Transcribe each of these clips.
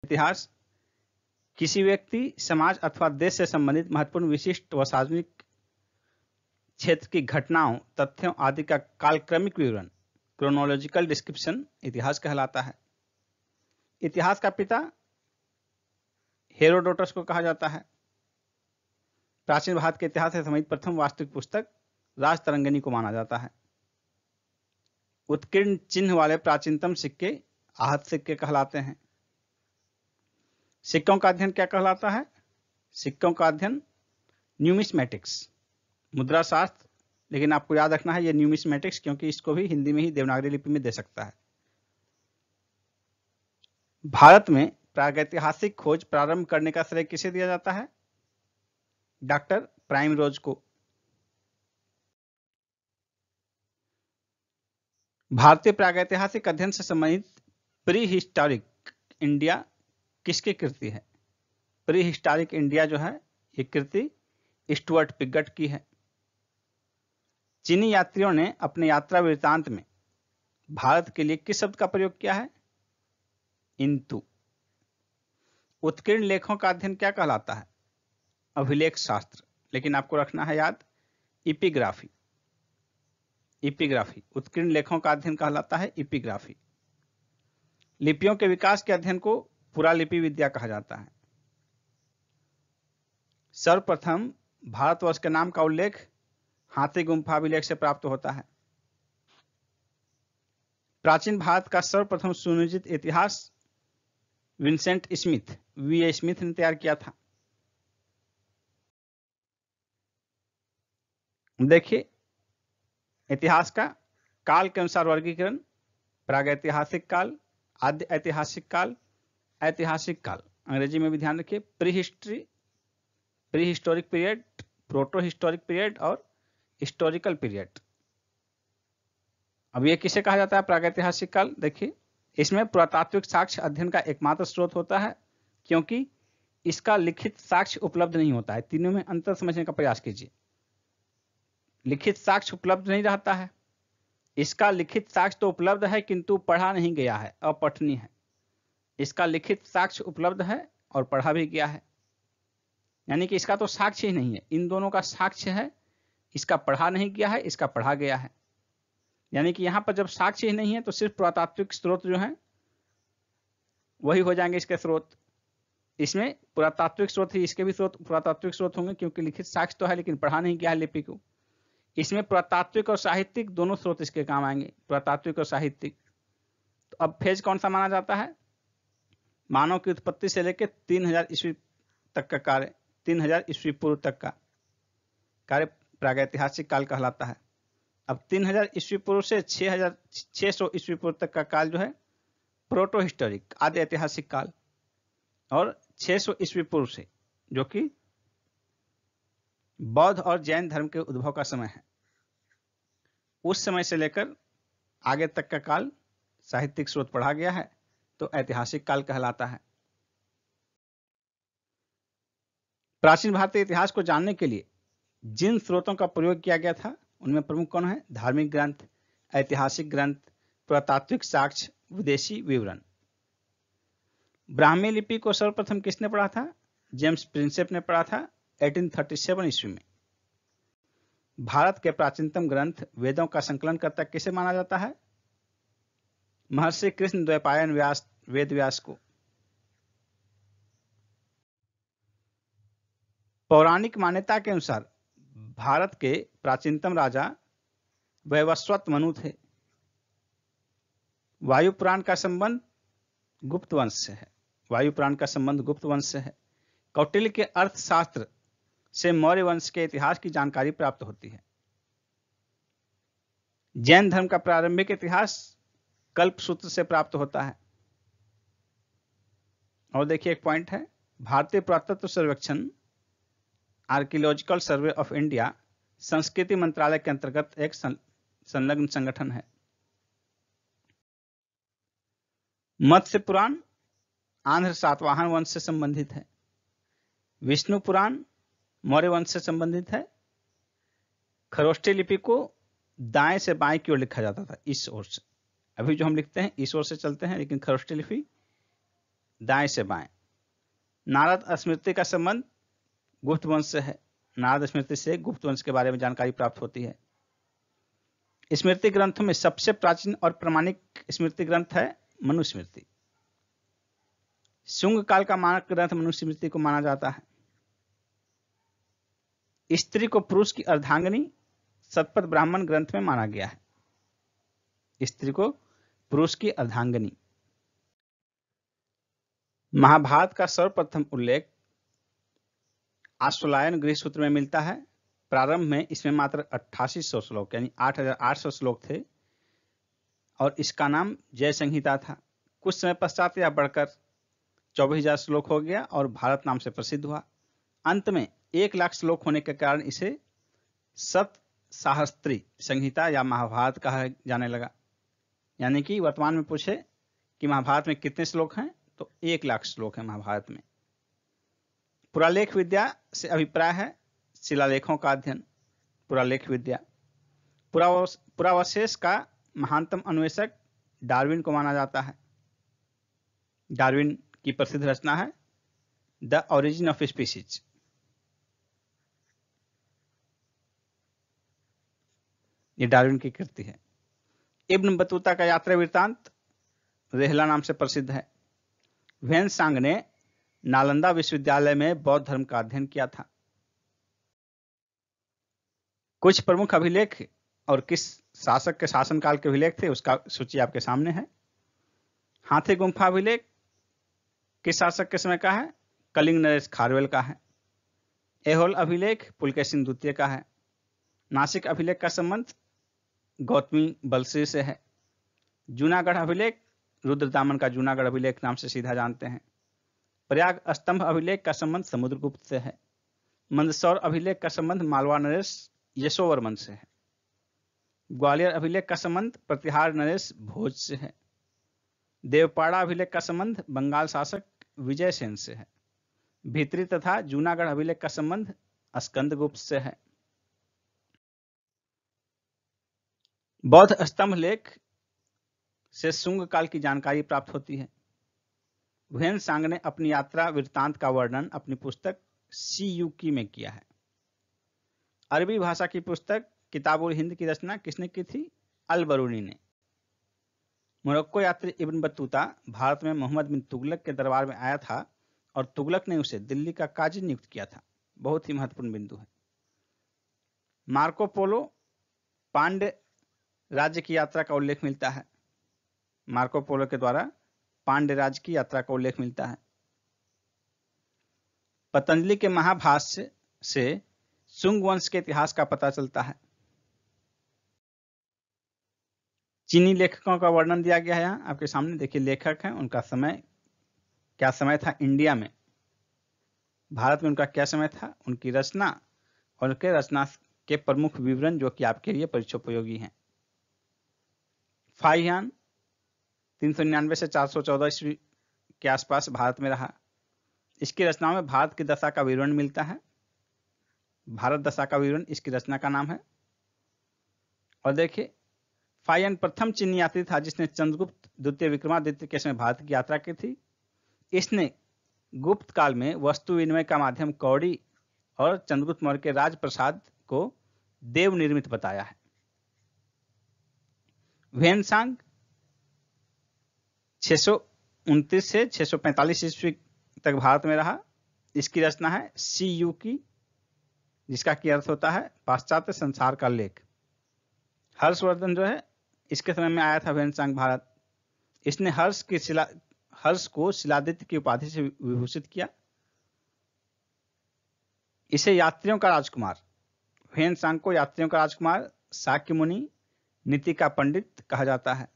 इतिहास किसी व्यक्ति, समाज अथवा देश से संबंधित महत्वपूर्ण, विशिष्ट व सार्वजनिक क्षेत्र की घटनाओं, तथ्यों आदि का कालक्रमिक विवरण, क्रोनोलॉजिकल डिस्क्रिप्शन इतिहास कहलाता है। इतिहास का पिता हेरोडोटस को कहा जाता है। प्राचीन भारत के इतिहास से संबंधित प्रथम वास्तविक पुस्तक राजतरंगिणी को माना जाता है। उत्कीर्ण चिन्ह वाले प्राचीनतम सिक्के आहत सिक्के कहलाते हैं। सिक्कों का अध्ययन क्या कहलाता है? सिक्कों का अध्ययन न्यूमिस्मेटिक्स, मुद्रा शास्त्र, लेकिन आपको याद रखना है ये न्यूमिस्मेटिक्स, क्योंकि इसको भी हिंदी में ही देवनागरी लिपि में दे सकता है। भारत में प्रागैतिहासिक खोज प्रारंभ करने का श्रेय किसे दिया जाता है? डॉक्टर प्राइमरोज को। भारतीय प्रागैतिहासिक अध्ययन से संबंधित प्री हिस्टोरिक इंडिया किसकी कृति है? प्री हिस्टोरिक इंडिया जो है ये कृति स्टुअर्ट पिगट की है। चीनी यात्रियों ने अपने यात्रा वृत्तांत में भारत के लिए किस शब्द का प्रयोग किया है? इंतु। उत्कीर्ण लेखों का अध्ययन क्या कहलाता है? अभिलेख शास्त्र, लेकिन आपको रखना है याद इपिग्राफी। इपिग्राफी उत्कीर्ण लेखों का अध्ययन कहलाता है इपिग्राफी। लिपियों के विकास के अध्ययन को पुरालिपि विद्या कहा जाता है। सर्वप्रथम भारतवर्ष के नाम का उल्लेख हाथी गुम्फा अभिलेख से प्राप्त होता है। प्राचीन भारत का सर्वप्रथम सुनियोजित इतिहास विंसेंट स्मिथ वी स्मिथ ने तैयार किया था। देखिए इतिहास का काल के अनुसार वर्गीकरण: प्रागैतिहासिक काल, आद्य ऐतिहासिक काल, ऐतिहासिक काल। अंग्रेजी में भी ध्यान रखिए, pre history, pre historic period, proto historic period और हिस्टोरिकल पीरियड। अब ये किसे कहा जाता है प्रागैतिहासिक काल? देखिए इसमें पुरातात्विक साक्ष्य अध्ययन का एकमात्र स्रोत होता है, क्योंकि इसका लिखित साक्ष्य उपलब्ध नहीं होता है। तीनों में अंतर समझने का प्रयास कीजिए। लिखित साक्ष्य उपलब्ध नहीं रहता है। इसका लिखित साक्ष्य तो उपलब्ध है किंतु पढ़ा नहीं गया है, अपठनीय है। इसका लिखित साक्ष्य उपलब्ध है और पढ़ा भी गया है, यानी कि इसका तो साक्ष्य ही नहीं है। इन दोनों का साक्ष्य है, इसका पढ़ा नहीं गया है, इसका पढ़ा गया है। यानी कि यहां पर जब साक्ष्य ही नहीं है तो सिर्फ पुरातात्विक स्रोत जो है वही हो जाएंगे इसके स्रोत। इसमें पुरातात्विक स्रोत ही, इसके भी स्रोत पुरातात्विक स्रोत होंगे, क्योंकि लिखित साक्ष्य तो है लेकिन पढ़ा नहीं गया है लिपि को। इसमें पुरातात्विक और साहित्यिक दोनों स्रोत इसके काम आएंगे, पुरातात्विक और साहित्यिक। तो अब फेज कौन सा माना जाता है? मानव की उत्पत्ति से लेकर 3000 ईस्वी तक का कार्य, 3000 ईस्वी पूर्व तक का कार्य प्रागैतिहासिक काल कहलाता है। अब 3000 ईस्वी पूर्व से 600 ईस्वी पूर्व तक का काल जो है प्रोटो हिस्टोरिक, आदि ऐतिहासिक काल, और 600 ईस्वी पूर्व से जो कि बौद्ध और जैन धर्म के उद्भव का समय है, उस समय से लेकर आगे तक का काल साहित्यिक स्रोत पढ़ा गया है तो ऐतिहासिक काल कहलाता है। प्राचीन भारतीय इतिहास को जानने के लिए जिन स्रोतों का प्रयोग किया गया था उनमें प्रमुख कौन है? धार्मिक ग्रंथ, ऐतिहासिक ग्रंथ, पुरातात्विक साक्ष्य, विदेशी विवरण। ब्राह्मी लिपि को सर्वप्रथम किसने पढ़ा था? जेम्स प्रिंसेप ने पढ़ा था 1837 ईस्वी में। भारत के प्राचीनतम ग्रंथ वेदों का संकलन करता किसे माना जाता है? महर्षि कृष्ण द्वैपायन व्यास, वेद व्यास को। पौराणिक मान्यता के अनुसार भारत के प्राचीनतम राजा वैवस्वत मनु थे। वायु पुराण का संबंध गुप्त वंश से है। वायु पुराण का संबंध गुप्त वंश से है। कौटिल्य के अर्थशास्त्र से मौर्य वंश के इतिहास की जानकारी प्राप्त होती है। जैन धर्म का प्रारंभिक इतिहास कल्पसूत्र से प्राप्त होता है। और देखिए एक पॉइंट है, भारतीय पुरातत्व सर्वेक्षण आर्कियोलॉजिकल सर्वे ऑफ इंडिया संस्कृति मंत्रालय के अंतर्गत एक संलग्न संगठन है। मत्स्य पुराण आंध्र सातवाहन वंश से संबंधित है। विष्णु पुराण मौर्य वंश से संबंधित है। खरोष्ठी लिपि को दाएं से बाएं की ओर लिखा जाता था, इस ओर से। अभी जो हम लिखते हैं इस ओर से चलते हैं, लेकिन खरोष्ठी लिपि दाएं से बाएं। नारद स्मृति का संबंध गुप्त वंश से है। नारद स्मृति से गुप्त वंश के बारे में जानकारी प्राप्त होती है। स्मृति ग्रंथों में सबसे प्राचीन और प्रमाणिक स्मृति ग्रंथ है मनुस्मृति। शुंग काल का मानक ग्रंथ मनुस्मृति को माना जाता है। स्त्री को पुरुष की अर्धांगिनी शतपथ ब्राह्मण ग्रंथ में माना गया है। स्त्री को पुरुष की अर्धांगिनी। महाभारत का सर्वप्रथम उल्लेख आश्वलायन गृह सूत्र में मिलता है। प्रारंभ में इसमें मात्र 8800 श्लोक यानी 8800 श्लोक थे और इसका नाम जय संहिता था। कुछ समय पश्चात यह बढ़कर 24,000 श्लोक हो गया और भारत नाम से प्रसिद्ध हुआ। अंत में 1 लाख श्लोक होने के कारण इसे सप्तसाहस्त्री संहिता या महाभारत कहा जाने लगा। यानी कि वर्तमान में पूछे कि महाभारत में कितने श्लोक हैं तो 1 लाख श्लोक है महाभारत में। पुरालेख विद्या से अभिप्राय है शिलालेखों का अध्ययन। पुरालेख विद्या। पुरावशेष का महानतम अन्वेषक डार्विन को माना जाता है। डार्विन की प्रसिद्ध रचना है द ओरिजिन ऑफ स्पीसीज। ये डार्विन की कृति है। इब्न बतूता का यात्रा वृत्तांत रेहला नाम से प्रसिद्ध है। ह्वेनसांग ने नालंदा विश्वविद्यालय में बौद्ध धर्म का अध्ययन किया था। कुछ प्रमुख अभिलेख और किस शासक के शासनकाल के अभिलेख थे उसका सूची आपके सामने है। हाथी गुम्फा अभिलेख किस शासक के समय का है? कलिंग नरेश खारवेल का है। ऐहोल अभिलेख पुलकेशिन द्वितीय का है। नासिक अभिलेख का संबंध गौतमी बलश्री से है। जूनागढ़ अभिलेख रुद्रदामन का जूनागढ़ अभिलेख नाम से सीधा जानते हैं। प्रयाग स्तंभ अभिलेख का संबंध समुद्रगुप्त से है। मंदसौर अभिलेख का संबंध मालवा नरेश यशोवर्मन से है। ग्वालियर अभिलेख का संबंध प्रतिहार नरेश भोज से है। देवपाड़ा अभिलेख का संबंध बंगाल शासक विजय सेन से है। भीतरी तथा जूनागढ़ अभिलेख का संबंध स्कंदगुप्त से है। बौद्ध स्तंभ लेख से शुंग काल की जानकारी प्राप्त होती है। ह्वेनसांग ने अपनी यात्रा वृत्तांत का वर्णन अपनी पुस्तक सीयूकी में किया है। अरबी भाषा की पुस्तक किताबुल हिंद की रचना किसने की थी? अल बरूनी ने। मोरक्को यात्री इब्न बतूता भारत में मोहम्मद बिन तुगलक के दरबार में आया था और तुगलक ने उसे दिल्ली का काजी नियुक्त किया था। बहुत ही महत्वपूर्ण बिंदु है। मार्को पोलो पांड्य राज्य की यात्रा का उल्लेख मिलता है। मार्को पोलो के द्वारा पांड्य राज्य की यात्रा का उल्लेख मिलता है। पतंजलि के महाभाष्य से शुंग वंश के इतिहास का पता चलता है। चीनी लेखकों का वर्णन दिया गया है यहाँ आपके सामने। देखिए लेखक हैं, उनका समय क्या समय था इंडिया में, भारत में उनका क्या समय था, उनकी रचना और उनके रचना के प्रमुख विवरण जो कि आपके लिए परीक्षोपयोगी हैं। फाहियान 399 से 414 ईस्वी के आसपास भारत में रहा। इसकी रचनाओं में भारत की दशा का विवरण मिलता है। भारत दशा का विवरण इसकी रचना का नाम है। और देखिए फाहियान प्रथम चीनी यात्री था जिसने चंद्रगुप्त द्वितीय विक्रमादित्य के समय भारत की यात्रा की थी। इसने गुप्त काल में वस्तु विनिमय का माध्यम कौड़ी और चंद्रगुप्त मौर्य के राजप्रसाद को देव निर्मित बताया है। ह्वेनसांग 629 से 645 ईस्वी तक भारत में रहा। इसकी रचना है सीयूकी, जिसका की अर्थ होता है पाश्चात्य संसार का लेख। हर्षवर्धन जो है इसके समय में आया था ह्वेनसांग भारत। इसने हर्ष को शिलादित्य की उपाधि से विभूषित किया। इसे यात्रियों का राजकुमार, ह्वेनसांग को यात्रियों का राजकुमार, शाक्य मुनि, नीति का पंडित कहा जाता है।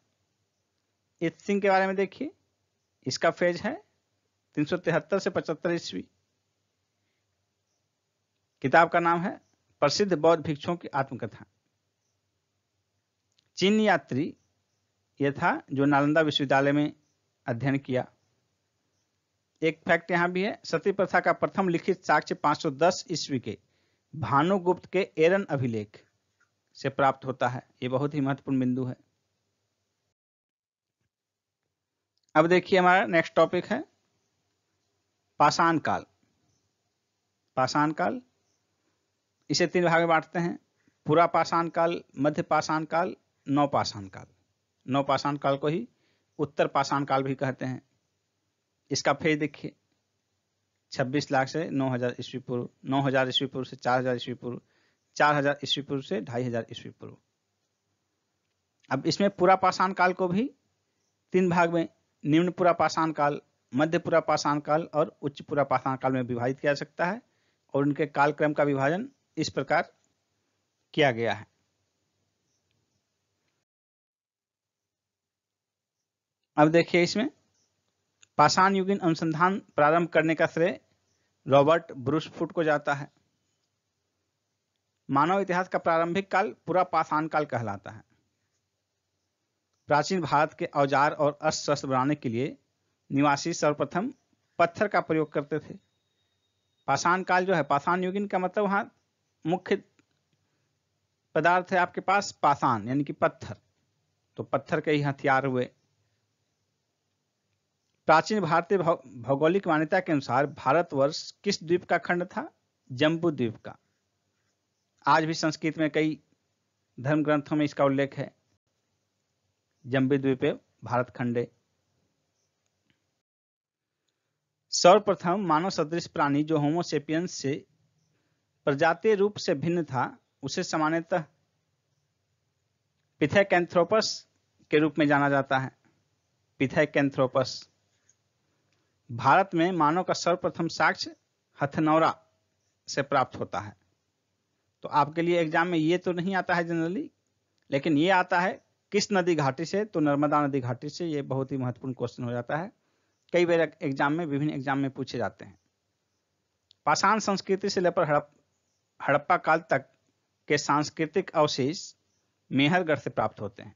इत सिंह के बारे में देखिए, इसका फेज है 373 से 75 ईस्वी। किताब का नाम है प्रसिद्ध बौद्ध भिक्षुओं की आत्मकथा। चीन यात्री यह था जो नालंदा विश्वविद्यालय में अध्ययन किया। एक फैक्ट यहां भी है, सती प्रथा का प्रथम लिखित साक्ष्य 510 ईस्वी के भानुगुप्त के एरन अभिलेख से प्राप्त होता है। यह बहुत ही महत्वपूर्ण बिंदु है। अब देखिए हमारा नेक्स्ट टॉपिक है पाषाण काल। पाषाण काल इसे 3 भाग में बांटते हैं, पूरा पाषाण काल, मध्य पाषाण काल, नवपाषाण काल। नवपाषाण काल को ही उत्तर पाषाण काल भी कहते हैं। इसका फेज देखिए, 26 लाख से 9000 ईस्वी पूर्व, 9000 ईस्वी पूर्व से 4000 ईस्वी पूर्व, 4000 ईस्वी पूर्व से 2500 ईस्वी पूर्व। अब इसमें पूरा पाषाण काल को भी 3 भाग में, निम्न पूरा पाषाण काल, मध्य पूरा पाषाण काल और उच्च पूरा पाषाण काल में विभाजित किया जा सकता है, और उनके कालक्रम का विभाजन इस प्रकार किया गया है। अब देखिए, इसमें पाषाण युगीन अनुसंधान प्रारंभ करने का श्रेय रॉबर्ट ब्रूस फुट को जाता है। मानव इतिहास का प्रारंभिक काल पूरा पाषाण काल कहलाता है। प्राचीन भारत के औजार और अस्त्र शस्त्र बनाने के लिए निवासी सर्वप्रथम पत्थर का प्रयोग करते थे। पाषाण काल जो है, पाषाण युगीन का मतलब वहां मुख्य पदार्थ है आपके पास पाषाण यानी कि पत्थर, तो पत्थर के ही हथियार हुए। प्राचीन भारतीय भौगोलिक मान्यता के अनुसार भारतवर्ष किस द्वीप का खंड था? जम्बू द्वीप का। आज भी संस्कृत में कई धर्म ग्रंथों में इसका उल्लेख है, जम्बू द्वीपे भारत खंडे। सर्वप्रथम मानव सदृश प्राणी जो होमो सेपियंस से प्रजातीय रूप से भिन्न था, उसे सामान्यतः पिथेकैंथ्रोपस के रूप में जाना जाता है। पिथेकैंथ्रोपस। भारत में मानव का सर्वप्रथम साक्ष्य हथनौरा से प्राप्त होता है। तो आपके लिए एग्जाम में ये तो नहीं आता है जनरली, लेकिन ये आता है किस नदी घाटी से, तो नर्मदा नदी घाटी से। ये बहुत ही महत्वपूर्ण क्वेश्चन हो जाता है, कई बार एग्जाम में, विभिन्न एग्जाम में पूछे जाते हैं। पाषाण संस्कृति से लेकर हड़प्पा काल तक के सांस्कृतिक अवशेष मेहरगढ़ से प्राप्त होते हैं।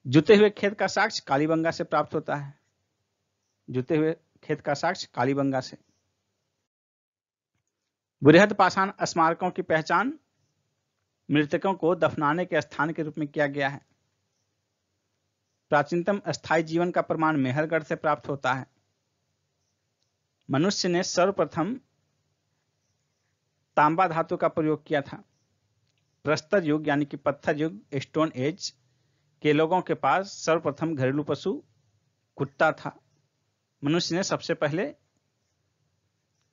जुते हुए खेत का साक्ष्य कालीबंगा से प्राप्त होता है। जुते हुए खेत का साक्ष्य कालीबंगा से। बृहद पाषाण स्मारकों की पहचान मृतकों को दफनाने के स्थान के रूप में किया गया है। प्राचीनतम स्थायी जीवन का प्रमाण मेहरगढ़ से प्राप्त होता है। मनुष्य ने सर्वप्रथम तांबा धातु का प्रयोग किया था। प्रस्तर युग यानी कि पत्थर युग, स्टोन एज के लोगों के पास सर्वप्रथम घरेलू पशु कुत्ता था। मनुष्य ने सबसे पहले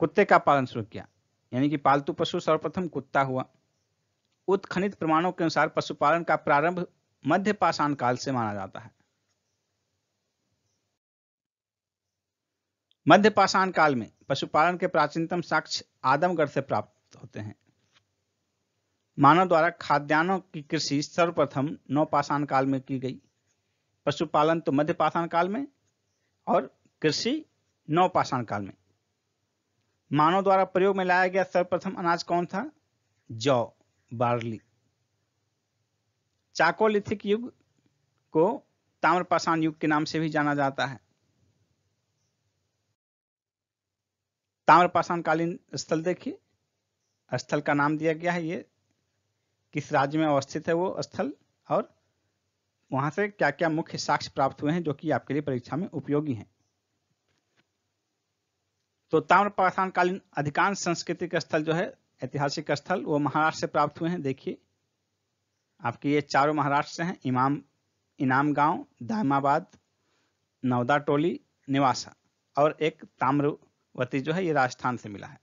कुत्ते का पालन शुरू किया, यानी कि पालतू पशु सर्वप्रथम कुत्ता हुआ। उत्खनित प्रमाणों के अनुसार पशुपालन का प्रारंभ मध्य पाषाण काल से माना जाता है। मध्य पाषाण काल में पशुपालन के प्राचीनतम साक्ष्य आदमगढ़ से प्राप्त होते हैं। मानव द्वारा खाद्यान्नों की कृषि सर्वप्रथम नवपाषाण काल में की गई। पशुपालन तो मध्य पाषाण काल में और कृषि नवपाषाण काल में। मानव द्वारा प्रयोग में लाया गया सर्वप्रथम अनाज कौन था? जौ, बार्ली। चाकोलिथिक युग को ताम्रपाषाण युग के नाम से भी जाना जाता है। ताम्रपाषाण कालीन स्थल देखिए, स्थल का नाम दिया गया है, ये किस राज्य में अवस्थित है वो स्थल, और वहां से क्या क्या मुख्य साक्ष्य प्राप्त हुए हैं जो कि आपके लिए परीक्षा में उपयोगी हैं। तो ताम्रपाषाण कालीन अधिकांश सांस्कृतिक स्थल जो है, ऐतिहासिक स्थल, वो महाराष्ट्र से प्राप्त हुए हैं। देखिए आपके ये चारों महाराष्ट्र से हैं, इनाम गांव, दायमाबाद, नवदा टोली, नेवासा, और एक ताम्रवती जो है ये राजस्थान से मिला है।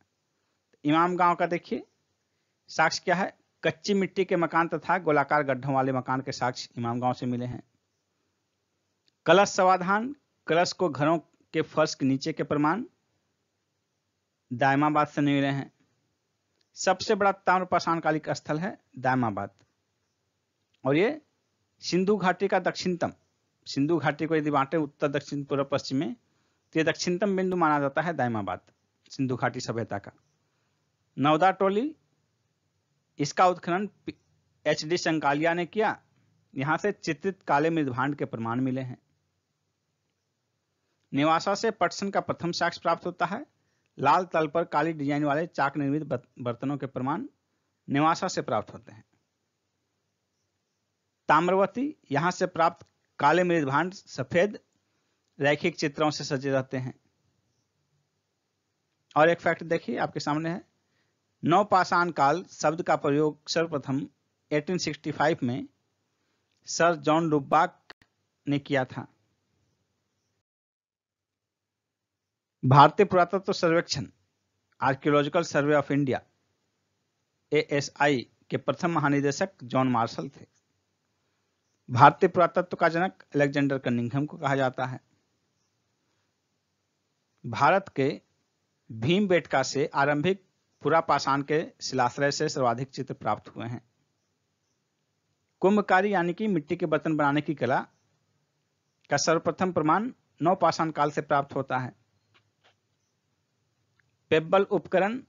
इमाम गांव का देखिए साक्ष्य क्या है? कच्ची मिट्टी के मकान तथा गोलाकार गड्ढों वाले मकान के साक्ष्य इमाम गांव से मिले हैं। कलश समाधान, कलश को घरों के फर्श के नीचे के प्रमाण दायमाबाद से मिले हैं। सबसे बड़ा ताम्रपाषाण कालिक स्थल है दायमाबाद, और ये सिंधु घाटी का दक्षिणतम, सिंधु घाटी को यदि बांटे उत्तर दक्षिण पूर्व पश्चिम में, तो ये दक्षिणतम बिंदु माना जाता है दायमाबाद, सिंधु घाटी सभ्यता का। नवदा टोली, इसका उत्खनन HD संकालिया ने किया। यहां से चित्रित काले मृदभांड के प्रमाण मिले हैं। नेवासा से पटसन का प्रथम साक्ष्य प्राप्त होता है। लाल तल पर काली डिजाइन वाले चाक निर्मित बर्तनों के प्रमाण नेवासा से प्राप्त होते हैं। ताम्रवती, यहां से प्राप्त काले मृदभांड सफेद रैखिक चित्रों से सजे रहते हैं। और एक फैक्ट देखिए आपके सामने है, नवपाषाण काल शब्द का प्रयोग सर्वप्रथम 1865 में सर जॉन लुबाक ने किया था। भारतीय पुरातत्व सर्वेक्षण archaeological survey of India ASI के प्रथम महानिदेशक जॉन मार्शल थे। भारतीय पुरातत्व का जनक अलेक्जेंडर कनिंघम को कहा जाता है। भारत के भीमबेटका से आरंभिक पुरापाषाण के शिलाश्रय से सर्वाधिक चित्र प्राप्त हुए हैं। कुंभकारी यानी कि मिट्टी के बर्तन बनाने की कला का सर्वप्रथम प्रमाण नवपाषाण काल से प्राप्त होता है। पेब्बल उपकरण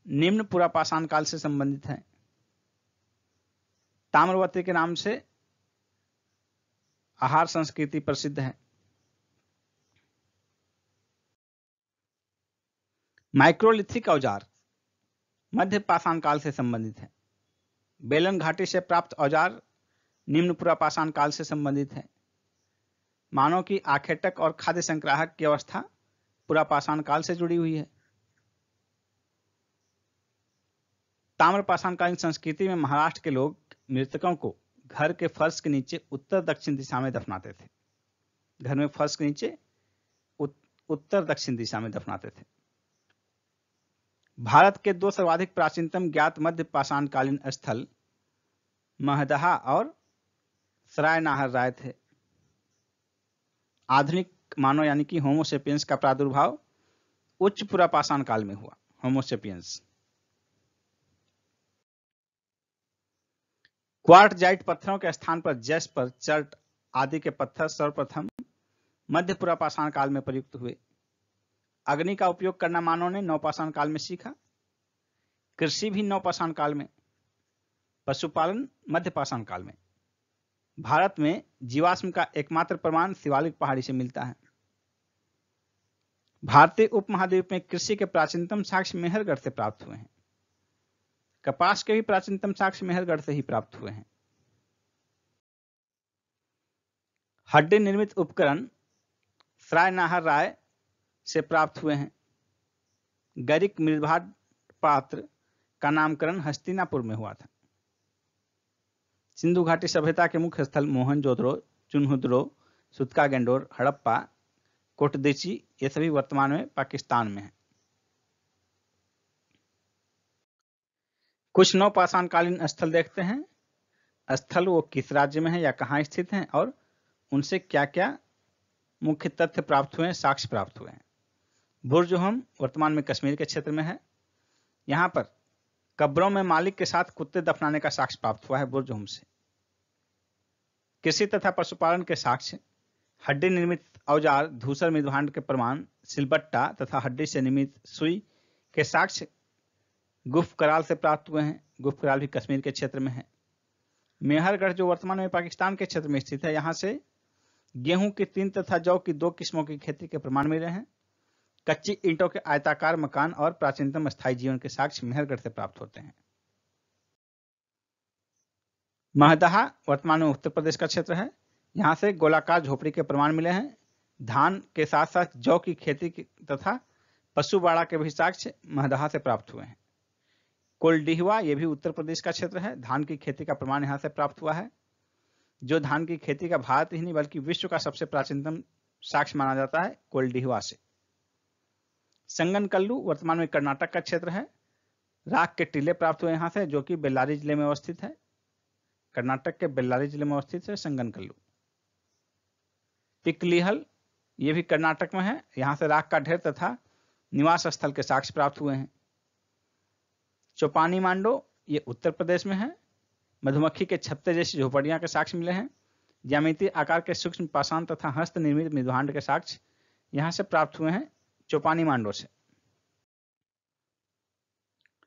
निम्न पुरापाषाण काल से संबंधित है। ताम्रवती के नाम से आहार संस्कृति प्रसिद्ध है। माइक्रोलिथिक औजार मध्य पाषाण काल से संबंधित है। बेलन घाटी से प्राप्त औजार निम्न पुरापाषाण काल से संबंधित है। मानव की आखेटक और खाद्य संग्राहक की अवस्था पुरापाषाण काल से जुड़ी हुई है। ताम्रपाषाणकालीन संस्कृति में महाराष्ट्र के लोग मृतकों को घर के फर्श के नीचे उत्तर दक्षिण दिशा में दफनाते थे। घर में फर्श के नीचे उत्तर दक्षिण दिशा में दफनाते थे। भारत के दो सर्वाधिक प्राचीनतम ज्ञात मध्य पाषाणकालीन स्थल महदहा और सराय नाहर राय थे। आधुनिक मानव यानी कि होमोसेपियंस का प्रादुर्भाव उच्च पुरापाषाण काल में हुआ। होमोसेपियंस क्वार्टजाइट पत्थरों के स्थान पर जैस्पर, चर्ट आदि के पत्थर सर्वप्रथम मध्य पुरापाषाण काल में प्रयुक्त हुए। अग्नि का उपयोग करना मानव ने नवपाषाण काल में सीखा। कृषि भी नवपाषाण काल में, पशुपालन मध्यपाषाण काल में। भारत में जीवाश्म का एकमात्र प्रमाण शिवालिक पहाड़ी से मिलता है। भारतीय उपमहाद्वीप में कृषि के प्राचीनतम साक्ष्य मेहरगढ़ से प्राप्त हुए हैं। कपास के भी प्राचीनतम साक्ष्य मेहरगढ़ से ही प्राप्त हुए हैं। हड्डी निर्मित उपकरण सराय नाहर राय से प्राप्त हुए हैं। गरिक मृदभाट पात्र का नामकरण हस्तिनापुर में हुआ था। सिंधु घाटी सभ्यता के मुख्य स्थल मोहनजोदड़ो, चुनहुदड़ो, सुतका-गेंडोर, हड़प्पा, कोटदीची ये सभी वर्तमान में पाकिस्तान में हैं। कुछ नवपाषाणकालीन स्थल देखते हैं। स्थल वो किस राज्य में है या कहाँ स्थित हैं और उनसे क्या क्या मुख्य तथ्य प्राप्त हुए हैं, साक्ष्य प्राप्त हुए हैं। बुर्जोहम वर्तमान में कश्मीर के क्षेत्र में है। यहाँ पर कब्रों में मालिक के साथ कुत्ते दफनाने का साक्ष्य प्राप्त हुआ है बुर्जोहम से। कृषि तथा पशुपालन के साक्ष्य, हड्डी निर्मित औजार, धूसर मृदभांड के प्रमाण, सिलबट्टा तथा हड्डी से निर्मित सुई के साक्ष्य गुफ कराल से प्राप्त हुए हैं। गुफ कराल भी कश्मीर के क्षेत्र में है। मेहरगढ़ जो वर्तमान में पाकिस्तान के क्षेत्र में स्थित है, यहाँ से गेहूं की 3 तथा जौ की 2 किस्मों की खेती के प्रमाण मिले हैं। कच्ची ईंटों के आयताकार मकान और प्राचीनतम स्थायी जीवन के साक्ष्य मेहरगढ़ से प्राप्त होते हैं। महदहा वर्तमान में उत्तर प्रदेश का क्षेत्र है। यहाँ से गोलाकार झोपड़ी के प्रमाण मिले हैं। धान के साथ साथ जौ की खेती तथा पशु बाड़ा के भी साक्ष्य महदहा से प्राप्त हुए हैं। कोल्डिहवा ये भी उत्तर प्रदेश का क्षेत्र है। धान की खेती का प्रमाण यहाँ से प्राप्त हुआ है, जो धान की खेती का भारत ही नहीं बल्कि विश्व का सबसे प्राचीनतम साक्ष्य माना जाता है कोल्डिहवा से। संगनकल्लू वर्तमान में कर्नाटक का क्षेत्र है। राख के टीले प्राप्त हुए यहाँ से, जो कि बेल्लारी जिले में अवस्थित है। कर्नाटक के बेल्लारी जिले में अवस्थित है संगनकल्लू। पिकलीहल ये भी कर्नाटक में है। यहाँ से राख का ढेर तथा निवास स्थल के साक्ष्य प्राप्त हुए हैं। चौपानी मांडो ये उत्तर प्रदेश में है। मधुमक्खी के छत्ते जैसी झोपड़ियां के साक्ष्य मिले हैं। ज्यामितीय आकार के सूक्ष्म पाषाण तथा हस्त निर्मित मृदभांड के साक्ष्य यहां से प्राप्त हुए हैं चौपानी मांडो से।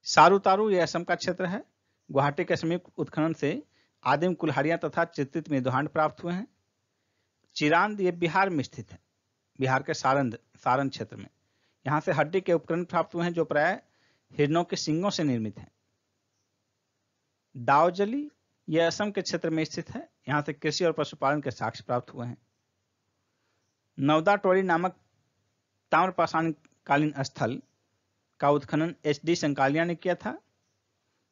सारूतारू ये असम का क्षेत्र है। गुवाहाटी के समीप उत्खनन से आदिम कुल्हाड़ियां तथा चित्रित मृदभांड प्राप्त हुए हैं। चिरांद ये बिहार में स्थित है, बिहार के सारण क्षेत्र में। यहाँ से हड्डी के उपकरण प्राप्त हुए हैं, जो प्राय हिरणों के सींगों से निर्मित है। दावजली यह असम के क्षेत्र में स्थित है। यहाँ से कृषि और पशुपालन के साक्ष्य प्राप्त हुए हैं। नवदा टोली नामक ताम्रपाषाण कालीन स्थल का उत्खनन HD संकालिया ने किया था।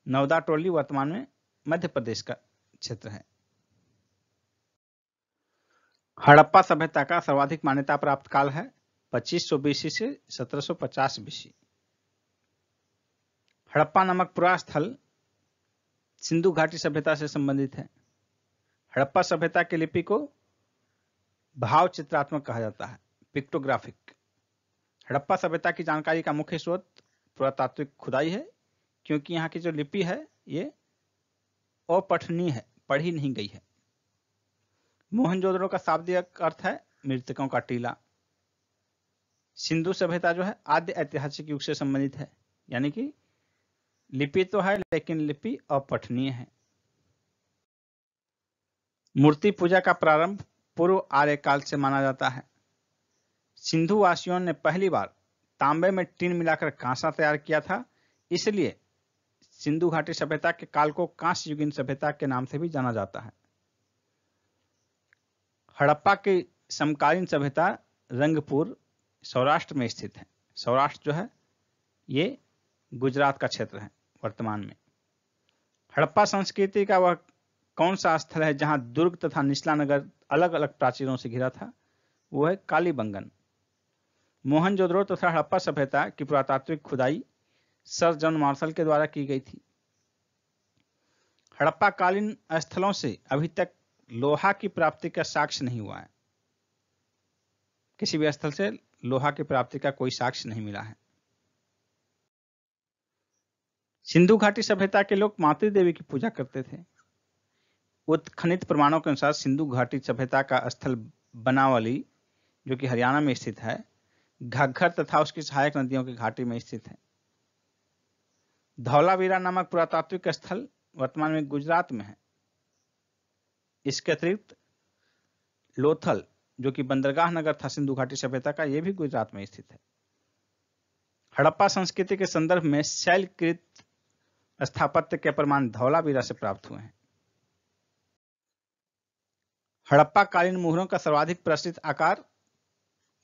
नवदा टोली वर्तमान में मध्य प्रदेश का क्षेत्र है। हड़प्पा सभ्यता का सर्वाधिक मान्यता प्राप्त काल है 2500 BC से 1750 BC। हड़प्पा नामक पुरा स्थल सिंधु घाटी सभ्यता से संबंधित है। हड़प्पा सभ्यता की लिपि को भाव चित्रात्मक कहा जाता है, पिक्टोग्राफिक। हड़प्पा सभ्यता की जानकारी का मुख्य स्रोत पुरातात्विक खुदाई है, क्योंकि यहाँ की जो लिपि है ये अपठनीय है, पढ़ी नहीं गई है। मोहनजोदड़ो का शाब्दिक अर्थ है मृतकों का टीला। सिंधु सभ्यता जो है आद्य ऐतिहासिक युग से संबंधित है, यानी कि लिपि तो है लेकिन लिपि अपठनीय है। मूर्ति पूजा का प्रारंभ पूर्व आर्य काल से माना जाता है। सिंधु वासियों ने पहली बार तांबे में टीन मिलाकर कांसा तैयार किया था, इसलिए सिंधु घाटी सभ्यता के काल को कांस्य युगीन सभ्यता के नाम से भी जाना जाता है। हड़प्पा की समकालीन सभ्यता रंगपुर सौराष्ट्र में स्थित है। सौराष्ट्र जो है ये गुजरात का क्षेत्र है वर्तमान में। हड़प्पा संस्कृति का वह कौन सा स्थल है जहां दुर्ग तथा निचला नगर अलग अलग प्राचीरों से घिरा था? वो है कालीबंगन। मोहनजोदड़ो तथा हड़प्पा सभ्यता की पुरातात्विक खुदाई सर जॉन मार्शल के द्वारा की गई थी। हड़प्पा कालीन स्थलों से अभी तक लोहा की प्राप्ति का साक्ष्य नहीं हुआ है। किसी भी स्थल से लोहा की प्राप्ति का कोई साक्ष्य नहीं मिला है। सिंधु घाटी सभ्यता के लोग मातृ देवी की पूजा करते थे। उत्खनित प्रमाणों के अनुसार सिंधु घाटी सभ्यता का स्थल बनावली, जो कि हरियाणा में स्थित है, घग्गर तथा उसकी सहायक नदियों की घाटी में स्थित है। धौलावीरा नामक पुरातात्विक स्थल वर्तमान में गुजरात में है। इसके अतिरिक्त लोथल, जो कि बंदरगाह नगर था सिंधु घाटी सभ्यता का, यह भी गुजरात में स्थित है। हड़प्पा संस्कृति के संदर्भ में शैलकृत स्थापत्य के प्रमाण धौलावीरा से प्राप्त हुए हैं। हड़प्पा कालीन मुहरों का सर्वाधिक प्रचलित आकार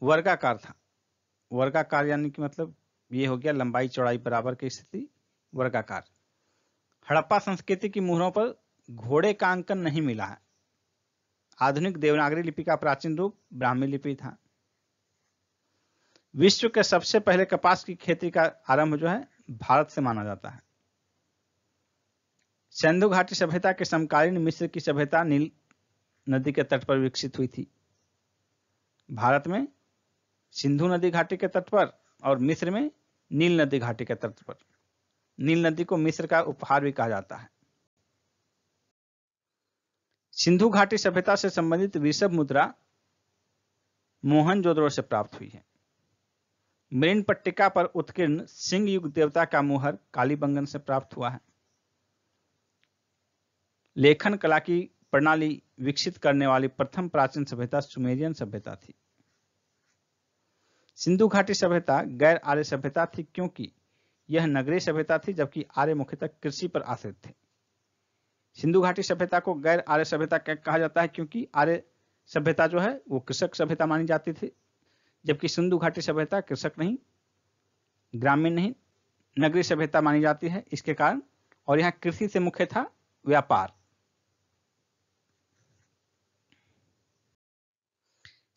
वर्गाकार था। वर्गाकार यानी कि मतलब ये हो गया लंबाई चौड़ाई बराबर की स्थिति, वर्गाकार। हड़प्पा संस्कृति की मुहरों पर घोड़े का अंकन नहीं मिला है। आधुनिक देवनागरी लिपि का प्राचीन रूप ब्राह्मी लिपि था। विश्व के सबसे पहले कपास की खेती का आरंभ जो है भारत से माना जाता है। सिंधु घाटी सभ्यता के समकालीन मिस्र की सभ्यता नील नदी के तट पर विकसित हुई थी। भारत में सिंधु नदी घाटी के तट पर और मिस्र में नील नदी घाटी के तट पर। नील नदी को मिस्र का उपहार भी कहा जाता है। सिंधु घाटी सभ्यता से संबंधित वृषभ मुद्रा मोहनजोदड़ो से प्राप्त हुई है। मृण पट्टिका पर उत्कीर्ण सिंह युग देवता का मुहर कालीबंगन से प्राप्त हुआ है। लेखन कला की प्रणाली विकसित करने वाली प्रथम प्राचीन सभ्यता सुमेरियन सभ्यता थी। सिंधु घाटी सभ्यता गैर आर्य सभ्यता थी, क्योंकि यह नगरीय सभ्यता थी, जबकि आर्य मुख्यतः कृषि पर आश्रित थे। सिंधु घाटी सभ्यता को गैर आर्य सभ्यता कहा जाता है, क्योंकि आर्य सभ्यता जो है वो कृषक सभ्यता मानी जाती थी, जबकि सिंधु घाटी सभ्यता कृषक नहीं, ग्रामीण नहीं, नगरीय सभ्यता मानी जाती है इसके कारण। और यहाँ कृषि से मुख्य था व्यापार।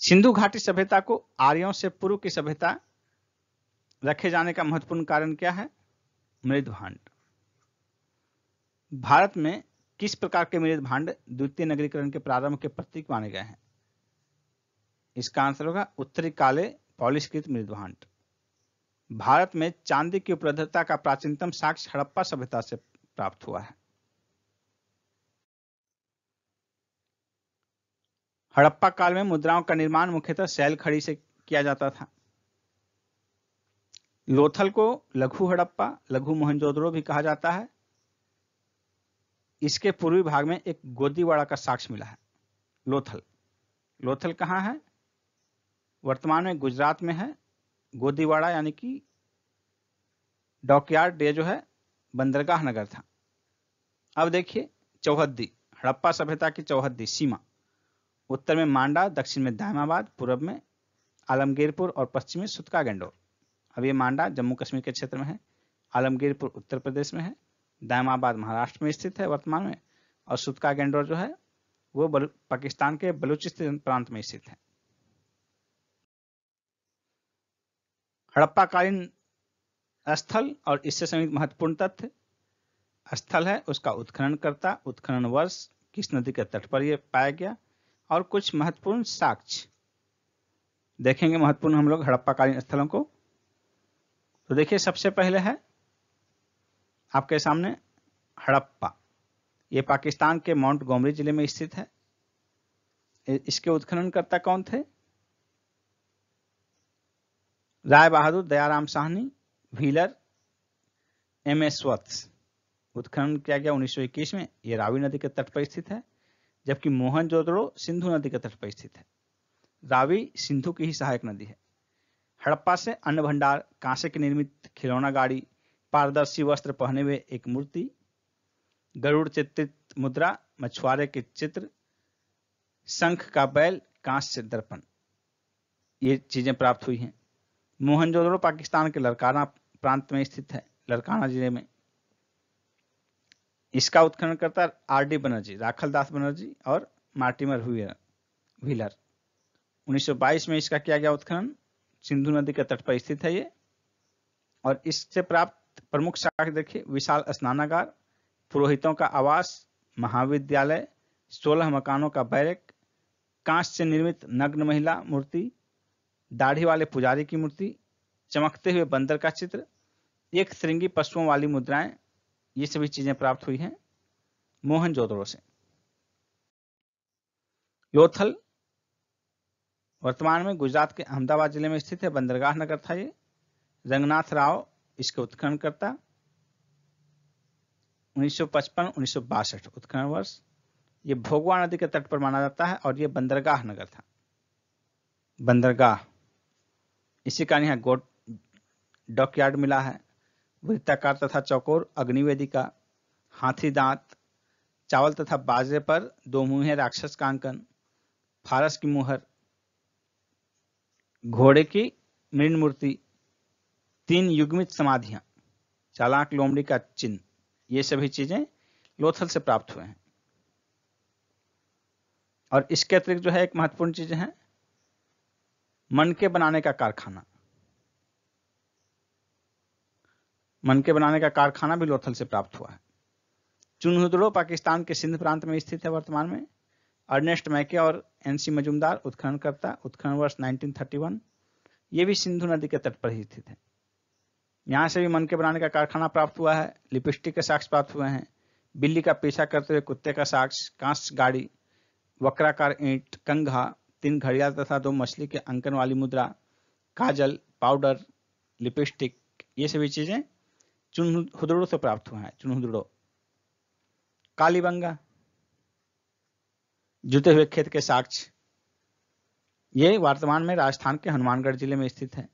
सिंधु घाटी सभ्यता को आर्यों से पूर्व की सभ्यता रखे जाने का महत्वपूर्ण कारण क्या है? मृद भांड। भारत में किस प्रकार के मृद भांड द्वितीय नगरीकरण के प्रारंभ के प्रतीक माने गए हैं? इसका आंसर होगा उत्तरी काले पॉलिशकृत मृद भांड। भारत में चांदी की उपलब्धता का प्राचीनतम साक्ष्य हड़प्पा सभ्यता से प्राप्त हुआ है। हड़प्पा काल में मुद्राओं का निर्माण मुख्यतः शैल खड़ी से किया जाता था। लोथल को लघु हड़प्पा, लघु मोहनजोदड़ो भी कहा जाता है। इसके पूर्वी भाग में एक गोदीवाड़ा का साक्ष्य मिला है। लोथल कहाँ है? वर्तमान में गुजरात में है। गोदीवाड़ा यानी कि डॉकयार्ड, ये जो है बंदरगाह नगर था। अब देखिए चौहद्दी, हड़प्पा सभ्यता की चौहद्दी सीमा। उत्तर में मांडा, दक्षिण में दायमाबाद, पूर्व में आलमगीरपुर और पश्चिम में सुतका गेंडोर। अब ये मांडा जम्मू कश्मीर के क्षेत्र में है, आलमगीरपुर उत्तर प्रदेश में है, दायमाबाद महाराष्ट्र में स्थित है वर्तमान में, और सुतका गेंडोर जो है वो पाकिस्तान के बलूचिस्तान प्रांत में स्थित है। हड़प्पाकालीन स्थल और इससे संबंधित महत्वपूर्ण तथ्य। स्थल है उसका उत्खननकर्ता, उत्खनन वर्ष, किस नदी के तट पर यह पाया गया, और कुछ महत्वपूर्ण साक्ष्य देखेंगे महत्वपूर्ण हम लोग हड़प्पाकालीन स्थलों को। तो देखिए सबसे पहले है आपके सामने हड़प्पा, ये पाकिस्तान के माउंट गोमरी जिले में स्थित है। इसके उत्खननकर्ता कौन थे? Rai Bahadur, Dayaram Sahni, wheeler, MS. वत्स। उत्खनन किया गया 1921 में। यह रावी नदी के तट पर स्थित है, जबकि मोहनजोदड़ो सिंधु नदी के तट पर स्थित है। रावी सिंधु की ही सहायक नदी है। हड़प्पा से अन्न भंडार, कांसे की निर्मित खिलौना गाड़ी, पारदर्शी वस्त्र पहने हुए एक मूर्ति, गरुड़ चित्रित मुद्रा, मछुआरे के चित्र, शंख का बैल, कांस्य दर्पण, ये चीजें प्राप्त हुई हैं। मोहनजोदड़ो पाकिस्तान के लड़काना प्रांत में स्थित है, लड़काना जिले में। इसका उत्खननकर्ता आर.डी. बनर्जी, राखल दास बनर्जी और मार्टिमर व्हीलर। 1922 में इसका किया गया उत्खनन। सिंधु नदी के तट पर स्थित है ये। और इससे प्राप्त प्रमुख साक्ष्य देखिए, विशाल स्नानागार, पुरोहितों का आवास, महाविद्यालय, 16 मकानों का बैरक, कांच से निर्मित नग्न महिला मूर्ति, दाढ़ी वाले पुजारी की मूर्ति, चमकते हुए बंदर का चित्र, एक श्रृंगी पशुओं वाली मुद्राएं, ये सभी चीजें प्राप्त हुई हैं मोहनजोदड़ो से। लोथल वर्तमान में गुजरात के अहमदाबाद जिले में स्थित है, बंदरगाह नगर था ये। रंगनाथ राव इसके उत्खननकर्ता। 1955-1962 उत्खनन वर्ष। ये भोगवा नदी के तट पर माना जाता है और ये बंदरगाह नगर था। बंदरगाह, इसी कारण यहाँ डॉकयार्ड मिला है। वृत्ताकार तथा चौकोर अग्निवेदिका, हाथी दांत, चावल तथा बाजरे पर 2 मुंहे राक्षस का अंकन, फारस की मुहर, घोड़े की मृण मूर्ति, 3 युग्मित समाधियां, चालाक लोमड़ी का चिन्ह, ये सभी चीजें लोथल से प्राप्त हुए हैं। और इसके अतिरिक्त जो है एक महत्वपूर्ण चीजें हैं, मनके बनाने का कारखाना। मनके बनाने का कारखाना भी लोथल से प्राप्त हुआ है। चुनहुदड़ो पाकिस्तान के सिंध प्रांत में स्थित है वर्तमान में। अर्नेस्ट मैके और एन.सी. मजूमदार उत्खननकर्ता, उत्खनन वर्ष 1931। ये भी सिंधु नदी के तट पर ही स्थित है। यहां से भी मनके बनाने का कारखाना प्राप्त हुआ है। लिपस्टिक के साक्ष्य प्राप्त हुए हैं, बिल्ली का पीछा करते हुए कुत्ते का साक्ष्य, कांस्य गाड़ी, वक्राकार ईंट, कंघा, 3 घड़ियाल तथा 2 मछली के अंकन वाली मुद्रा, काजल, पाउडर, लिपस्टिक, ये सभी चीजें चुनहुदड़ो से प्राप्त हुए हैं। चुनहुदड़ो। कालीबंगा, जुते हुए खेत के साक्ष्य, ये वर्तमान में राजस्थान के हनुमानगढ़ जिले में स्थित है।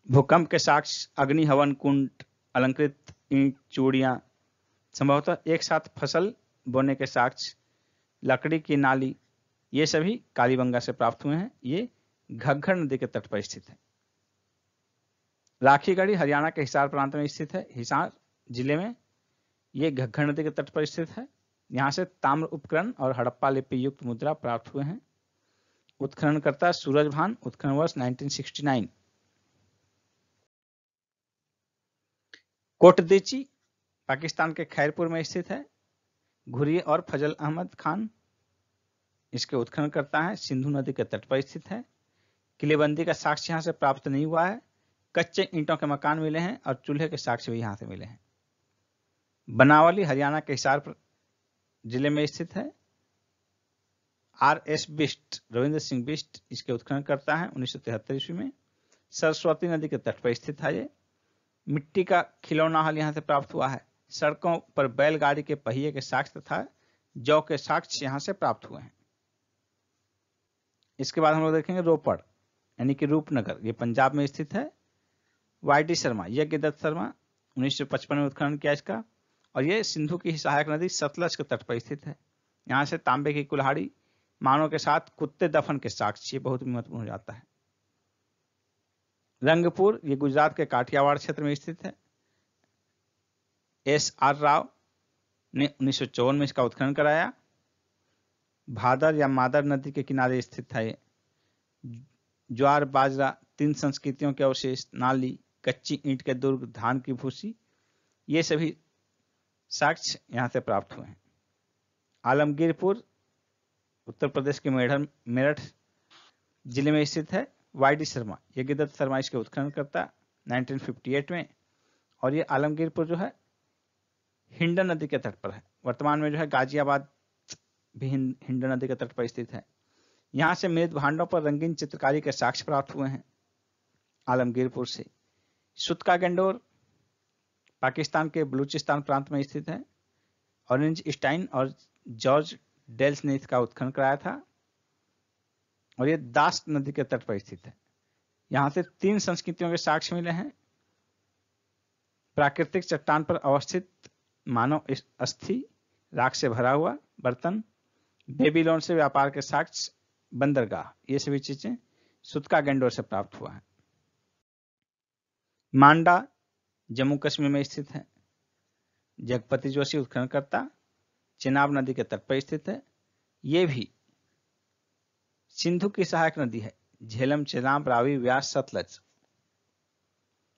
भूकंप के साक्ष्य, अग्नि हवन कुंड, अलंकृत ईंट, चूड़ियां, संभवतः एक साथ फसल बोने के साक्ष्य, लकड़ी की नाली, ये सभी कालीबंगा से प्राप्त हुए हैं। ये घग्गर नदी के तट पर स्थित है। राखीगढ़ी हरियाणा के हिसार प्रांत में स्थित है। हिसार जिले में ये घग्गर नदी के तट पर स्थित है। यहां से ताम्र उपकरण और हड़प्पा लिपि युक्त मुद्रा प्राप्त हुए हैं। उत्खननकर्ता सूरजभान, उत्खनन वर्ष 1969। कोटदीची पाकिस्तान के खैरपुर में स्थित है। घुरी और फजल अहमद खान इसके उत्खननकर्ता हैं। सिंधु नदी के तट पर स्थित है। किलेबंदी का साक्ष्य यहां से प्राप्त नहीं हुआ है। कच्चे ईंटों के मकान मिले हैं और चूल्हे के साक्ष्य भी यहां से मिले हैं। बनावली हरियाणा के हिसार जिले में स्थित है। आर.एस. बिष्ट, रविंद्र सिंह बिष्ट इसके उत्खननकर्ता हैं। 1973 ईस्वी में सरस्वती नदी के तट पर स्थित है। ये मिट्टी का खिलौना हल यहां से प्राप्त हुआ है। सड़कों पर बैलगाड़ी के पहिए के साक्ष्य तथा जौ के साक्ष्य यहां से प्राप्त हुए हैं। इसके बाद हम लोग देखेंगे रोपड़ यानी कि रूपनगर, ये पंजाब में स्थित है। वाई.डी. शर्मा, यज्ञदत्त शर्मा, 1955 में उत्खनन किया इसका। और ये सिंधु की सहायक नदी सतलज के तट पर स्थित है। यहाँ से तांबे की कुल्हाड़ी, मानव के साथ कुत्ते दफन के साक्ष्य बहुत महत्वपूर्ण हो जाता है। रंगपुर ये गुजरात के काठियावाड़ क्षेत्र में स्थित है। S.R. राव ने 1954 में इसका उत्खनन कराया। भादर या मादर नदी के किनारे स्थित है। ज्वार बाजरा, 3 संस्कृतियों के अवशेष, नाली, कच्ची ईंट के दुर्ग, धान की भूसी, ये सभी साक्ष्य यहां से प्राप्त हुए हैं। आलमगीरपुर उत्तर प्रदेश के मेरठ जिले में स्थित है। Y.D. शर्मा, यज्ञदत्त शर्मा इसके उत्खनन करता 1958 में। और ये आलमगीरपुर जो है हिंडन नदी के तट पर है। वर्तमान में जो है गाजियाबाद भी हिंडन नदी के तट पर स्थित है। यहां से मृत भांडों पर रंगीन चित्रकारी के साक्ष्य प्राप्त हुए हैं आलमगीरपुर से। सुतका गंडोर पाकिस्तान के बलूचिस्तान प्रांत में स्थित है। ऑरेंज स्टाइन और जॉर्ज डेल्स ने इसका उत्खनन कराया था और ये दास नदी के तट पर स्थित है। यहां से 3 संस्कृतियों के साक्ष्य मिले हैं। प्राकृतिक चट्टान पर अवस्थित मानव अस्थि, राख से भरा हुआ बर्तन, बेबीलोन से व्यापार के साक्ष्य, बंदरगाह, ये सभी चीजें सुतका गंडोर से प्राप्त हुआ है। मांडा जम्मू कश्मीर में स्थित है। जगपति जोशी उत्खननकर्ता, चेनाब नदी के तट पर स्थित है। ये भी सिंधु की सहायक नदी है। झेलम, चेनाब, रावी, व्यास, सतलज,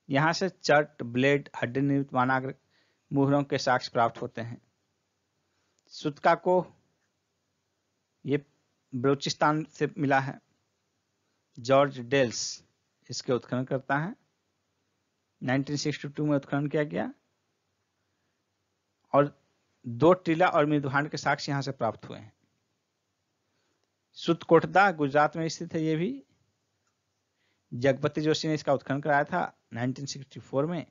यहां से चट, ब्लेड, हड्डी निर्मित वानाग्र मुहरों के साक्ष्य प्राप्त होते हैं। सुतका को ये बलूचिस्तान से मिला है। जॉर्ज डेल्स इसके उत्खनन करता है। 1962 में उत्खनन किया गया और 2 टीला और मृदभांड के साक्ष्य यहां से प्राप्त हुए हैं। सुतकोटदा गुजरात में स्थित है। ये भी जगपति जोशी ने इसका उत्खनन कराया था 1964 में।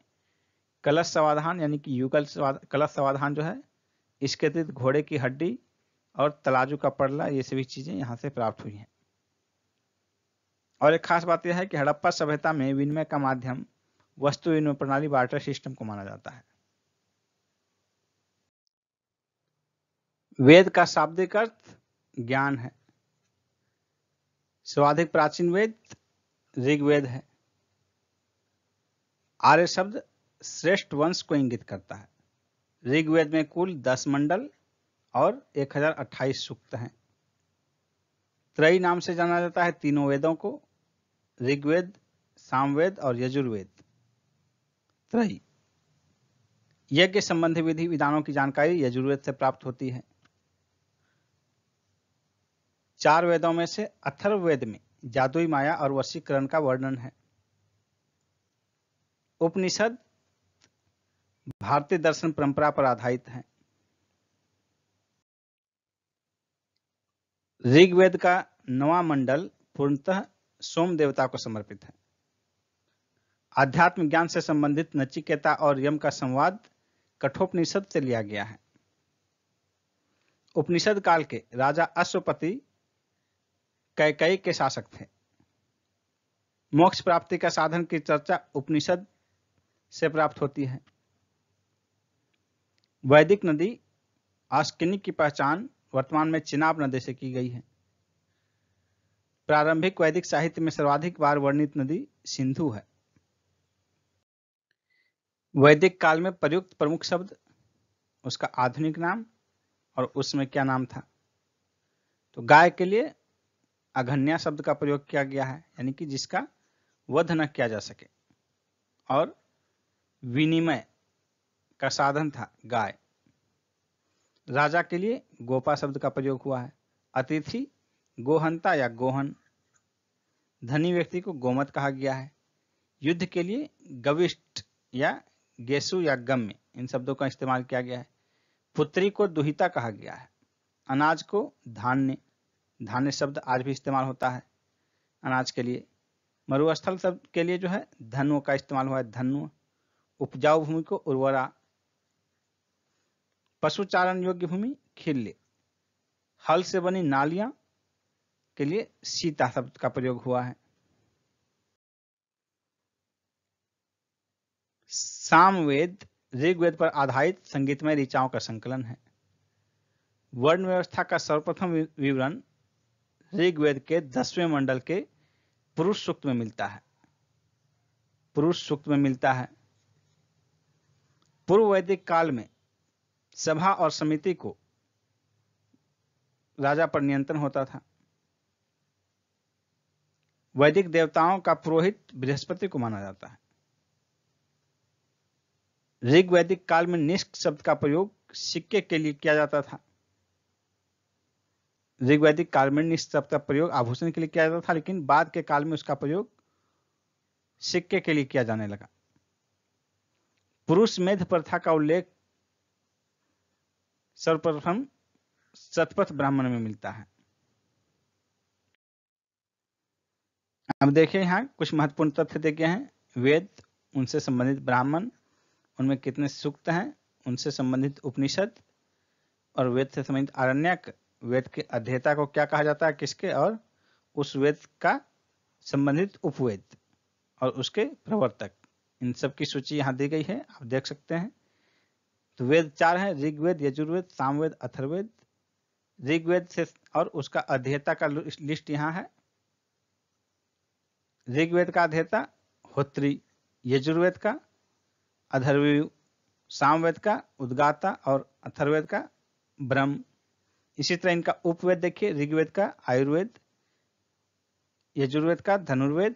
कलश समाधान यानी कि युगल कलश समाधान जो है, इसके अतिरिक्त घोड़े की हड्डी और तराजू का पड़ला, ये सभी चीजें यहां से प्राप्त हुई हैं। और एक खास बात यह है कि हड़प्पा सभ्यता में विनिमय का माध्यम वस्तु विनिमय प्रणाली बार्टर सिस्टम को माना जाता है। वेद का शाब्दिक अर्थ ज्ञान है। सर्वाधिक प्राचीन वेद ऋग्वेद है। आर्य शब्द श्रेष्ठ वंश को इंगित करता है। ऋग्वेद में कुल 10 मंडल और 1028 सूक्त हैं। त्रयी नाम से जाना जाता है तीनों वेदों को, ऋग्वेद, सामवेद और यजुर्वेद। त्रयी यज्ञ संबंधी विधि विधानों की जानकारी यजुर्वेद से प्राप्त होती है। 4 वेदों में से अथर्ववेद में जादुई माया और वशीकरण का वर्णन है। उपनिषद भारतीय दर्शन परंपरा पर आधारित है। ऋग्वेद का 9वां मंडल पूर्णतः सोम देवता को समर्पित है। आध्यात्म ज्ञान से संबंधित नचिकेता और यम का संवाद कठोपनिषद से लिया गया है। उपनिषद काल के राजा अश्वपति कैकेयी के शासक थे। मोक्ष प्राप्ति का साधन की चर्चा उपनिषद से प्राप्त होती है। वैदिक नदी आस्किनी की पहचान वर्तमान में चेनाब नदी से की गई है। प्रारंभिक वैदिक साहित्य में सर्वाधिक बार वर्णित नदी सिंधु है। वैदिक काल में प्रयुक्त प्रमुख शब्द, उसका आधुनिक नाम और उसमें क्या नाम था। तो गाय के लिए अघन्या शब्द का प्रयोग किया गया है, यानी कि जिसका वध न किया जा सके, और विनिमय का साधन था गाय। राजा के लिए गोपा शब्द का प्रयोग हुआ है। अतिथि गोहंता या गोहन। धनी व्यक्ति को गोमत कहा गया है। युद्ध के लिए गविष्ठ या गेसु या गम्य, इन शब्दों का इस्तेमाल किया गया है। पुत्री को दुहिता कहा गया है। अनाज को धान्य, धान्य शब्द आज भी इस्तेमाल होता है अनाज के लिए। मरुस्थल शब्द के लिए जो है धनु का इस्तेमाल हुआ है, धनु। उपजाऊ भूमि को उर्वरा। पशुचारण योग्य भूमि खिल्ली। हल से बनी नालियां के लिए सीता शब्द का प्रयोग हुआ है। सामवेद ऋग्वेद पर आधारित संगीतमय ऋचाओं का संकलन है। वर्ण व्यवस्था का सर्वप्रथम विवरण ऋग्वेद के 10वें मंडल के पुरुष सूक्त में मिलता है। पुरुष सूक्त में मिलता है। पूर्व वैदिक काल में सभा और समिति को राजा पर नियंत्रण होता था। वैदिक देवताओं का पुरोहित बृहस्पति को माना जाता है। ऋग्वैदिक काल में निष्क शब्द का प्रयोग सिक्के के लिए किया जाता था। ऋग्वैदिक काल में निष्क शब्द का प्रयोग आभूषण के लिए किया जाता था, लेकिन बाद के काल में उसका प्रयोग सिक्के के लिए किया जाने लगा। पुरुष मेध प्रथा का उल्लेख सर्वप्रथम शतपथ ब्राह्मण में मिलता है। अब देखिए यहाँ कुछ महत्वपूर्ण तथ्य देखे हैं। वेद, उनसे संबंधित ब्राह्मण, उनमें कितने सूक्त हैं, उनसे संबंधित उपनिषद और वेद से संबंधित आरण्यक। वेद के अध्येता को क्या कहा जाता है, किसके, और उस वेद का संबंधित उपवेद और उसके प्रवर्तक, इन सब की सूची यहाँ दी गई है, आप देख सकते हैं। तो वेद 4 है, ऋग्वेद, यजुर्वेद, सामवेद, अथर्ववेद। ऋग्वेद से और उसका अध्येता का लिस्ट यहाँ है। ऋग्वेद का अध्येता होत्री, यजुर्वेद का अथर्वयु, सामवेद का उद्गाता और अथर्ववेद का ब्रह्म। इसी तरह इनका उपवेद देखिए, ऋग्वेद का आयुर्वेद, यजुर्वेद का धनुर्वेद,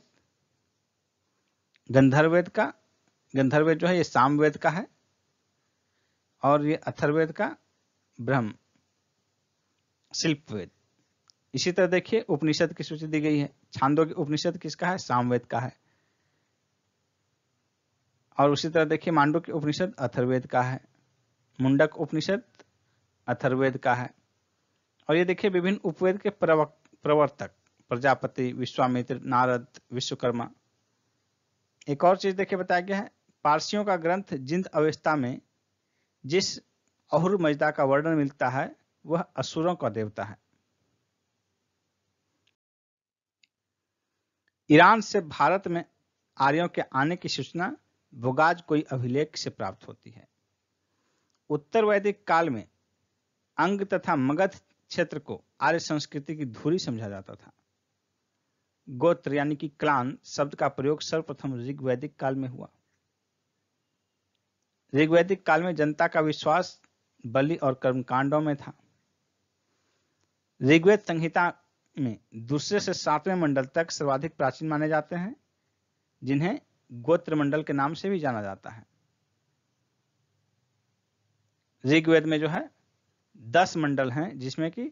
गंधर्ववेद जो है ये सामवेद का है, और ये अथर्ववेद का ब्रह्म शिल्पवेद। इसी तरह देखिए उपनिषद की सूची दी गई है। छांदोग्य उपनिषद किसका है, सामवेद का है। और उसी तरह देखिए मांडुक्य उपनिषद अथर्ववेद का है, मुंडक उपनिषद अथर्ववेद का है। और ये देखिए विभिन्न उपवेद के प्रवर्तक प्रजापति, विश्वामित्र, नारद, विश्वकर्मा। एक और चीज देखिए बताया गया है, पारसियों का ग्रंथ जिंद अवस्था में जिस अहुर मजदा का वर्णन मिलता है वह असुरों का देवता है। ईरान से भारत में आर्यों के आने की सूचना भोगाज कोई अभिलेख से प्राप्त होती है। उत्तर वैदिक काल में अंग तथा मगध क्षेत्र को आर्य संस्कृति की धुरी समझा जाता था। गोत्र यानी कि क्लान शब्द का प्रयोग सर्वप्रथम ऋग्वैदिक काल में हुआ। ऋग्वैदिक काल में जनता का विश्वास बलि और कर्मकांडों में था। ऋग्वेद संहिता में दूसरे से 7वें मंडल तक सर्वाधिक प्राचीन माने जाते हैं, जिन्हें गोत्र मंडल के नाम से भी जाना जाता है। ऋग्वेद में जो है 10 मंडल हैं, जिसमें कि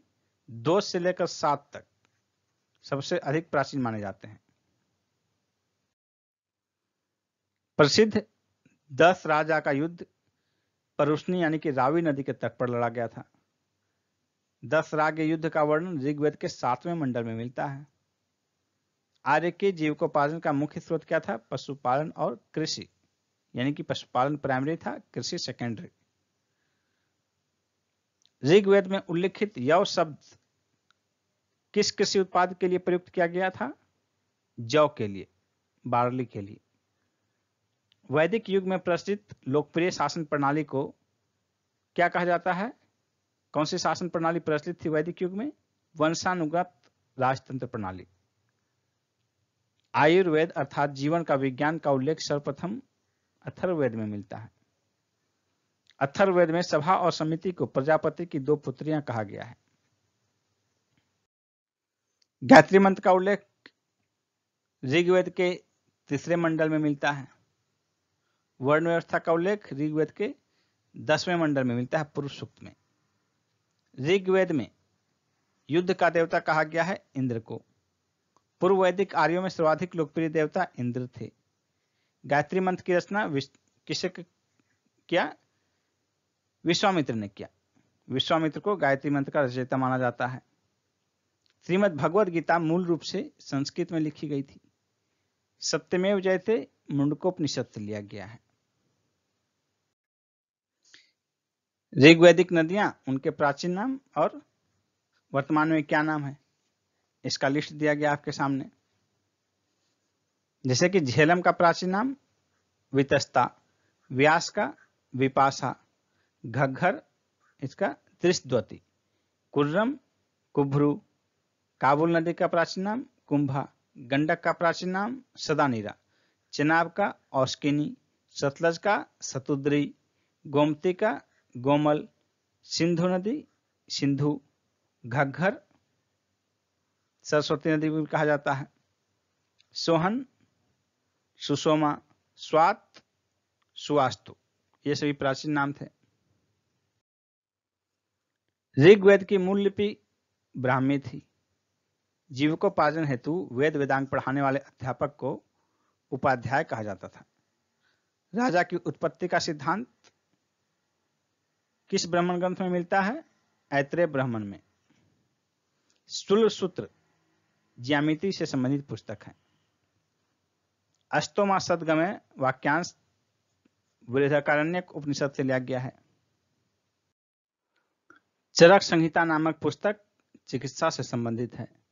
2 से लेकर 7 तक सबसे अधिक प्राचीन माने जाते हैं। प्रसिद्ध 10 राजा का युद्ध परुष्णी यानी कि रावी नदी के तट पर लड़ा गया था। 10 राग युद्ध का वर्णन ऋग्वेद के 7वें मंडल में मिलता है। आर्य के जीविकोपार्जन का मुख्य स्रोत क्या था, पशुपालन और कृषि, यानी कि पशुपालन प्राइमरी था, कृषि सेकेंडरी। ऋग्वेद में उल्लिखित यव शब्द किस कृषि उत्पाद के लिए प्रयुक्त किया गया था, जौ के लिए, बार्ली के लिए। वैदिक युग में प्रचलित लोकप्रिय शासन प्रणाली को क्या कहा जाता है, कौन सी शासन प्रणाली प्रचलित थी वैदिक युग में, वंशानुगत राजतंत्र प्रणाली। आयुर्वेद अर्थात जीवन का विज्ञान का उल्लेख सर्वप्रथम अथर्ववेद में मिलता है। अथर्ववेद में सभा और समिति को प्रजापति की 2 पुत्रियां कहा गया है। गायत्री मंत्र का उल्लेख ऋग्वेद के 3 मंडल में मिलता है। वर्ण व्यवस्था का उल्लेख ऋग्वेद के 10वें मंडल में मिलता है, पुरुष सूक्त में। ऋग्वेद में युद्ध का देवता कहा गया है इंद्र को। पूर्व वैदिक आर्यों में सर्वाधिक लोकप्रिय देवता इंद्र थे। गायत्री मंत्र की रचना किसे किया, विश्वामित्र ने किया। विश्वामित्र को गायत्री मंत्र का रचयिता माना जाता है। श्रीमद् भगवद गीता मूल रूप से संस्कृत में लिखी गई थी। सत्यमेव जयते मुंडकोपनिषद से लिया गया है। ऋग्वैदिक नदियां, उनके प्राचीन नाम और वर्तमान में क्या नाम है, इसका लिस्ट दिया गया आपके सामने। जैसे कि झेलम का प्राचीन नाम वितस्ता, व्यास का विपाशा, घग्घर इसका त्रिशद्वती, कुर्रम कुभ्रू, काबुल नदी का प्राचीन नाम कुंभा, गंडक का प्राचीन नाम सदानीरा, चेनाब का औस्किनी, सतलज का सतुद्री, गोमती का गोमल, सिंधु नदी सिंधु, घग्घर सरस्वती नदी भी कहा जाता है, सोहन सुषोमा, स्वात सुवास्तु, ये सभी प्राचीन नाम थे। ऋग्वेद की मूल लिपि ब्राह्मी थी। जीविकोपार्जन हेतु वेद वेदांग पढ़ाने वाले अध्यापक को उपाध्याय कहा जाता था। राजा की उत्पत्ति का सिद्धांत किस ब्राह्मण ग्रंथ में मिलता है? ऐत्रेय ब्राह्मण में। स्थूल सूत्र ज्यामिति से संबंधित पुस्तक है। अष्टोमा सदगमय वाक्यांश बृहदारण्यक उपनिषद से लिया गया है। चरक संहिता नामक पुस्तक चिकित्सा से संबंधित है।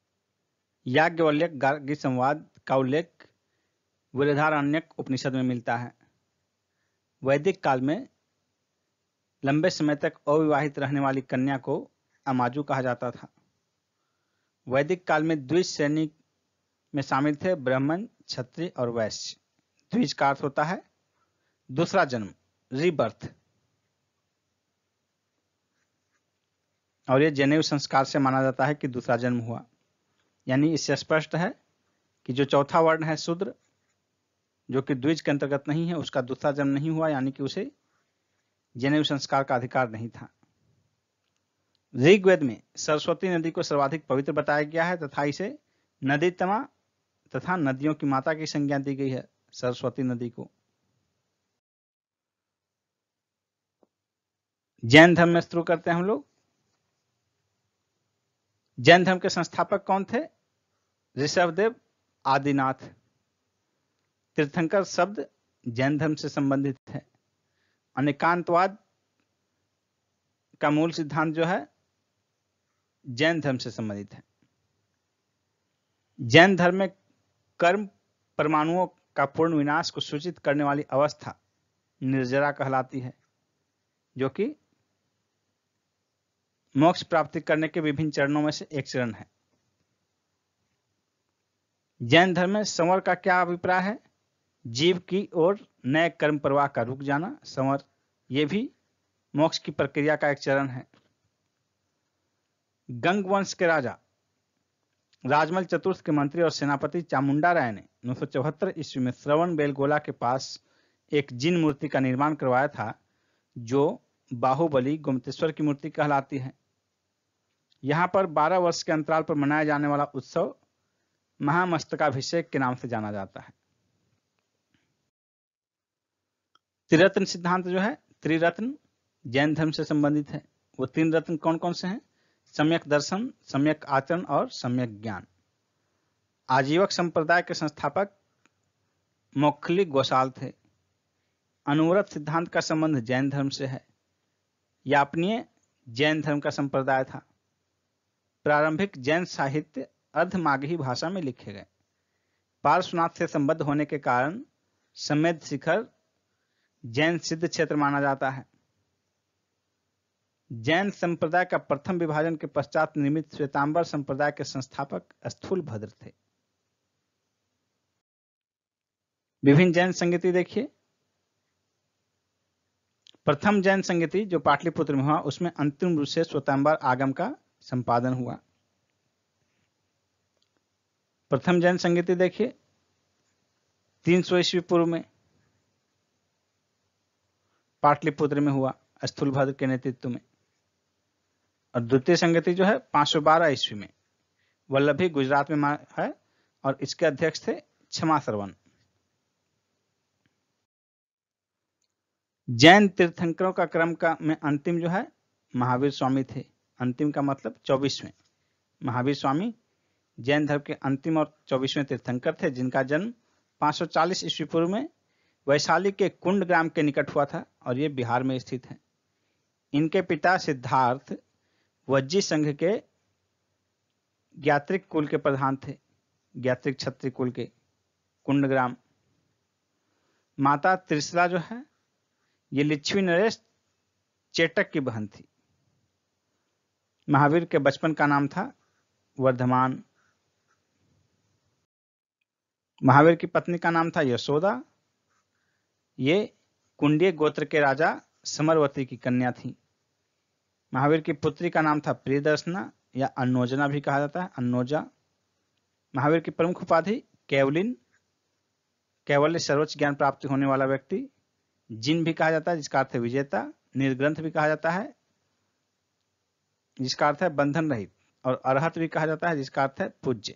याज्ञवल्क्य गार्गी संवाद का उल्लेख बृहदारण्यक उपनिषद में मिलता है। वैदिक काल में लंबे समय तक अविवाहित रहने वाली कन्या को अमाजु कहा जाता था। वैदिक काल में द्विज श्रेणी में शामिल थे ब्राह्मण, क्षत्रिय और वैश्य। द्विज का अर्थ होता है दूसरा जन्म, रीबर्थ, और ये जनेऊ संस्कार से माना जाता है कि दूसरा जन्म हुआ। यानी इससे स्पष्ट है कि जो चौथा वर्ण है शूद्र, जो कि द्विज के अंतर्गत नहीं है, उसका दूसरा जन्म नहीं हुआ, यानी कि उसे जनेऊ संस्कार का अधिकार नहीं था। ऋग्वेद में सरस्वती नदी को सर्वाधिक पवित्र बताया गया है तथा इसे नदीतमा तथा नदियों की माता की संज्ञा दी गई है सरस्वती नदी को। जैन धर्म में शुरू करते हैं हम लोग। जैन धर्म के संस्थापक कौन थे? ऋषभदेव आदिनाथ। तीर्थंकर शब्द जैन धर्म से संबंधित है। अनेकांतवाद का मूल सिद्धांत जो है जैन धर्म से संबंधित है। जैन धर्म में कर्म परमाणुओं का पूर्ण विनाश को सूचित करने वाली अवस्था निर्जरा कहलाती है, जो कि मोक्ष प्राप्ति करने के विभिन्न चरणों में से एक चरण है। जैन धर्म में संवर का क्या अभिप्राय है? जीव की ओर नए कर्म प्रवाह का रुक जाना, संवर, यह भी मोक्ष की प्रक्रिया का एक चरण है। गंग वंश के राजा राजमल चतुर्थ के मंत्री और सेनापति चामुंडा राय ने 974 ईस्वी में श्रवण बेलगोला के पास एक जिन मूर्ति का निर्माण करवाया था, जो बाहुबली गोमतेश्वर की मूर्ति कहलाती है। यहां पर 12 वर्ष के अंतराल पर मनाया जाने वाला उत्सव महामस्तकाभिषेक के नाम से जाना जाता है। त्रिरत्न सिद्धांत जो है, त्रिरत्न जैन धर्म से संबंधित है। वो तीन रत्न कौन कौन से हैं? सम्यक दर्शन, सम्यक आचरण और सम्यक ज्ञान। आजीवक संप्रदाय के संस्थापक मोखली गोसाल थे। अनुव्रत सिद्धांत का संबंध जैन धर्म से है। यापनीय जैन धर्म का संप्रदाय था। प्रारंभिक जैन साहित्य अर्धमागही भाषा में लिखे गए। पार्श्वनाथ से संबद्ध होने के कारण समेध शिखर जैन सिद्ध क्षेत्र माना जाता है। जैन संप्रदाय का प्रथम विभाजन के पश्चात निर्मित श्वेतांबर संप्रदाय के संस्थापक स्थूलभद्र थे। विभिन्न जैन संगीति देखिए। प्रथम जैन संगीति जो पाटलिपुत्र में हुआ, उसमें अंतिम रूप से श्वेतांबर आगम का संपादन हुआ। प्रथम जैन संगीति देखिए 300 ईस्वी पूर्व में पाटलिपुत्र में हुआ स्थूलभद्र के नेतृत्व में। और द्वितीय संगति जो है 512 ईस्वी में वल्लभी गुजरात में है और इसके अध्यक्ष थे क्षमा श्रवण। जैन तीर्थंकरों का क्रम का में अंतिम जो है महावीर स्वामी थे। अंतिम का मतलब 24वें। महावीर स्वामी जैन धर्म के अंतिम और 24वें तीर्थंकर थे, जिनका जन्म 540 ईस्वी पूर्व में वैशाली के कुंड ग्राम के निकट हुआ था और ये बिहार में स्थित है। इनके पिता सिद्धार्थ वज्जी संघ के ज्ञात्रिक कुल के प्रधान थे, ज्ञात्रिक क्षत्रिय कुल के, कुंड ग्राम। माता त्रिशला जो है ये लिच्छवी नरेश चेटक की बहन थी। महावीर के बचपन का नाम था वर्धमान। महावीर की पत्नी का नाम था यशोदा। ये कुंडीय गोत्र के राजा समरवती की कन्या थी। महावीर की पुत्री का नाम था प्रियदर्शना या अन्नोजना भी कहा जाता है, अन्नोजा। महावीर की प्रमुख उपाधि केवलिन, कैवल्य सर्वोच्च ज्ञान प्राप्ति होने वाला व्यक्ति। जिन भी कहा जाता है जिसका अर्थ है विजेता। निर्ग्रंथ भी कहा जाता है जिसका अर्थ है बंधन रहित। और अरहत भी कहा जाता है जिसका अर्थ है पूज्य।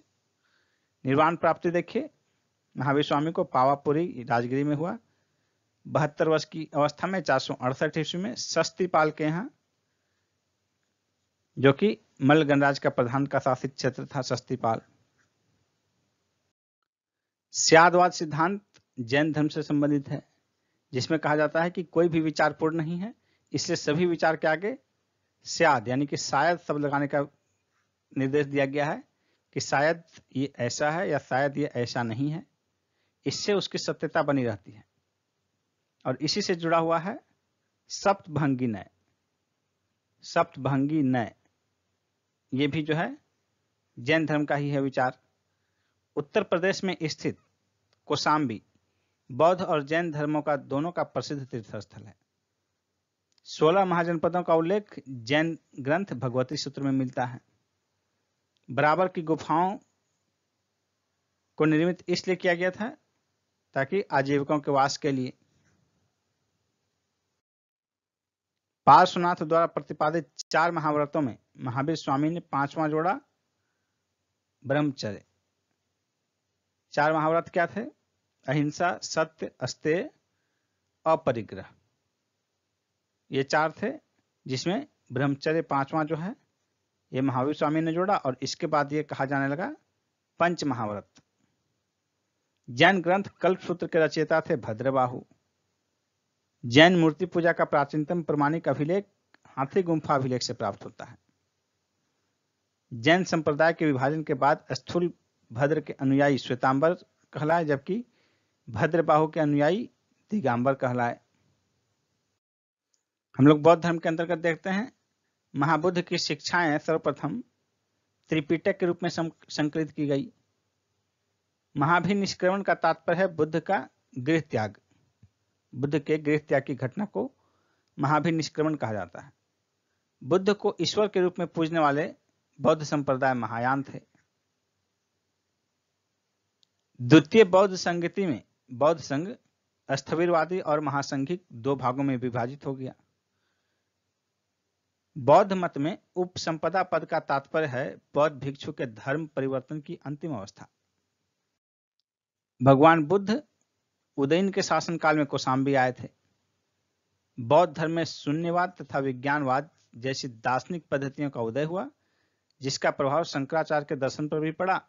निर्वाण प्राप्ति देखिए, महावीर स्वामी को पावापुरी राजगिरी में हुआ। 72 वर्ष की अवस्था में 468 ईस्वी में शस्तिपाल के यहाँ, जो कि मल्ल गणराज का प्रधान का शासित क्षेत्र था, शस्तिपाल। स्यादवाद सिद्धांत जैन धर्म से संबंधित है, जिसमें कहा जाता है कि कोई भी विचार पूर्ण नहीं है, इसलिए सभी विचार के आगे स्याद यानी कि शायद शब्द लगाने का निर्देश दिया गया है कि शायद ये ऐसा है या शायद ये ऐसा नहीं है। इससे उसकी सत्यता बनी रहती है। और इसी से जुड़ा हुआ है सप्तभंगी नय। सप्तभंगी नय ये भी जो है जैन धर्म का ही है विचार। उत्तर प्रदेश में स्थित कौशाम्बी बौद्ध और जैन धर्मों का दोनों का प्रसिद्ध तीर्थ स्थल है। 16 महाजनपदों का उल्लेख जैन ग्रंथ भगवती सूत्र में मिलता है। बराबर की गुफाओं को निर्मित इसलिए किया गया था ताकि आजीविकों के वास के लिए। पार्श्वनाथ द्वारा प्रतिपादित 4 महाव्रतों में महावीर स्वामी ने 5वां जोड़ा ब्रह्मचर्य। 4 महाव्रत क्या थे? अहिंसा, सत्य, अस्तेय, अपरिग्रह। ये 4 थे, जिसमें ब्रह्मचर्य 5वां जो है ये महावीर स्वामी ने जोड़ा। और इसके बाद ये कहा जाने लगा पंच महाव्रत। जैन ग्रंथ कल्पसूत्र के रचयिता थे भद्रबाहु। जैन मूर्ति पूजा का प्राचीनतम प्रमाणिक अभिलेख हाथी गुम्फा अभिलेख से प्राप्त होता है। जैन संप्रदाय के विभाजन के बाद स्थूल भद्र के अनुयायी श्वेतांबर कहलाए, जबकि भद्रबाहु के अनुयायी दिगंबर कहलाए। हम लोग बौद्ध धर्म के अंतर्गत देखते हैं महाबुद्ध की शिक्षाएं सर्वप्रथम त्रिपिटक के रूप में संकलित की गई। महाभिनिष्क्रमण का तात्पर्य है बुद्ध का गृह त्याग। बुद्ध के गृह त्याग की घटना को महाभिनिष्क्रमण कहा जाता है। बुद्ध को ईश्वर के रूप में पूजने वाले बौद्ध संप्रदाय महायान थे। द्वितीय बौद्ध संगति में बौद्ध संघ स्थविरवादी और महासंघिक 2 भागों में विभाजित हो गया। बौद्ध मत में उपसंपदा पद का तात्पर्य है बौद्ध भिक्षु के धर्म परिवर्तन की अंतिम अवस्था। भगवान बुद्ध उदयन के शासनकाल में कौशाम्बी आए थे। बौद्ध धर्म में शून्यवाद तथा विज्ञानवाद जैसी दार्शनिक पद्धतियों का उदय हुआ, जिसका प्रभाव शंकराचार्य के दर्शन पर भी पड़ा।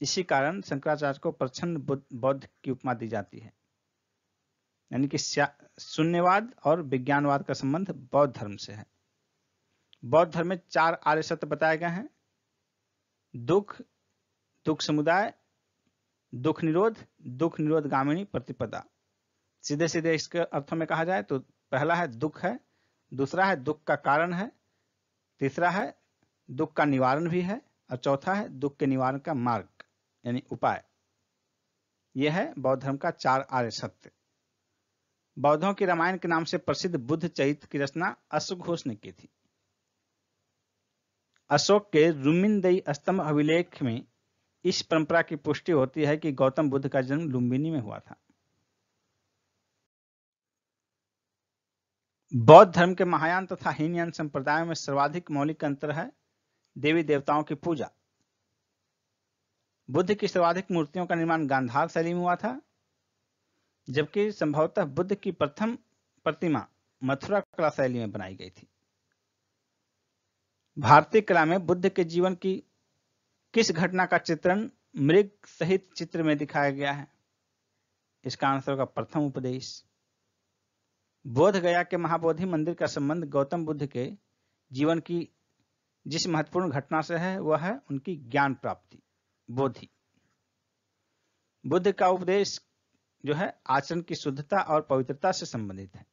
इसी कारण शंकराचार्य को प्रच्छन्न बौद्ध की उपमा दी जाती है। यानी कि शून्यवाद और विज्ञानवाद का संबंध बौद्ध धर्म से है। बौद्ध धर्म में 4 आर्य सत्य बताए गए हैं: दुख, दुख समुदाय, दुख निरोध गामिनी प्रतिपदा। सीधे सीधे इसके अर्थों में कहा जाए तो पहला है दुख है, दूसरा है दुख का कारण है, तीसरा है दुख का निवारण भी है, और चौथा है दुख के निवारण का मार्ग यानी उपाय। यह है बौद्ध धर्म का 4 आर्य सत्य। बौद्धों की रामायण के नाम से प्रसिद्ध बुद्ध चरित्र की रचना अश्वघोष ने की थी। अशोक के रुमिनदेई स्तंभ अभिलेख में इस परंपरा की पुष्टि होती है कि गौतम बुद्ध का जन्म लुम्बिनी में हुआ था। बौद्ध धर्म के महायान तथा हीनयान संप्रदायों में सर्वाधिक मौलिक अंतर है देवी देवताओं की पूजा। बुद्ध की सर्वाधिक मूर्तियों का निर्माण गांधार शैली में हुआ था, जबकि संभवतः बुद्ध की प्रथम प्रतिमा मथुरा कला शैली में बनाई गई थी। भारतीय कला में बुद्ध के जीवन की किस घटना का चित्रण मृग सहित चित्र में दिखाया गया है? इसका आंसर होगा प्रथम उपदेश। बोध गया के महाबोधि मंदिर का संबंध गौतम बुद्ध के जीवन की जिस महत्वपूर्ण घटना से है वह है उनकी ज्ञान प्राप्ति, बोधि। बुद्ध का उपदेश जो है आचरण की शुद्धता और पवित्रता से संबंधित है।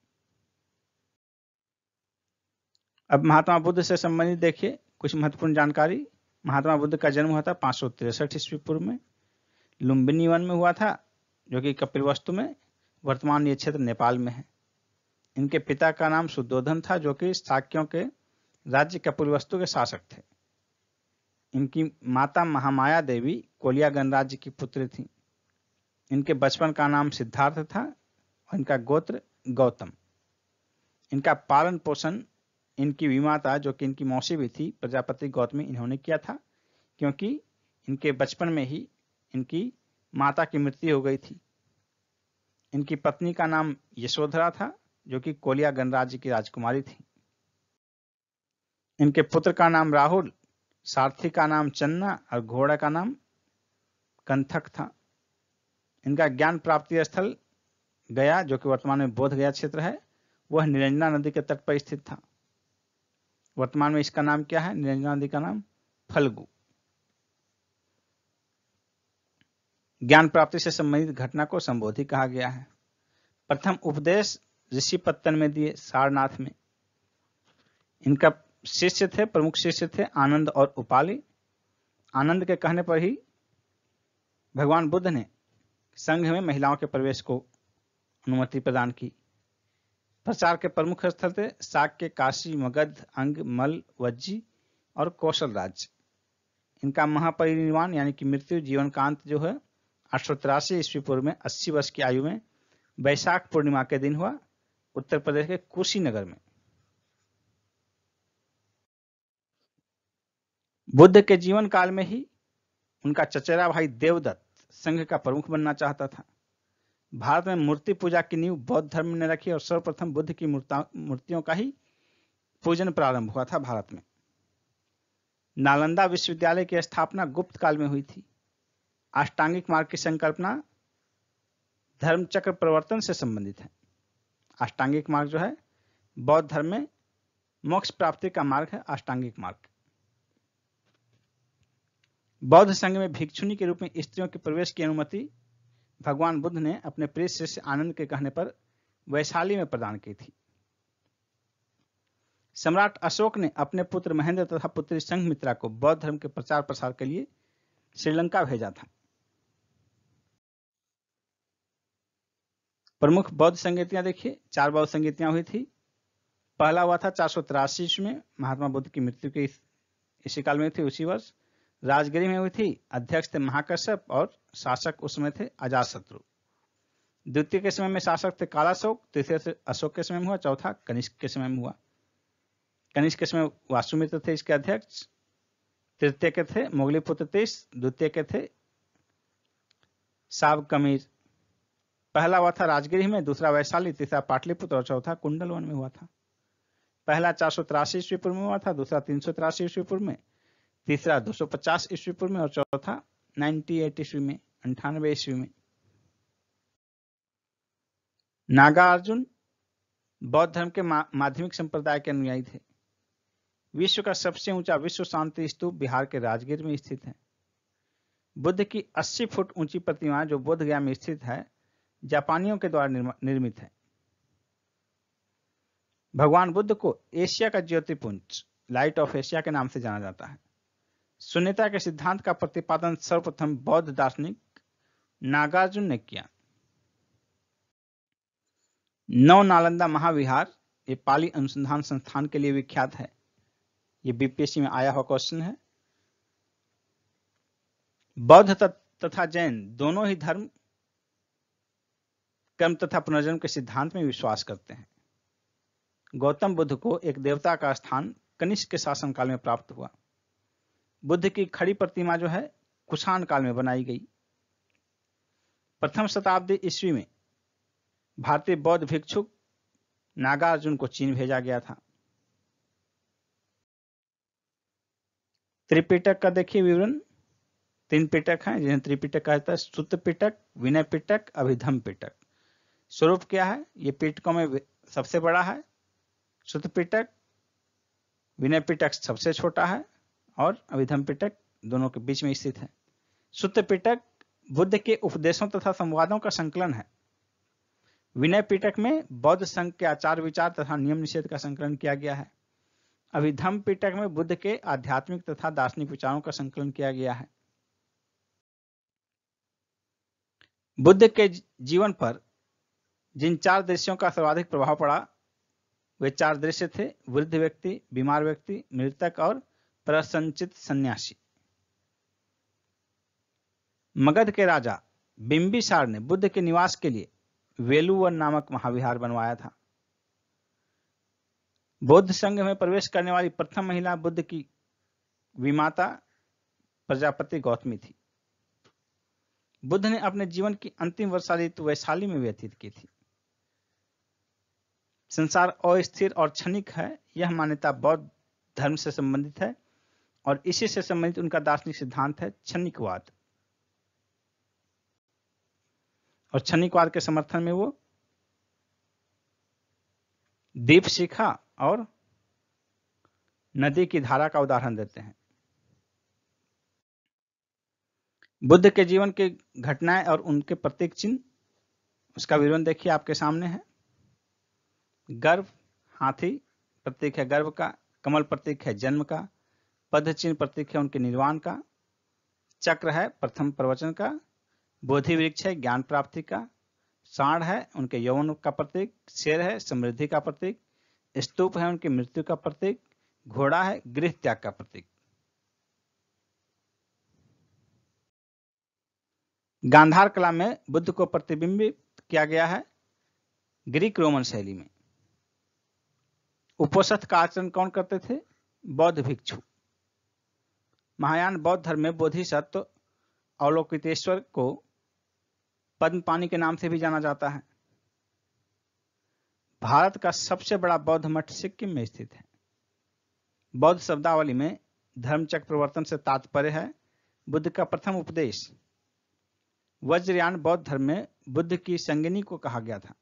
अब महात्मा बुद्ध से संबंधित देखिए कुछ महत्वपूर्ण जानकारी। महात्मा बुद्ध का जन्म हुआ था 563 ईस्वी पूर्व में, लुम्बिनी वन में हुआ था, जो कि कपिलवस्तु में, वर्तमान ये क्षेत्र नेपाल में है। इनके पिता का नाम शुद्धोधन था, जो कि शाक्यों के राज्य कपिलवस्तु के शासक थे। इनकी माता महामाया देवी कोलिया गणराज्य की पुत्री थी। इनके बचपन का नाम सिद्धार्थ था और इनका गोत्र गौतम। इनका पालन पोषण इनकी विमाता, जो कि इनकी मौसी भी थी, प्रजापति गौतमी, इन्होंने किया था, क्योंकि इनके बचपन में ही इनकी माता की मृत्यु हो गई थी। इनकी पत्नी का नाम यशोधरा था, जो कि कोलिया गणराज्य की राजकुमारी थी। इनके पुत्र का नाम राहुल, सारथी का नाम चन्ना और घोड़ा का नाम कंथक था। इनका ज्ञान प्राप्ति स्थल गया, जो कि वर्तमान में बोध गया क्षेत्र है, वह निरंजना नदी के तट पर स्थित था। वर्तमान में इसका नाम क्या है? निरंजना नदी का नाम फल्गु। ज्ञान प्राप्ति से संबंधित घटना को संबोधि कहा गया है। प्रथम उपदेश ऋषि पत्तन में दिए, सारनाथ में। इनका शिष्य थे, प्रमुख शिष्य थे आनंद और उपाली। आनंद के कहने पर ही भगवान बुद्ध ने संघ में महिलाओं के प्रवेश को अनुमति प्रदान की। प्रचार के प्रमुख स्थल थे शाक्य, काशी, मगध, अंग, मल, वज्जी और कौशल राज्य। इनका महापरिनिर्वाण यानी कि मृत्यु, जीवन का अंत जो है 883 ईस्वी पूर्व में 80 वर्ष की आयु में वैशाख पूर्णिमा के दिन हुआ, उत्तर प्रदेश के कुशीनगर में। बुद्ध के जीवन काल में ही उनका चचेरा भाई देवदत्त संघ का प्रमुख बनना चाहता था। भारत में मूर्ति पूजा की नींव बौद्ध धर्म ने रखी और सर्वप्रथम बुद्ध की मूर्तियों का ही पूजन प्रारंभ हुआ था भारत में। नालंदा विश्वविद्यालय की स्थापना गुप्त काल में हुई थी। अष्टांगिक मार्ग की संकल्पना धर्मचक्र प्रवर्तन से संबंधित है। अष्टांगिक मार्ग जो है बौद्ध धर्म में मोक्ष प्राप्ति का मार्ग है। अष्टांगिक मार्ग बौद्ध संघ में भिक्षुनी के रूप में स्त्रियों के प्रवेश की अनुमति भगवान बुद्ध ने अपने प्रिय शिष्य आनंद के कहने पर वैशाली में प्रदान की थी। सम्राट अशोक ने अपने पुत्र महेंद्र तथा पुत्री संघमित्रा को बौद्ध धर्म के प्रचार प्रसार के लिए श्रीलंका भेजा था। प्रमुख बौद्ध संगीतियां देखिए, 4 बौद्ध संगीतियां हुई थी। पहला हुआ था 483 में, महात्मा बुद्ध की मृत्यु के इसी काल में थी, उसी वर्ष राजगिरी में हुई थी। अध्यक्ष थे महाकश्यप और शासक उस समय थे अजातशत्रु। द्वितीय के समय में शासक थे कालाशोक, तीसरे से अशोक के समय में हुआ, चौथा कनिष्क के समय में हुआ। कनिष्क के समय वासुमित्र थे इसके अध्यक्ष, तृतीय के थे मोगलीपुत्र तीस, द्वितीय के थे सावकमीर। पहला हुआ था राजगिरी में, दूसरा वैशाली, तीसरा पाटलिपुत्र और चौथा कुंडलवन में हुआ था। पहला 483 ईस्वी पूर्व में हुआ था, दूसरा 383 ईस्वी पूर्व में, तीसरा 250 ईस्वी पूर्व में और चौथा 98 ईस्वी में, 98 ईस्वी में। नागार्जुन बौद्ध धर्म के माध्यमिक संप्रदाय के अनुयायी थे। विश्व का सबसे ऊंचा विश्व शांति स्तूप बिहार के राजगीर में स्थित है। बुद्ध की 80 फुट ऊंची प्रतिमा जो बोध गया में स्थित है, जापानियों के द्वारा निर्मित है। भगवान बुद्ध को एशिया का ज्योतिपुंज, लाइट ऑफ एशिया के नाम से जाना जाता है। शून्यता के सिद्धांत का प्रतिपादन सर्वप्रथम बौद्ध दार्शनिक नागार्जुन ने किया। 9 नालंदा महाविहार ये पाली अनुसंधान संस्थान के लिए विख्यात है। ये बीपीएससी में आया हुआ क्वेश्चन है। बौद्ध तथा जैन दोनों ही धर्म कर्म तथा पुनर्जन्म के सिद्धांत में विश्वास करते हैं। गौतम बुद्ध को एक देवता का स्थान कनिष्क के शासनकाल में प्राप्त हुआ। बुद्ध की खड़ी प्रतिमा जो है कुषाण काल में बनाई गई। प्रथम शताब्दी ईस्वी में भारतीय बौद्ध भिक्षुक नागार्जुन को चीन भेजा गया था। त्रिपिटक का देखिए विवरण। 3 पिटक हैं जिन्हें त्रिपिटक कहता है। सुत्त पिटक, विनय पिटक, अभिधम पिटक। स्वरूप क्या है? ये पिटकों में सबसे बड़ा है। सुत्त पिटक, विनय पिटक सबसे छोटा है और अभिधम पिटक दोनों के बीच में स्थित है। सुत्त पिटक बुद्ध के उपदेशों तथा संवादों का संकलन है। विनय पिटक में बौद्ध संघ के आचार विचार तथा नियम निषेध का संकलन किया गया है। अभिधम्म पिटक में बुद्ध के आध्यात्मिक तथा दार्शनिक विचारों का संकलन किया गया है। बुद्ध के जीवन पर जिन 4 दृश्यों का सर्वाधिक प्रभाव पड़ा वे 4 दृश्य थे: वृद्ध व्यक्ति, बीमार व्यक्ति, मृतक और प्रसन्नचित्त सन्यासी। मगध के राजा बिंबिसार ने बुद्ध के निवास के लिए वेलुवन नामक महाविहार बनवाया था। बौद्ध संघ में प्रवेश करने वाली प्रथम महिला बुद्ध की विमाता प्रजापति गौतमी थी। बुद्ध ने अपने जीवन की अंतिम वर्षा ऋतु वैशाली में व्यतीत की थी। संसार अस्थिर और क्षणिक है, यह मान्यता बौद्ध धर्म से संबंधित है और इसी से संबंधित उनका दार्शनिक सिद्धांत है क्षणिकवाद। और क्षणिकवाद के समर्थन में वो दीप शिखा और नदी की धारा का उदाहरण देते हैं। बुद्ध के जीवन की घटनाएं और उनके प्रतीक चिन्ह, उसका विवरण देखिए आपके सामने है। गर्भ, हाथी प्रतीक है गर्भ का, कमल प्रतीक है जन्म का, पद्म चिन्ह प्रतीक है उनके निर्वाण का, चक्र है प्रथम प्रवचन का, बोधि वृक्ष है ज्ञान प्राप्ति का, सांड है उनके यौवन का प्रतीक, शेर है समृद्धि का प्रतीक, स्तूप है उनकी मृत्यु का प्रतीक, घोड़ा है गृह त्याग का प्रतीक। गांधार कला में बुद्ध को प्रतिबिंबित किया गया है ग्रीक रोमन शैली में। उपोषण का आचरण कौन करते थे? बौद्ध भिक्षु। महायान बौद्ध धर्म में बोधिसत्व अवलोकितेश्वर को पद्मपाणि के नाम से भी जाना जाता है। भारत का सबसे बड़ा बौद्ध मठ सिक्किम में स्थित है। बौद्ध शब्दावली में धर्मचक्र प्रवर्तन से तात्पर्य है बुद्ध का प्रथम उपदेश। वज्रयान बौद्ध धर्म में बुद्ध की संगिनी को कहा गया था,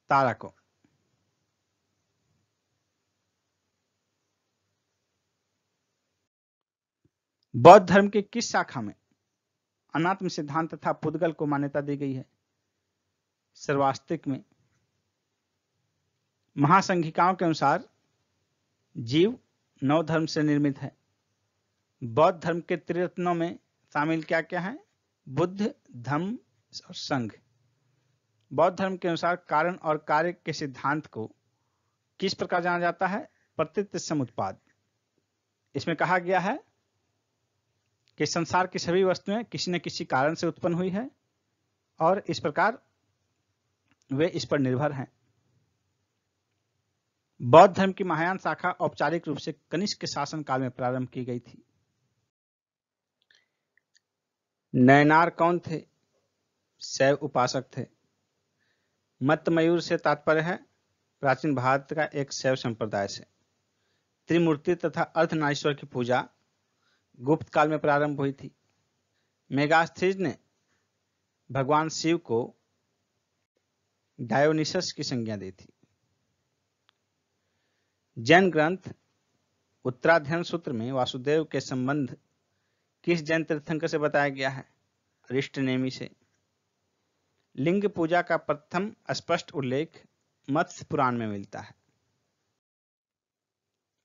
तारा को। बौद्ध धर्म की किस शाखा में अनात्म सिद्धांत तथा पुद्गल को मान्यता दी गई है? सर्वास्तिक में। महासंघिकाओं के अनुसार जीव 9 धर्म से निर्मित है। बौद्ध धर्म के त्रिरत्नों में शामिल क्या क्या है? बुद्ध, धम्म और संघ। बौद्ध धर्म के अनुसार कारण और कार्य के सिद्धांत को किस प्रकार जाना जाता है? प्रतीत समुत्पाद। इसमें कहा गया है कि संसार की सभी वस्तुएं किसी न किसी कारण से उत्पन्न हुई है और इस प्रकार वे इस पर निर्भर हैं। बौद्ध धर्म की महायान शाखा औपचारिक रूप से कनिष्क के शासन काल में प्रारंभ की गई थी। नयनार कौन थे? शैव उपासक थे। मत्त मयूर से तात्पर्य है प्राचीन भारत का एक शैव संप्रदाय से। त्रिमूर्ति तथा अर्धनारीश्वर की पूजा गुप्त काल में प्रारंभ हुई थी। मेगास्थीज ने भगवान शिव को डायोनिसस की संज्ञा दी थी। जैन ग्रंथ उत्तराध्ययन सूत्र में वासुदेव के संबंध किस जैन तीर्थंकर से बताया गया है? अरिष्टनेमी से। लिंग पूजा का प्रथम स्पष्ट उल्लेख मत्स्य पुराण में मिलता है।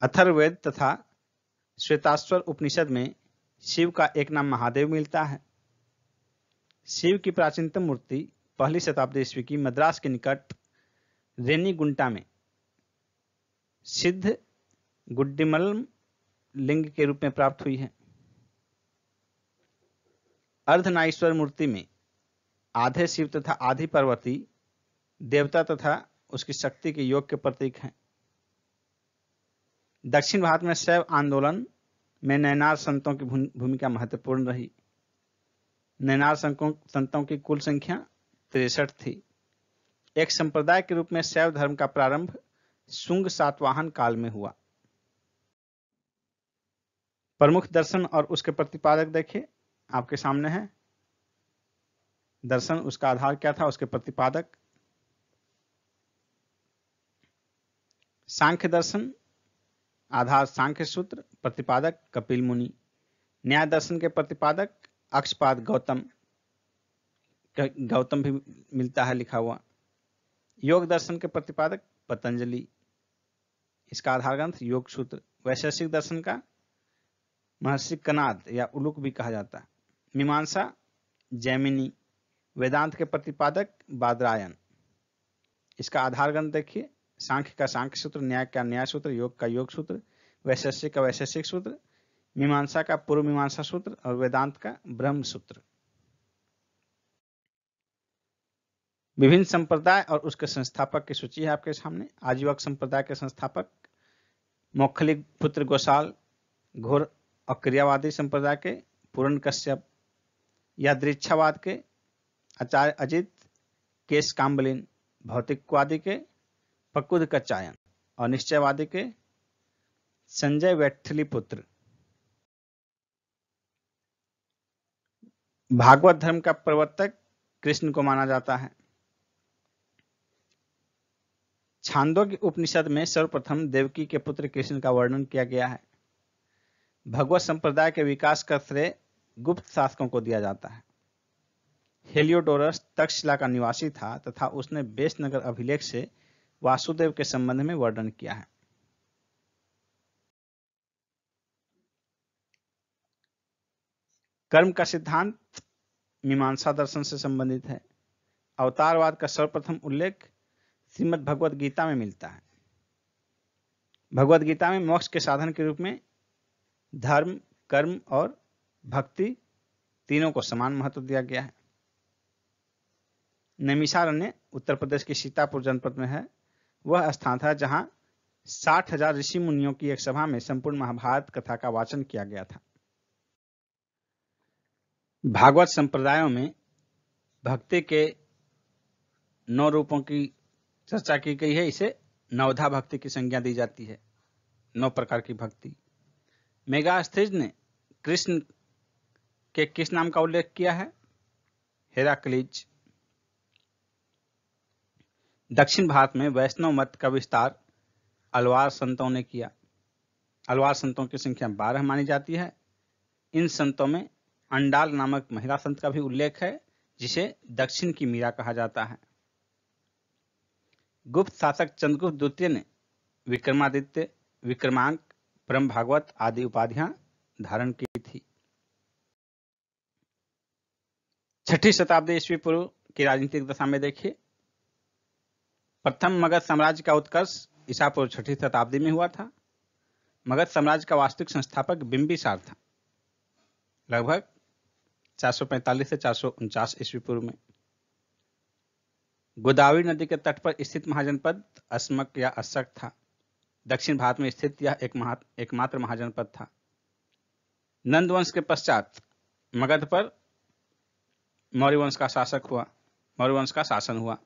अथर्ववेद तथा श्वेताश्वर उपनिषद में शिव का एक नाम महादेव मिलता है। शिव की प्राचीनतम मूर्ति 1ली शताब्दी ईस्वी की मद्रास के निकट रेनीगुंटा में सिद्ध गुड्डिमल्लम लिंग के रूप में प्राप्त हुई है। अर्धनारीश्वर मूर्ति में आधे शिव तथा आधी पार्वती देवता तथा उसकी शक्ति के योग के प्रतीक हैं। दक्षिण भारत में शैव आंदोलन में नयनार संतों की भूमिका महत्वपूर्ण रही। नयनार संतों की कुल संख्या 63 थी। एक संप्रदाय के रूप में शैव धर्म का प्रारंभ शुंग सातवाहन काल में हुआ। प्रमुख दर्शन और उसके प्रतिपादक देखिए आपके सामने है। दर्शन, उसका आधार क्या था, उसके प्रतिपादक। सांख्य दर्शन, आधार सांख्य सूत्र, प्रतिपादक कपिल मुनि। न्याय दर्शन के प्रतिपादक अक्षपाद गौतम, गौतम भी मिलता है लिखा हुआ। योग दर्शन के प्रतिपादक पतंजलि। इसका आधार ग्रंथ योग सूत्र। वैशेषिक दर्शन का महर्षि कनाद या उलूक भी कहा जाता है। मीमांसा जैमिनी, वेदांत के प्रतिपादक बादरायन। इसका आधार ग्रंथ देखिए, सांख्य का सांख्य सूत्र, न्याय का न्याय सूत्र, योग का योग सूत्र, वैशेषिक का वैशेषिक सूत्र, मीमांसा का पूर्व मीमांसा सूत्र और वेदांत का ब्रह्म सूत्र। विभिन्न संप्रदाय और उसके संस्थापक की सूची है आपके सामने। आजीवक संप्रदाय के संस्थापक मौखलिक पुत्र गोसाल, घोर अक्रियावादी संप्रदाय के पूर्ण कश्यप, यादृच्छावाद के आचार्य अजित, केश काम्बलिन, भौतिकवादी के पकुद कचायन और निश्चयवादी के संजय वैठलीपुत्र। भागवत धर्म का प्रवर्तक कृष्ण को माना जाता है। छांदोग्य उपनिषद में सर्वप्रथम देवकी के पुत्र कृष्ण का वर्णन किया गया है। भगवत संप्रदाय के विकास का श्रेय गुप्त शासकों को दिया जाता है। हेलियोडोरस तक्षशिला का निवासी था तथा उसने बेसनगर अभिलेख से वासुदेव के संबंध में वर्णन किया है। कर्म का सिद्धांत मीमांसा दर्शन से संबंधित है। अवतारवाद का सर्वप्रथम उल्लेख श्रीमद् भगवद गीता में मिलता है। भगवद गीता में मोक्ष के साधन के रूप में धर्म, कर्म और भक्ति तीनों को समान महत्व दिया गया है। नैमिषारण्य उत्तर प्रदेश के सीतापुर जनपद में है। वह स्थान था जहां 60,000 ऋषि मुनियों की एक सभा में संपूर्ण महाभारत कथा का वाचन किया गया था। भागवत संप्रदायों में भक्ति के 9 रूपों की चर्चा की गई है। इसे नवधा भक्ति की संज्ञा दी जाती है। 9 प्रकार की भक्ति। मेगास्थनीज ने कृष्ण के किस नाम का उल्लेख किया है? हेराक्लीज। दक्षिण भारत में वैष्णव मत का विस्तार अलवार संतों ने किया। अलवार संतों की संख्या 12 मानी जाती है। इन संतों में अंडाल नामक महिला संत का भी उल्लेख है, जिसे दक्षिण की मीरा कहा जाता है। गुप्त शासक चंद्रगुप्त द्वितीय ने विक्रमादित्य, विक्रमांक, परम भागवत आदि उपाधियां धारण की थी। 6ठी शताब्दी ईस्वी पूर्व की राजनीतिक दशा में देखिए, प्रथम मगध साम्राज्य का उत्कर्ष ईसा पूर्व 6ठी शताब्दी में हुआ था। मगध साम्राज्य का वास्तविक संस्थापक बिंबिसार था, लगभग 445 से 449 ईस्वी पूर्व में। गोदावरी नदी के तट पर स्थित महाजनपद अस्मक या अस्सक था। दक्षिण भारत में स्थित यह एकमात्र महाजनपद था। नंद वंश के पश्चात मगध पर मौर्य वंश का शासन हुआ।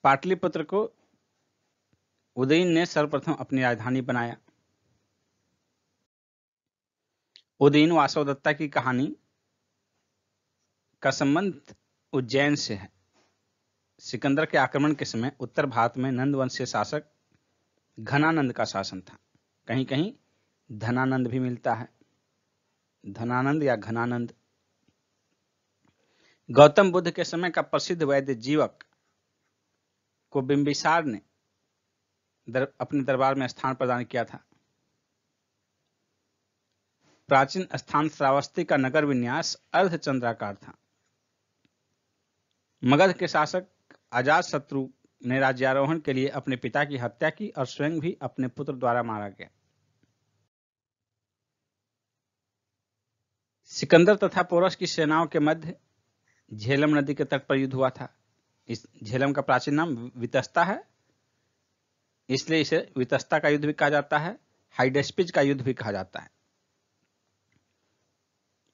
पाटलिपुत्र को उदयन ने सर्वप्रथम अपनी राजधानी बनाया। उदयन वासवदत्ता की कहानी का संबंध उज्जैन से है। सिकंदर के आक्रमण के समय उत्तर भारत में नंद वंशीय शासक घनानंद का शासन था। कहीं कहीं धनानंद भी मिलता है, धनानंद या घनानंद। गौतम बुद्ध के समय का प्रसिद्ध वैद्य जीवक को बिंबिसार ने अपने दरबार में स्थान प्रदान किया था। प्राचीन स्थान श्रावस्ती का नगर विन्यास अर्धचंद्राकार था। मगध के शासक अजातशत्रु ने राज्यारोहण के लिए अपने पिता की हत्या की और स्वयं भी अपने पुत्र द्वारा मारा गया। सिकंदर तथा पोरस की सेनाओं के मध्य झेलम नदी के तट पर युद्ध हुआ था। इस झेलम का प्राचीन नाम वितस्ता है, इसलिए इसे वितस्ता का युद्ध भी कहा जाता है, हाइडेस्पिज का युद्ध भी कहा जाता है।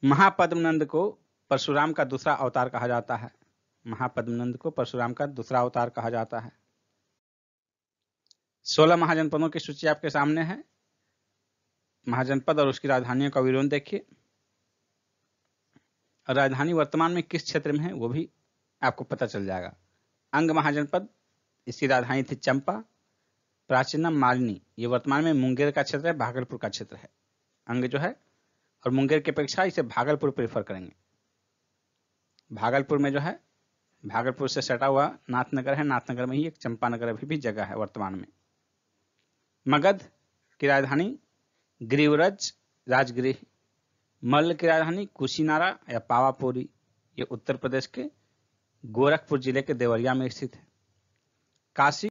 महापद्मनंद को परशुराम का दूसरा अवतार कहा जाता है। महापद्मनंद को परशुराम का दूसरा अवतार कहा जाता है। 16 महाजनपदों की सूची आपके सामने है। महाजनपद और उसकी राजधानियों का विवरण देखिए। राजधानी वर्तमान में किस क्षेत्र में है वो भी आपको पता चल जाएगा। अंग महाजनपद, इसकी राजधानी थी चंपा। प्राचीन नाम मालिनी, ये वर्तमान में मुंगेर का क्षेत्र है, भागलपुर का क्षेत्र है। अंग जो है और मुंगेर की अपेक्षा इसे भागलपुर प्रेफर करेंगे। भागलपुर में जो है भागलपुर से सटा हुआ नाथनगर है, नाथनगर में ही एक चंपानगर अभी भी जगह है वर्तमान में। मगध की राजधानी गिरिव्रज राजगृह। मल्ल की राजधानी कुशीनारा या पावापुरी, ये उत्तर प्रदेश के गोरखपुर जिले के देवरिया में स्थित है। काशी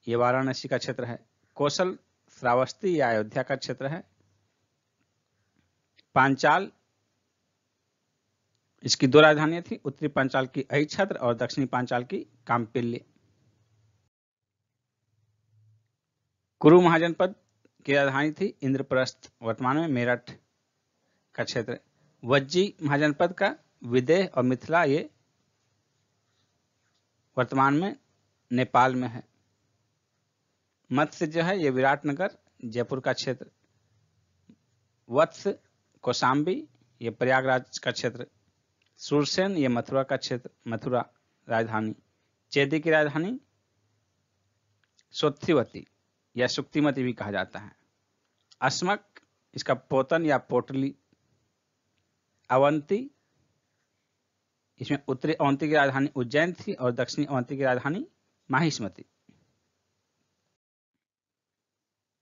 ये वाराणसी का क्षेत्र है। कौशल श्रावस्ती या अयोध्या का क्षेत्र है। पांचाल, इसकी दो राजधानियां थी, उत्तरी पांचाल की अहिच्छत्र और दक्षिणी पांचाल की काम्पिल्य। कुरु महाजनपद की राजधानी थी इंद्रप्रस्थ, वर्तमान में मेरठ का क्षेत्र। वज्जी महाजनपद का विदेह और मिथिला ये वर्तमान में नेपाल में है। मत्स्य जो है ये विराटनगर जयपुर का क्षेत्र। वत्स कौशाम्बी ये प्रयागराज का क्षेत्र। सुरसेन ये मथुरा का क्षेत्र, मथुरा राजधानी। चेदी की राजधानी सोत्थिवती या सुक्तिमती भी कहा जाता है। अस्मक, इसका पोतन या पोटली। अवंती, इसमें उत्तरी अवंती की राजधानी उज्जैन थी और दक्षिणी अवंती की राजधानी माहिष्मती।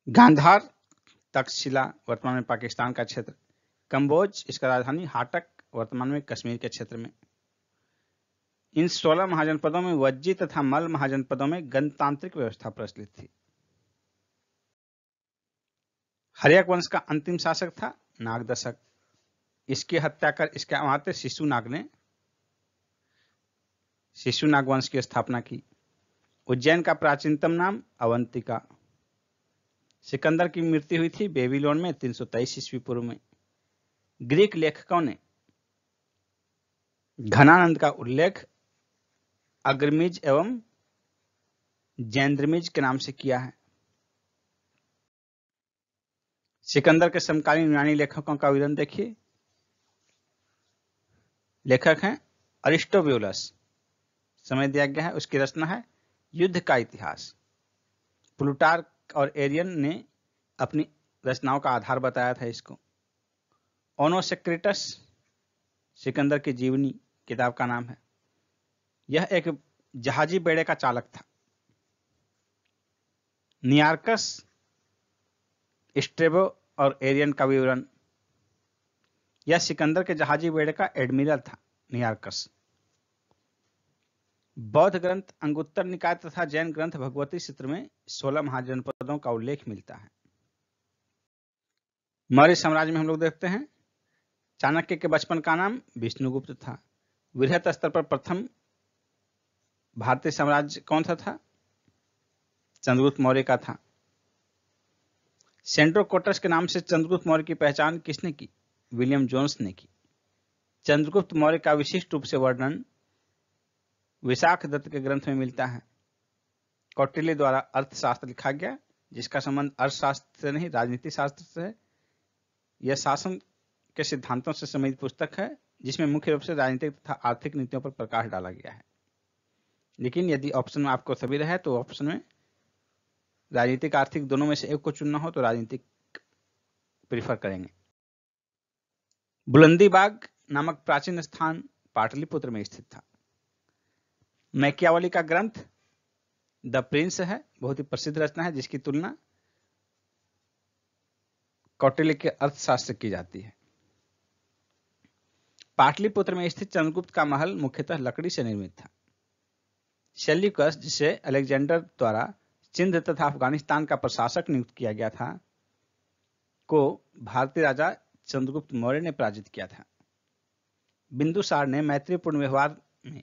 गांधार तक्षशिला, वर्तमान में पाकिस्तान का क्षेत्र। कंबोज, इसका राजधानी हाटक, वर्तमान में कश्मीर के क्षेत्र में। इन 16 महाजनपदों में वज्जी तथा मल्ल महाजनपदों में गणतांत्रिक व्यवस्था प्रचलित थी। हर्यक वंश का अंतिम शासक था नागदशक। इसकी हत्या कर इसके अमात्य शिशुनाग ने शिशुनाग वंश की स्थापना की। उज्जैन का प्राचीनतम नाम अवंतिका। सिकंदर की मृत्यु हुई थी बेबीलोन में 323 ईस्वी पूर्व में। ग्रीक लेखकों ने घनानंद का उल्लेख अग्रमिज एवं जैंद्रमिज के नाम से किया है। सिकंदर के समकालीन यूनानी लेखकों का विवरण देखिए। लेखक हैं अरिस्टोब्यूलस, समय दिया गया है। उसकी रचना है युद्ध का इतिहास। प्लूटार्क और एरियन ने अपनी रचनाओं का आधार बताया था इसको। ओनोसेक्रिटस सिकंदर की जीवनी किताब का नाम है। यह एक जहाजी बेड़े का चालक था। नियार्कस, स्ट्रेबो और एरियन का विवरण। यह सिकंदर के जहाजी बेड़े का एडमिरल था नियार्कस। बौद्ध ग्रंथ अंगुत्तर निकाय तथा जैन ग्रंथ भगवती सूत्र में 16 महाजनपदों का उल्लेख मिलता है। मौर्य साम्राज्य में हम लोग देखते हैं चाणक्य के बचपन का नाम विष्णुगुप्त था। वृहत स्तर पर प्रथम भारतीय साम्राज्य कौन सा था? चंद्रगुप्त मौर्य का था। सेंड्रोकोटस के नाम से चंद्रगुप्त मौर्य की पहचान किसने की? विलियम जोन्स ने की। चंद्रगुप्त मौर्य का विशिष्ट रूप से वर्णन विशाख दत्त के ग्रंथ में मिलता है। कौटिल्य द्वारा अर्थशास्त्र लिखा गया, जिसका संबंध अर्थशास्त्र से नहीं राजनीति शास्त्र से है। यह शासन के सिद्धांतों से संबंधित पुस्तक है, जिसमें मुख्य रूप से राजनीतिक तथा आर्थिक नीतियों पर प्रकाश डाला गया है। लेकिन यदि ऑप्शन में आपको सभी रहे तो ऑप्शन में राजनीतिक आर्थिक दोनों में से एक को चुनना हो तो राजनीतिक प्रीफर करेंगे। बुलंदीबाग नामक प्राचीन स्थान पाटलिपुत्र में स्थित था। मैकियावली का ग्रंथ द प्रिंस है, बहुत ही प्रसिद्ध रचना है, जिसकी तुलना कौटिल्य के अर्थशास्त्र की जाती है। पाटलिपुत्र में स्थित चंद्रगुप्त का महल मुख्यतः लकड़ी से निर्मित था। सेल्यूकस, जिसे अलेक्जेंडर द्वारा सिंध तथा अफगानिस्तान का प्रशासक नियुक्त किया गया था, को भारतीय राजा चंद्रगुप्त मौर्य ने पराजित किया था। बिंदुसार ने मैत्रीपूर्ण व्यवहार में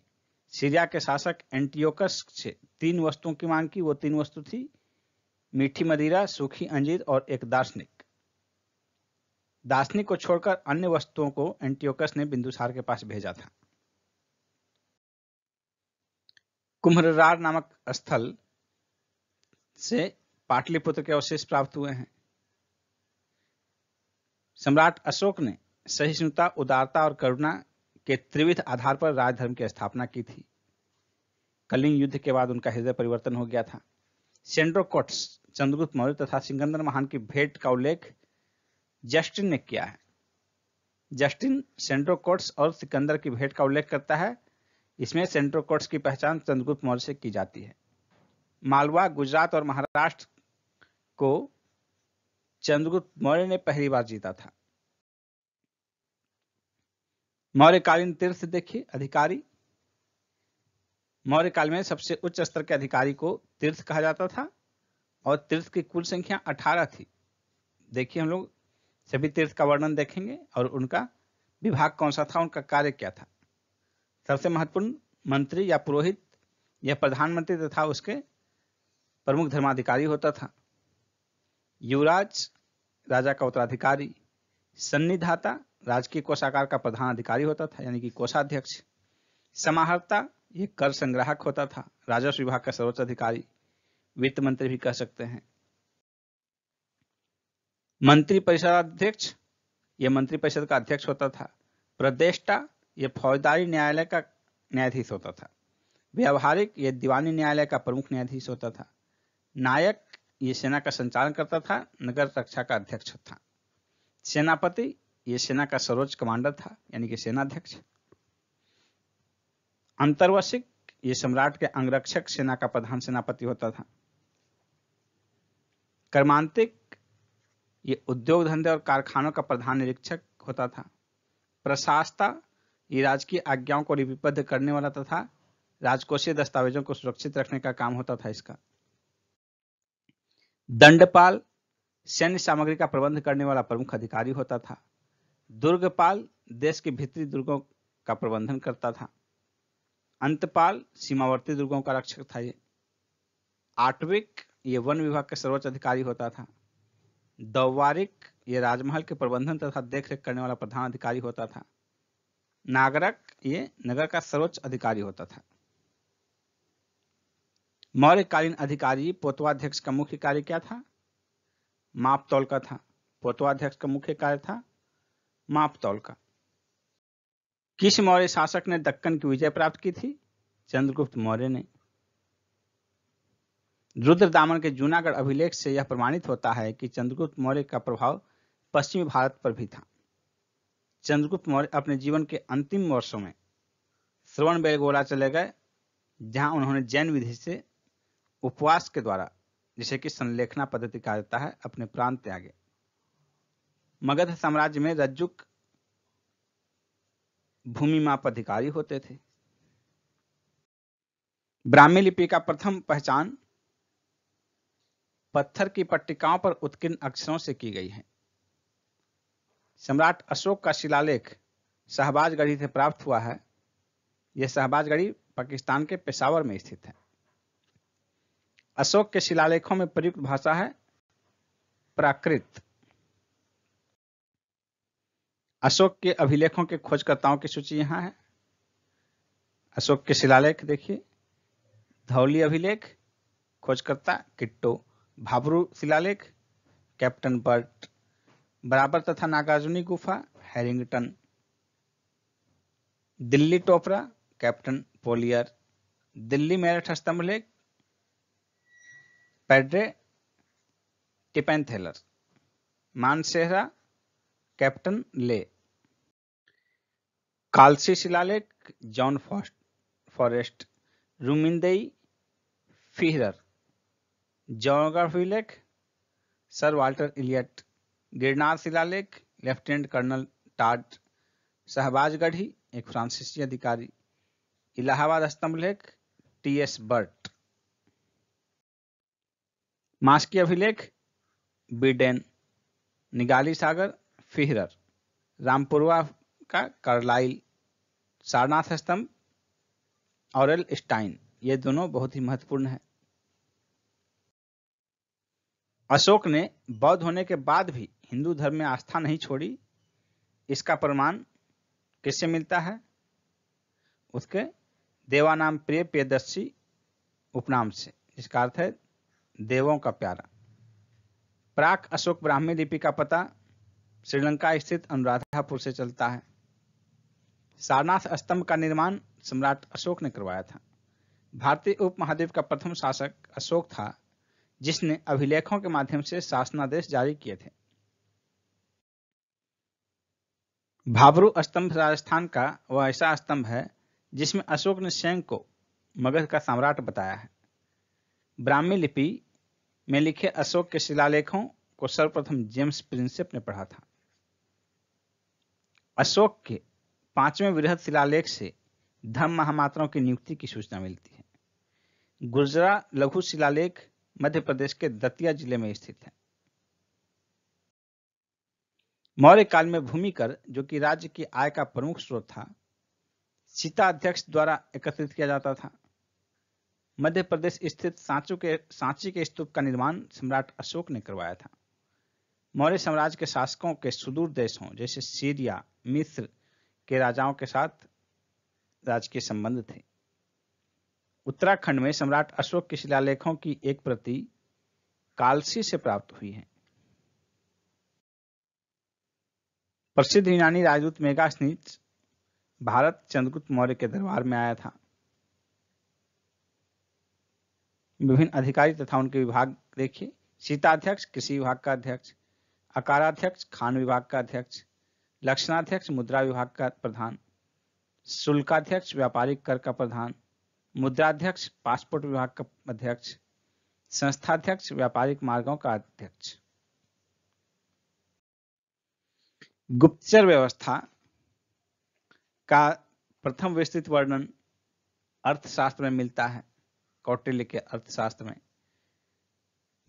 सीरिया के शासक एंटियोकस से 3 वस्तुओं की मांग की। वो 3 वस्तु थी मीठी मदिरा, सूखी अंजीर और एक दार्शनिक। दार्शनिक को छोड़कर अन्य वस्तुओं को एंटियोकस ने बिंदुसार के पास भेजा था। कुम्भलरार नामक स्थल से पाटलिपुत्र के अवशेष प्राप्त हुए हैं। सम्राट अशोक ने सहिष्णुता, उदारता और करुणा के त्रिविध आधार पर राजधर्म की स्थापना की थी। कलिंग युद्ध के बाद उनका हृदय परिवर्तन हो गया था। सेंड्रोकोट्स चंद्रगुप्त मौर्य तथा सिकंदर महान की भेंट का उल्लेख जस्टिन ने किया है। जस्टिन सेंड्रोकोट्स और सिकंदर की भेंट का उल्लेख करता है। इसमें सेंट्रल कोर्ट्स की पहचान चंद्रगुप्त मौर्य से की जाती है। मालवा, गुजरात और महाराष्ट्र को चंद्रगुप्त मौर्य ने पहली बार जीता था। मौर्यकालीन तीर्थ देखिए अधिकारी। मौर्यकाल में सबसे उच्च स्तर के अधिकारी को तीर्थ कहा जाता था और तीर्थ की कुल संख्या 18 थी। देखिए हम लोग सभी तीर्थ का वर्णन देखेंगे और उनका विभाग कौन सा था, उनका कार्य क्या था। सबसे महत्वपूर्ण मंत्री या पुरोहित या प्रधानमंत्री तथा उसके प्रमुख धर्माधिकारी होता था। युवराज राजा का उत्तराधिकारी। सन्निधाता राजकीय कोषागार का प्रधान अधिकारी होता था, यानी कि कोषाध्यक्ष। समाहर्ता ये कर संग्राहक होता था, राजस्व विभाग का सर्वोच्च अधिकारी, वित्त मंत्री भी कह सकते हैं। मंत्री परिषद अध्यक्ष ये मंत्री परिषद का अध्यक्ष होता था। प्रदेष्टा ये फौजदारी न्यायालय का न्यायाधीश होता था। व्यावहारिक ये दीवानी न्यायालय का प्रमुख न्यायाधीश होता था। नायक ये सेना का संचालन करता था, नगर रक्षा का अध्यक्ष था। सेनापति ये सेना का सर्वोच्च कमांडर था, यानी कि सेनाध्यक्ष। अंतर्वशिक ये सम्राट के अंगरक्षक सेना का प्रधान सेनापति होता था। कर्मांतिक ये उद्योग धंधे और कारखानों का प्रधान निरीक्षक होता था। प्रशासता ये राजकीय आज्ञाओं को लिपिबद्ध करने वाला तथा राजकोषीय दस्तावेजों को सुरक्षित रखने का काम होता था इसका। दंडपाल सैन्य सामग्री का प्रबंध करने वाला प्रमुख अधिकारी होता था। दुर्गपाल देश के भीतरी दुर्गों का प्रबंधन करता था। अंतपाल सीमावर्ती दुर्गों का रक्षक था ये। आटविक ये वन विभाग के सर्वोच्च अधिकारी होता था। दौवारिक ये राजमहल के प्रबंधन तथा देखरेख करने वाला प्रधान अधिकारी होता था। नागरक ये नगर का सर्वोच्च अधिकारी होता था। मौर्यकालीन अधिकारी पोतवाध्यक्ष का मुख्य कार्य क्या था? माप तौल का था। पोतवाध्यक्ष का मुख्य कार्य था माप तौल का। किस मौर्य शासक ने दक्कन की विजय प्राप्त की थी? चंद्रगुप्त मौर्य ने। रुद्रदामन के जूनागढ़ अभिलेख से यह प्रमाणित होता है कि चंद्रगुप्त मौर्य का प्रभाव पश्चिमी भारत पर भी था। चंद्रगुप्त मौर्य अपने जीवन के अंतिम वर्षों में श्रवणबेलगोला चले गए, जहां उन्होंने जैन विधि से उपवास के द्वारा, जिसे कि संलेखना पद्धति कहा जाता है, अपने प्राण त्यागे। मगध साम्राज्य में रज्जुक भूमि माप अधिकारी होते थे। ब्राह्मी लिपि का प्रथम पहचान पत्थर की पट्टिकाओं पर उत्कीर्ण अक्षरों से की गई है। सम्राट अशोक का शिलालेख शहबाजगढ़ी से प्राप्त हुआ है। यह शहबाजगढ़ी पाकिस्तान के पेशावर में स्थित है। अशोक के शिलालेखों में प्रयुक्त भाषा है प्राकृत। अशोक के अभिलेखों के खोजकर्ताओं की सूची यहां है। अशोक के शिलालेख देखिए। धौली अभिलेख, खोजकर्ता किट्टो। भाबरू शिलालेख, कैप्टन बर्ट। बराबर तथा नागार्जुनी गुफा, Harrington. Delhi Topra, captain Polier. Delhi Meerut स्तंभलेख, Padre Tieffenthaler. Mansehra, captain Lee. Kalsi शिलालेख, जॉन फॉरेस्ट। रूमिंदेई, फिहरर। जौनगढ़ अभिलेख, सर वाल्टर इलियट। गिरनार शिलालेख, लेफ्टिनेंट कर्नल टाड। शहबाजगढ़ी, एक फ्रांसीसी अधिकारी। इलाहाबाद स्तंभलेख, टी.एस. बर्ट। मास्की अभिलेख, बिडेन। निगाली सागर, फिहरर। रामपुरवा का कार्लाइल। सारनाथ स्तंभ, ऑरेल स्टाइन। ये दोनों बहुत ही महत्वपूर्ण है। अशोक ने बौद्ध होने के बाद भी हिंदू धर्म में आस्था नहीं छोड़ी। इसका प्रमाण किससे मिलता है? उसके देवानाम प्रिय प्रियदर्शी उपनाम से, जिसका अर्थ है देवों का प्यारा। प्राक अशोक ब्राह्मी लिपि का पता श्रीलंका स्थित अनुराधापुर से चलता है। सारनाथ स्तंभ का निर्माण सम्राट अशोक ने करवाया था। भारतीय उपमहाद्वीप का प्रथम शासक अशोक था, जिसने अभिलेखों के माध्यम से शासनादेश जारी किए थे। भाबरू स्तंभ राजस्थान का वह ऐसा स्तंभ है जिसमें अशोक ने स्वयं को मगध का सम्राट बताया है। ब्राह्मी लिपि में लिखे अशोक के शिलालेखों को सर्वप्रथम जेम्स प्रिंसेप ने पढ़ा था। अशोक के 5वें वृहद शिलालेख से धर्म महामात्राओं की नियुक्ति की सूचना मिलती है। गुर्जरा लघु शिलालेख मध्य प्रदेश के दतिया जिले में स्थित है। मौर्य काल में भूमि कर, जो कि राज्य की आय का प्रमुख स्रोत था, सीता अध्यक्ष द्वारा एकत्रित किया जाता था। मध्य प्रदेश स्थित सांची के स्तूप का निर्माण सम्राट अशोक ने करवाया था। मौर्य साम्राज्य के शासकों के सुदूर देशों जैसे सीरिया, मिस्र के राजाओं के साथ राजकीय संबंध थे। उत्तराखंड में सम्राट अशोक के शिलालेखों की एक प्रति कालसी से प्राप्त हुई है। प्रसिद्ध यूनानी राजदूत मेगास्थनीज भारत चंद्रगुप्त मौर्य के दरबार में आया था। विभिन्न अधिकारी तथा उनके विभाग देखिए। सीताध्यक्ष कृषि विभाग का अध्यक्ष, अकाराध्यक्ष खान विभाग का अध्यक्ष, लक्षणाध्यक्ष मुद्रा विभाग का प्रधान, शुल्काध्यक्ष व्यापारिक कर का प्रधान, मुद्राध्यक्ष पासपोर्ट विभाग का अध्यक्ष, संस्थाध्यक्ष व्यापारिक मार्गों का अध्यक्ष। गुप्तचर व्यवस्था का प्रथम विस्तृत वर्णन अर्थशास्त्र में मिलता है, कौटिल्य के अर्थशास्त्र में।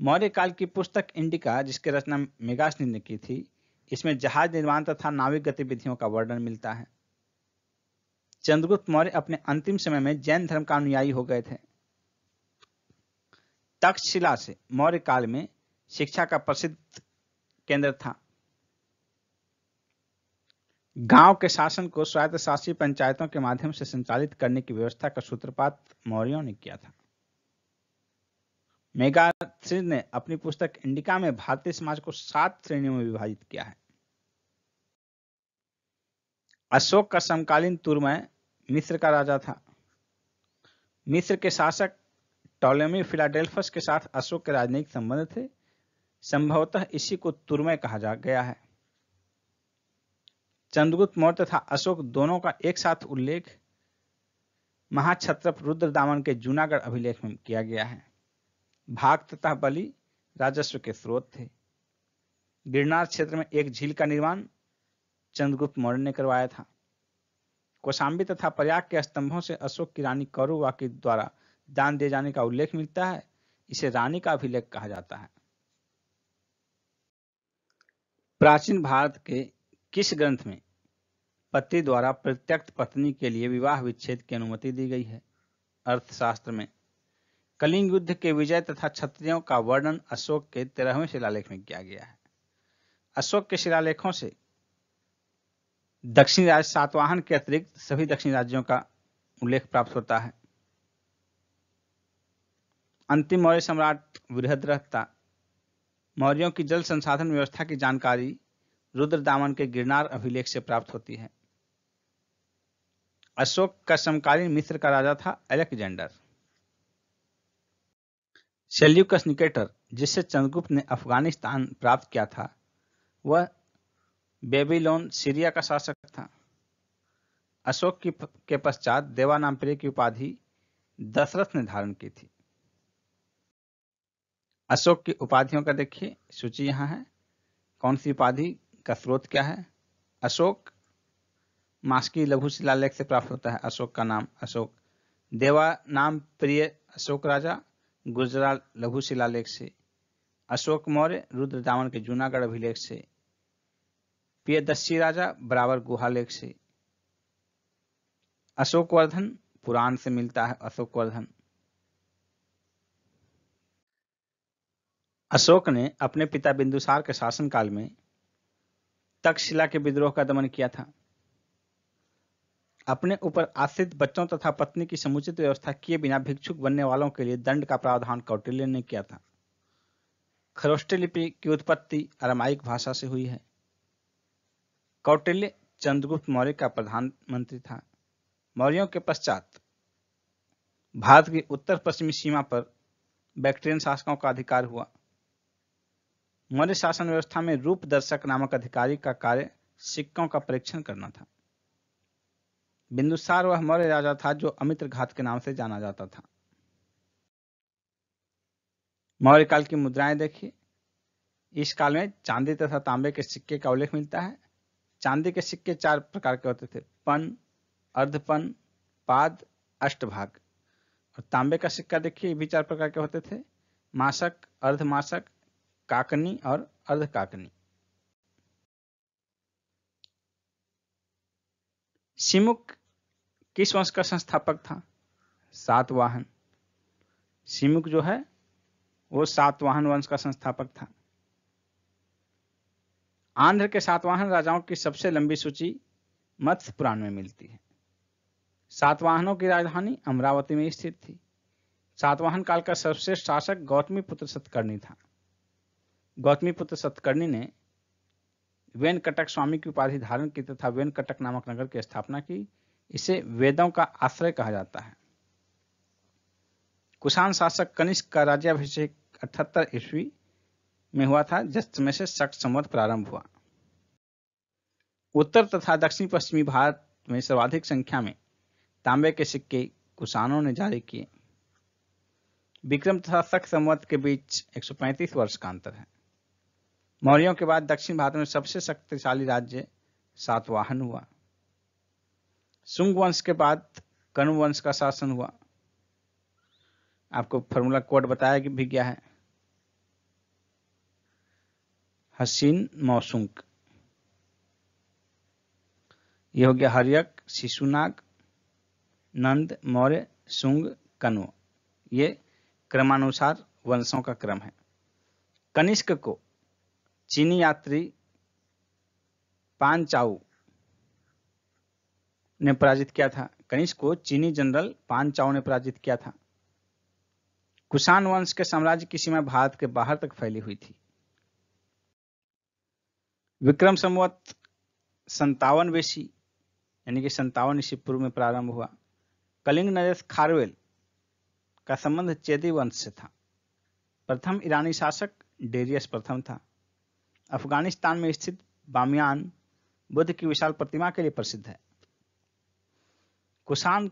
मौर्य काल की पुस्तक इंडिका, जिसकी रचना मेगास्थनीज ने की थी, इसमें जहाज निर्माण तथा नाविक गतिविधियों का वर्णन मिलता है। चंद्रगुप्त मौर्य अपने अंतिम समय में जैन धर्म का अनुयायी हो गए थे। तक्षशिला से मौर्य काल में शिक्षा का प्रसिद्ध केंद्र था। गांव के शासन को स्वायत्तशासी पंचायतों के माध्यम से संचालित करने की व्यवस्था का सूत्रपात मौर्यों ने किया था। मेगास्थनीज ने अपनी पुस्तक इंडिका में भारतीय समाज को 7 श्रेणियों में विभाजित किया है। अशोक का समकालीन तुर्मय मिस्र का राजा था। मिस्र के शासक टॉलेमी फिलाडेल्फस के साथ अशोक के राजनयिक संबंध थे। संभवतः इसी को तुर्मय कहा जा गया है। चंद्रगुप्त मौर्य तथा अशोक दोनों का एक साथ उल्लेख महाक्षत्रप रुद्रदामन के जूनागढ़ अभिलेख में किया गया है। भाग तथा बलि राजस्व के स्रोत थे। गिरनार क्षेत्र में एक झील का निर्माण चंद्रगुप्त मौर्य ने करवाया था। कौशाम्बी तथा प्रयाग के स्तंभों से अशोक की रानी कौरवा के द्वारा दान दिए जाने का उल्लेख मिलता है। इसे रानी का अभिलेख कहा जाता है। प्राचीन भारत के किस ग्रंथ में पति द्वारा प्रत्यक्त पत्नी के लिए विवाह विच्छेद की अनुमति दी गई है? अर्थशास्त्र में। कलिंग युद्ध के विजय तथा क्षत्रियों का वर्णन अशोक के 13वें शिलालेख में किया गया है। अशोक के शिलालेखों से दक्षिण राज्य सातवाहन के अतिरिक्त सभी दक्षिण राज्यों का उल्लेख प्राप्त होता है। अंतिम मौर्य सम्राट बृहद्रथ मौर्यों की जल संसाधन व्यवस्था की जानकारी रुद्रदामन के गिरनार अभिलेख से प्राप्त होती है। अशोक का समकालीन मिस्र का राजा था अलेक्जेंडर। सेल्यूकस निकेटर, जिससे चंद्रगुप्त ने अफगानिस्तान प्राप्त किया था, वह बेबीलोन सीरिया का शासक था। अशोक के पश्चात देवानामप्रिय की उपाधि दशरथ ने धारण की थी। अशोक की उपाधियों का देखिए, सूची यहां है। कौन सी उपाधि का स्रोत क्या है? अशोक मास्की लघु शिलालेख से प्राप्त होता है। अशोक का नाम अशोक। देवा नाम प्रिय अशोक राजा गुर्जरा लघु शिलालेख से। अशोक मौर्य रुद्रदामन के जूनागढ़ अभिलेख से। प्रियदर्शी राजा बराबर गुहालेख से। अशोकवर्धन पुराण से मिलता है। अशोकवर्धन। अशोक ने अपने पिता बिंदुसार के शासनकाल में तक्षशिला के विद्रोह का दमन किया था। अपने ऊपर आश्रित बच्चों तथा पत्नी की समुचित व्यवस्था किए बिना भिक्षुक बनने वालों के लिए दंड का प्रावधान कौटिल्य ने किया था। खरोष्टी लिपि की उत्पत्ति अरामाइक भाषा से हुई है। कौटिल्य चंद्रगुप्त मौर्य का प्रधानमंत्री था। मौर्यों के पश्चात भारत की उत्तर पश्चिमी सीमा पर बैक्ट्रियन शासकों का अधिकार हुआ। मौर्य शासन व्यवस्था में रूप दर्शक नामक अधिकारी का कार्य सिक्कों का परीक्षण करना था। बिंदुसार वह मौर्य राजा था जो अमित्र घात के नाम से जाना जाता था। मौर्य काल की मुद्राएं देखिए। इस काल में चांदी तथा तांबे के सिक्के का उल्लेख मिलता है। चांदी के सिक्के 4 प्रकार के होते थे, पन, अर्धपन, पाद, अष्टभाग। और तांबे का सिक्का देखिए, भी 4 प्रकार के होते थे, मासक, अर्धमासक, काकनी और अर्धकाकनी। सिमुक किस वंश का संस्थापक था? सातवाहन। सिमुक जो है वो सातवाहन वंश का संस्थापक था। आंध्र के सातवाहन राजाओं की सबसे लंबी सूची मत्स्य पुराण में मिलती है। सातवाहनों की राजधानी अमरावती में स्थित थी। सातवाहन काल का सर्वश्रेष्ठ शासक गौतमीपुत्र सतकर्णी था। गौतमीपुत्र सतकर्णी ने वेनकटक स्वामी की उपाधि धारण की तथा वेनकटक नामक नगर की स्थापना की। इसे वेदों का आश्रय कहा जाता है। कुषाण शासक कनिष्क का राज्याभिषेक 78 ईस्वी में हुआ था, जिस समय से शक संवत प्रारंभ हुआ। उत्तर तथा दक्षिण पश्चिमी भारत में सर्वाधिक संख्या में तांबे के सिक्के कुषाणों ने जारी किए। विक्रम तथा शक संवत के बीच 135 वर्ष का अंतर है। मौर्यों के बाद दक्षिण भारत में सबसे शक्तिशाली राज्य सातवाहन हुआ। शुंग वंश के बाद कण्व वंश का शासन हुआ। आपको फॉर्मूला कोड बताया कि भी क्या है, हसीन मौसुंक। यह हो गया हर्यक, शिशुनाग, नंद, मौर्य, शुंग, कण्व। ये क्रमानुसार वंशों का क्रम है। कनिष्क को चीनी यात्री पांचाऊ ने पराजित किया था। कनिष्क को चीनी जनरल पांचाऊ ने पराजित किया था। कुषाण वंश के साम्राज्य की सीमा भारत के बाहर तक फैली हुई थी। विक्रम संवत 57 BC यानी कि 57 ईस्वी पूर्व में प्रारंभ हुआ। कलिंग नरेश खारवेल का संबंध चेदी वंश से था। प्रथम ईरानी शासक डेरियस प्रथम था। अफगानिस्तान में स्थित बामियान बुद्ध की विशाल प्रतिमा के लिए प्रसिद्ध है। कुषाण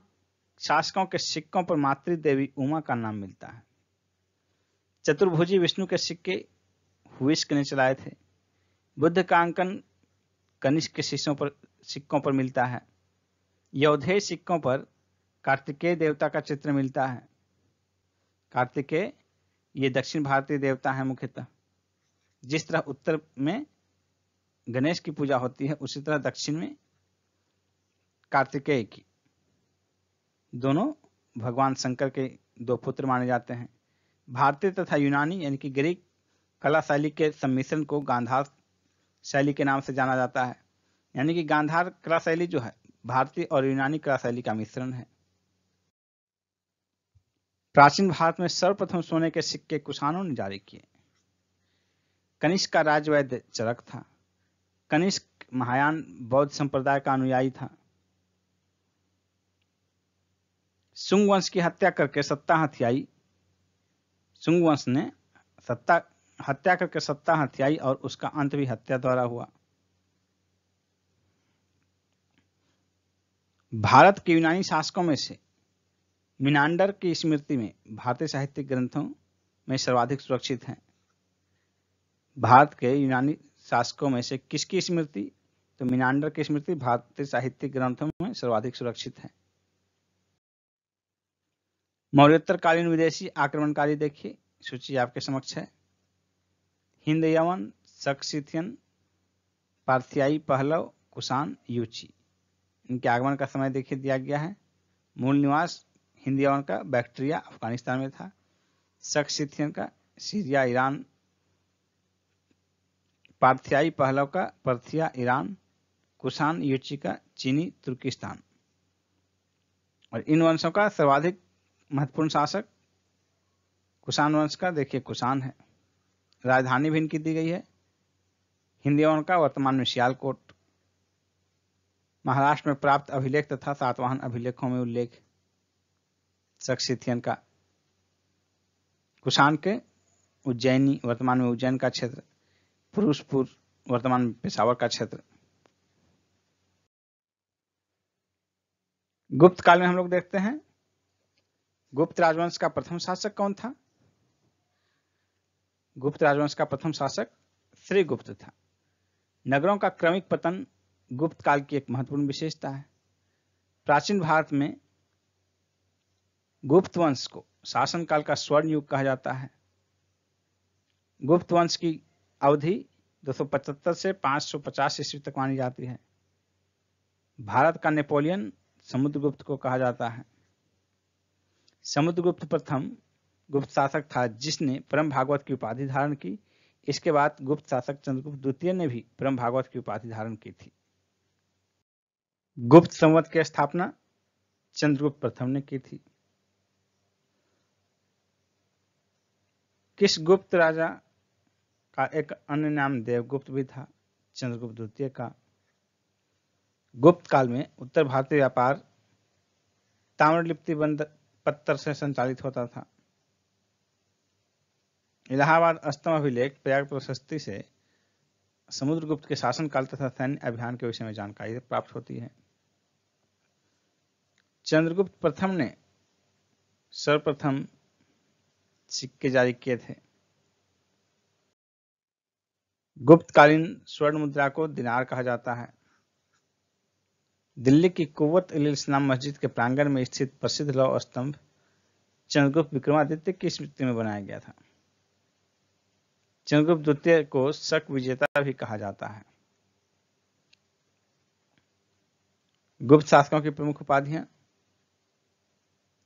शासकों के सिक्कों पर मातृ देवी उमा का नाम मिलता है। चतुर्भुजी विष्णु के सिक्के हुइस्क ने चलाए थे। बुद्ध का अंकन कनिष्क के सिक्कों पर मिलता है। यौधेय सिक्कों पर कार्तिकेय देवता का चित्र मिलता है। कार्तिकेय ये दक्षिण भारतीय देवता है मुख्यतः। जिस तरह उत्तर में गणेश की पूजा होती है, उसी तरह दक्षिण में कार्तिकेय की। दोनों भगवान शंकर के 2 पुत्र माने जाते हैं। भारतीय तथा यूनानी यानी कि ग्रीक कला शैली के सम्मिश्रण को गांधार शैली के नाम से जाना जाता है। यानी कि गांधार कला शैली जो है भारतीय और यूनानी कला शैली का मिश्रण है। प्राचीन भारत में सर्वप्रथम सोने के सिक्के कुषाणों ने जारी किए। कनिष्क का राजवैद्य चरक था। कनिष्क महायान बौद्ध संप्रदाय का अनुयायी था। शुंग वंश की हत्या करके सत्ता हथियाई। शुंग वंश ने हत्या करके सत्ता हथियाई और उसका अंत भी हत्या द्वारा हुआ। भारत के यूनानी शासकों में से मिनांडर की स्मृति में भारतीय साहित्यिक ग्रंथों में सर्वाधिक सुरक्षित है। भारत के यूनानी शासकों में से किसकी स्मृति? तो मिनांडर की स्मृति भारतीय साहित्यिक ग्रंथों में सर्वाधिक सुरक्षित है। मौर्योत्तरकालीन विदेशी आक्रमणकारी देखिए, सूची आपके समक्ष है। हिंद यवन, शक सिथियन, पार्थियाई, पहलव, कुषाण, यूची। इनके आगमन का समय देखिए दिया गया है। मूल निवास हिंद यवन का बैक्ट्रिया अफगानिस्तान में था। शक सिथियन का सीरिया ईरान, पार्थियाई पहलव का पर्थिया ईरान, कुषाण यूची का चीनी तुर्किस्तान। और इन वंशों का सर्वाधिक महत्वपूर्ण शासक कुषाण वंश का देखिए कुषाण है। राजधानी भी इनकी दी गई है हिंद यवन का, वर्तमान में सियालकोट। महाराष्ट्र में प्राप्त अभिलेख तथा सातवाहन अभिलेखों में उल्लेख शक का। कुषाण के उज्जैनी, वर्तमान में उज्जैन का क्षेत्र, पुरुषपुर, वर्तमान में पेशावर का क्षेत्र। गुप्त काल में हम लोग देखते हैं गुप्त राजवंश का प्रथम शासक कौन था? गुप्त राजवंश का प्रथम शासक श्रीगुप्त था। नगरों का क्रमिक पतन गुप्त काल की एक महत्वपूर्ण विशेषता है। प्राचीन भारत में गुप्त वंश को शासनकाल का स्वर्ण युग कहा जाता है। गुप्त वंश की अवधि 275 से 550 ईस्वी तक मानी जाती है। भारत का नेपोलियन समुद्रगुप्त को कहा जाता है। समुद्रगुप्त प्रथम गुप्त शासक था जिसने परम भागवत की उपाधि धारण की। इसके बाद गुप्त शासक चंद्रगुप्त द्वितीय ने भी परम भागवत की उपाधि धारण की थी। गुप्त संवत की स्थापना चंद्रगुप्त प्रथम ने की थी। किस गुप्त राजा का एक अन्य नाम देवगुप्त भी था? चंद्रगुप्त द्वितीय का। गुप्त काल में उत्तर भारतीय व्यापार ताम्रलिप्ति बंद पत्थर से संचालित होता था। इलाहाबाद अस्तम अभिलेख प्रयाग प्रशस्ति से समुद्रगुप्त के शासनकाल तथा सैन्य अभियान के विषय में जानकारी प्राप्त होती है। चंद्रगुप्त प्रथम ने सर्वप्रथम सिक्के जारी किए थे। गुप्तकालीन स्वर्ण मुद्रा को दिनार कहा जाता है। दिल्ली की कुव्वत उल इस्लाम मस्जिद के प्रांगण में स्थित प्रसिद्ध लौह स्तंभ चंद्रगुप्त विक्रमादित्य की स्मृति में बनाया गया था। चंद्रगुप्त द्वितीय को शक विजेता भी कहा जाता है। गुप्त शासकों की प्रमुख उपाधियां।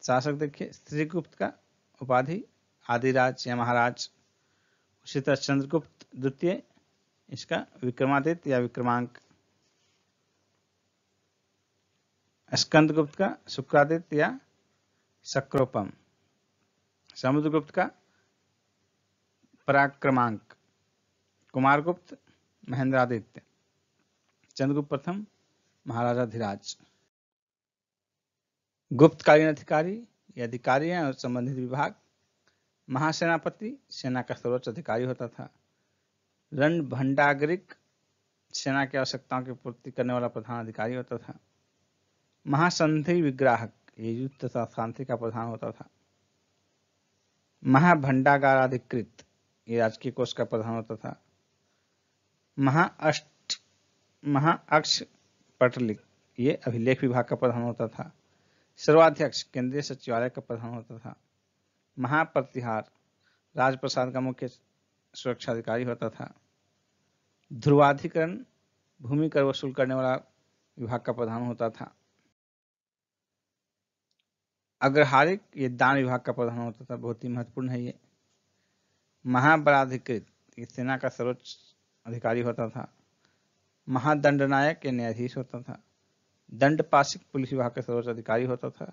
शासक देखिए, श्रीगुप्त का उपाधि आदिराज या महाराज। उसी तरह चंद्रगुप्त द्वितीय इसका विक्रमादित्य या विक्रमांक। स्कंदगुप्त का शुक्रादित्य या शक्रोपम। समुद्रगुप्त का पराक्रमांक। कुमारगुप्त महेंद्रादित्य। चंद्रगुप्त प्रथम महाराजा धीराज। गुप्तकालीन अधिकारी या अधिकारी हैं और संबंधित विभाग। महासेनापति सेना का सर्वोच्च अधिकारी होता था। रणभंडारिक सेना की आवश्यकताओं की पूर्ति करने वाला प्रधान अधिकारी होता था। महासंधि विग्राहक ये युद्ध तथा शांति का प्रधान होता था। महाभंडागाराधिकृत ये राजकीय कोष का प्रधान होता था। महाअक्ष पटलिक ये अभिलेख विभाग का प्रधान होता था। सर्वाध्यक्ष केंद्रीय सचिवालय का प्रधान होता था। महाप्रतिहार राजप्रसाद का मुख्य सुरक्षा अधिकारी होता था। ध्रुवाधिकरण भूमि कर वसूल करने वाला विभाग का प्रधान होता था। अग्रहारिक ये दान विभाग का प्रधान होता था। बहुत ही महत्वपूर्ण है ये। महाबलाधिकृत ये सेना का सर्वोच्च अधिकारी होता था। महादंडनायक ये न्यायाधीश होता था। दंडपाशिक पुलिस विभाग का सर्वोच्च अधिकारी होता था।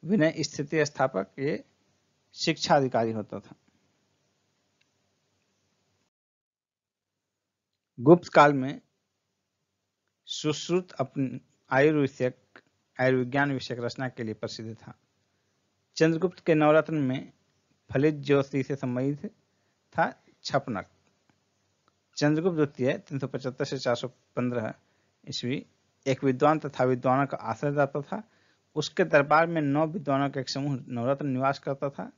विनय स्थिति स्थापक ये शिक्षा अधिकारी होता था। गुप्त काल में सुश्रुत अपनी आयुर्विज्ञान विषयक रचना के लिए प्रसिद्ध था। चंद्रगुप्त के नवरत्न में फलित ज्योति से संबंधित था छपनक। चंद्रगुप्त द्वितीय 375 से 415 ईस्वी एक विद्वान तथा विद्वानों का आश्रयदाता था। उसके दरबार में 9 विद्वानों का एक समूह नवरत्न निवास करता था,